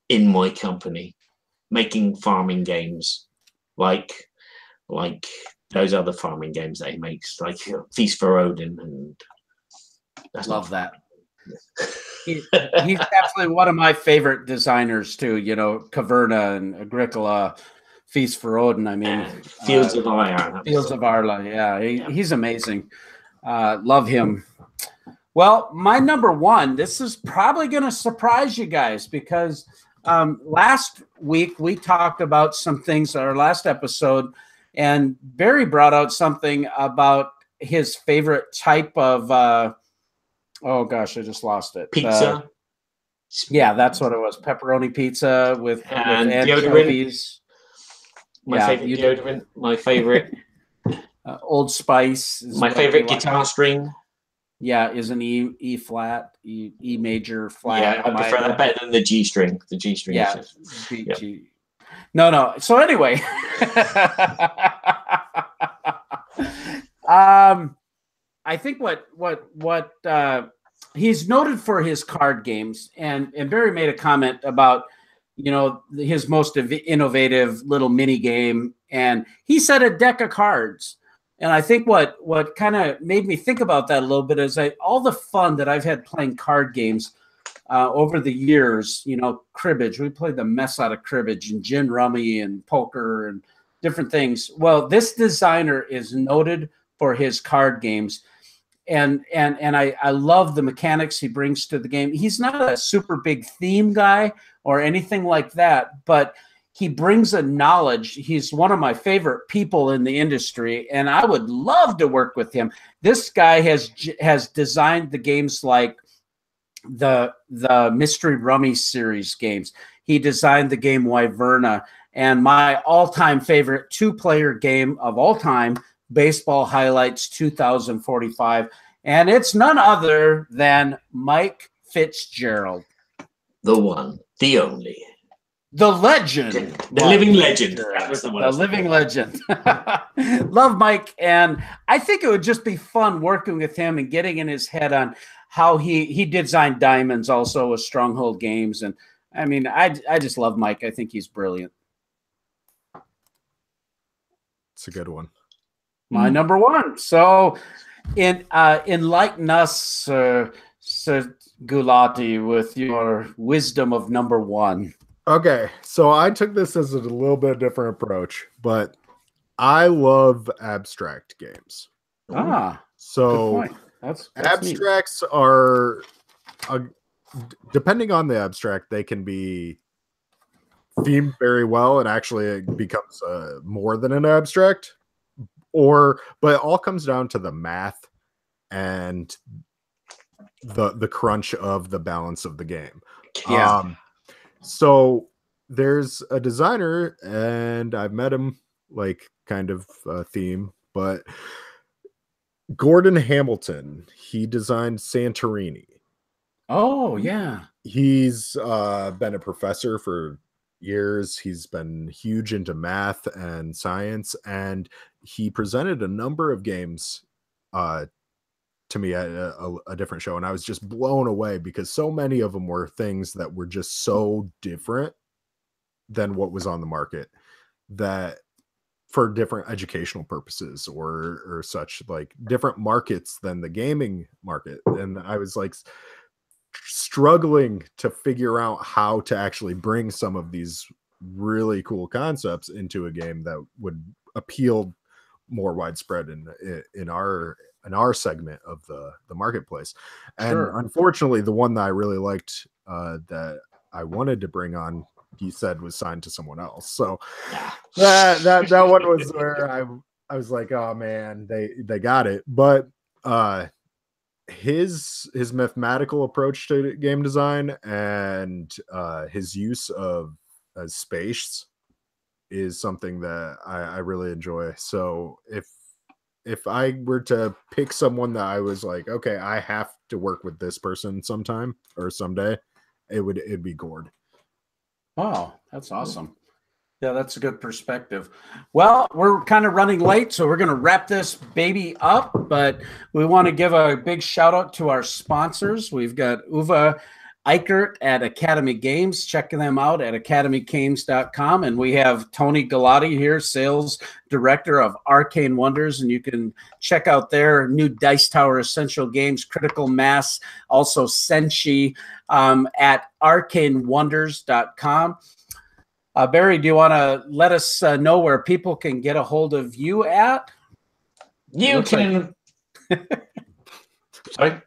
in my company, making farming games like those other farming games that he makes, like Feast for Odin. And love that. He's absolutely one of my favorite designers too. You know, Caverna and Agricola, Feast for Odin. I mean, Fields of Arla. Fields of Arla. Yeah, he's amazing. Love him. Well, my number one. This is probably going to surprise you guys because last week we talked about some things. Our last episode, and Barry brought out something about his favorite type of. Oh gosh, I just lost it. Pizza. Yeah, that's what it was. Pepperoni pizza with anchovies. My favorite deodorant. My favorite. Old Spice. My favorite guitar string. Yeah, is an E flat, E major flat. Yeah, I prefer that better than the G string. The G string. Yeah. G. No. So anyway, I think what he's noted for his card games, and Barry made a comment about, you know, his most innovative little mini game, and he said a deck of cards. And I think what kind of made me think about that a little bit is all the fun that I've had playing card games over the years. You know, cribbage. We played the mess out of cribbage and gin rummy and poker and different things. Well, this designer is noted for his card games. And I love the mechanics he brings to the game. He's not a super big theme guy or anything like that, but he brings a knowledge. He's one of my favorite people in the industry, and I would love to work with him. This guy has designed the games like the Mystery Rummy series games. He designed the game Wyverna, and my all-time favorite two-player game of all time, Baseball Highlights 2045, and it's none other than Mike Fitzgerald. The one, the only. The legend. The living legend. That was the one. The living legend. Love Mike, and I think it would just be fun working with him and getting in his head on how he designed Diamonds, also with Stronghold Games. And I mean, I just love Mike. I think he's brilliant. It's a good one. My number one. So enlighten us, Sir Gullotti, with your wisdom of number one. Okay, so I took this as a little bit different approach, but I love abstract games. So that's abstracts neat. Are, depending on the abstract, they can be themed very well, and actually it becomes more than an abstract. But it all comes down to the math and the crunch of the balance of the game. Yeah. So there's a designer, and I've met him, like, kind of theme, but Gordon Hamilton, he designed Santorini. Oh, yeah. He's been a professor for years. He's been huge into math and science, and he presented a number of games to me at a different show, and I was just blown away because so many of them were things that were just so different than what was on the market that for different educational purposes or such, like different markets than the gaming market. And I was like struggling to figure out how to actually bring some of these really cool concepts into a game that would appeal more widespread in our segment of the marketplace. And unfortunately, the one that I really liked that I wanted to bring on, he said was signed to someone else. So that one was where I was like, oh man, they got it. But his mathematical approach to game design and his use of space is something that I really enjoy. So if I were to pick someone that I was like, okay, I have to work with this person sometime or someday, it'd be Gord. Wow, that's awesome. Yeah, that's a good perspective. Well, we're kind of running late, so we're going to wrap this baby up, but we want to give a big shout out to our sponsors. We've got Uwe Eichert at Academy Games. Check them out at academygames.com. And we have Tony Gullotti here, sales director of Arcane Wonders. And you can check out their new Dice Tower Essential Games, Critical Mass, also Senshi, at arcanewonders.com. Barry, do you want to let us know where people can get a hold of you at? You can. Sorry.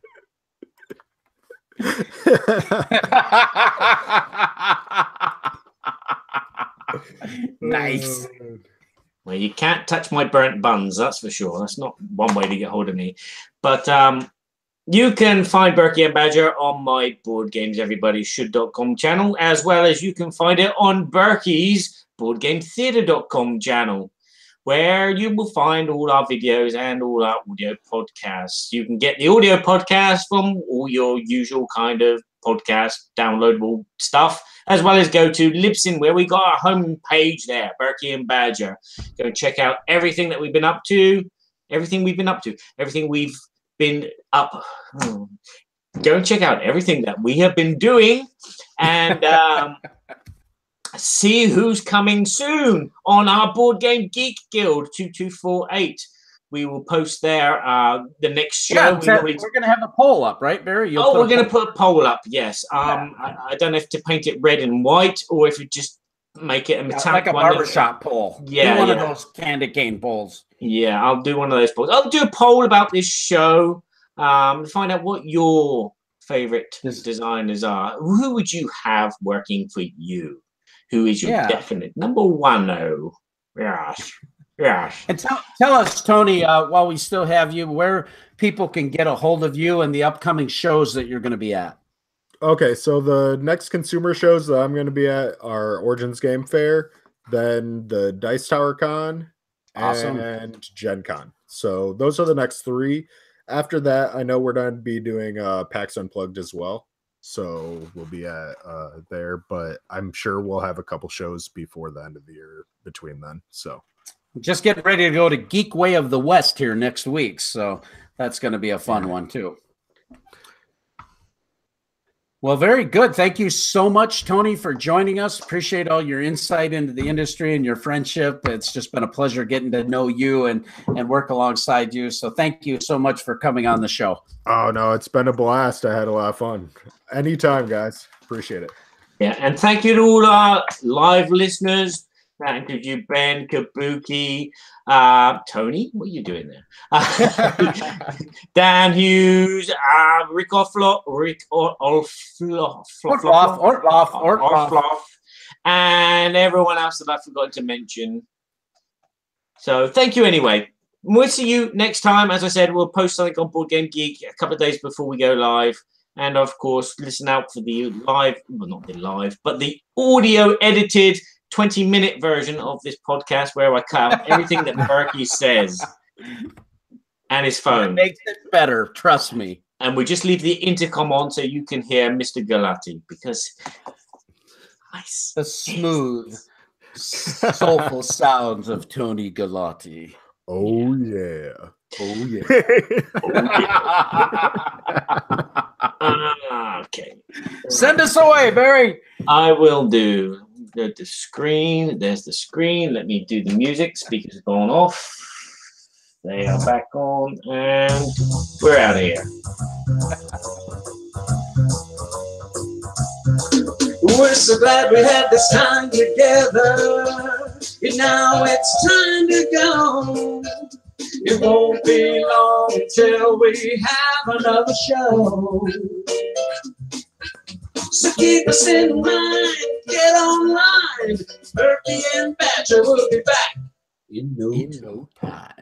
Nice. Well, you can't touch my burnt buns, that's for sure. That's not one way to get hold of me. But you can find Burky and Badger on my BoardGamesEverybodyShould.com channel, as well as you can find it on Burky's BoardGameTheatre.com channel, where you will find all our videos and all our audio podcasts. You can get the audio podcast from all your usual kind of podcast downloadable stuff, as well as go to Libsyn, where we got our home page there, Burky and Badger. Go and check out everything that we've been up to, everything we've been up. Go and check out everything that we have been doing, and see who's coming soon on our Board Game Geek Guild 2248. We will post there the next show. Yeah, we're going to have a poll up, right, Barry? We're going to put a poll up, yes. I don't know if to paint it red and white or if it just make it a metallic like a barbershop poll. Yeah, do one of those candy cane polls. Yeah, I'll do one of those polls. I'll do a poll about this show. Find out what your favorite designers are. Who would you have working for you? Who is your definite number one? Oh, yes. Yes. And tell us, Tony, while we still have you, where people can get a hold of you and the upcoming shows that you're going to be at. Okay, so the next consumer shows that I'm going to be at are Origins Game Fair, then the Dice Tower Con, and Gen Con. So those are the next three. After that, I know we're going to be doing PAX Unplugged as well. So we'll be at there, but I'm sure we'll have a couple shows before the end of the year between then. So just get ready to go to Geek Way of the West here next week. So that's going to be a fun one too. Well, very good. Thank you so much, Tony, for joining us. Appreciate all your insight into the industry and your friendship. It's just been a pleasure getting to know you and work alongside you. So thank you so much for coming on the show. Oh, no, it's been a blast. I had a lot of fun. Anytime, guys. Appreciate it. Yeah, and thank you to all our live listeners. That includes you, Ben, Kabuki, Tony. What are you doing there? Dan Hughes, Rick Orloff, and everyone else that I forgot to mention. So thank you anyway. We'll see you next time. As I said, we'll post something on Board Game Geek a couple of days before we go live. And of course, listen out for the live, well, not the live, but the audio edited 20-minute version of this podcast where I cut out everything that Burky says and his phone. It makes it better, trust me. And we just leave the intercom on so you can hear Mr. Gullotti because nice. The smooth, soulful sounds of Tony Gullotti. Oh, yeah. Oh, yeah. Okay. Send us away, Barry. I will do. the screen. There's the screen. Let me do the music. Speakers have gone off. They are back on, and we're out of here. We're so glad we had this time together. And now it's time to go. It won't be long until we have another show. So keep us in mind, get online. Burky and Badger will be back in no time.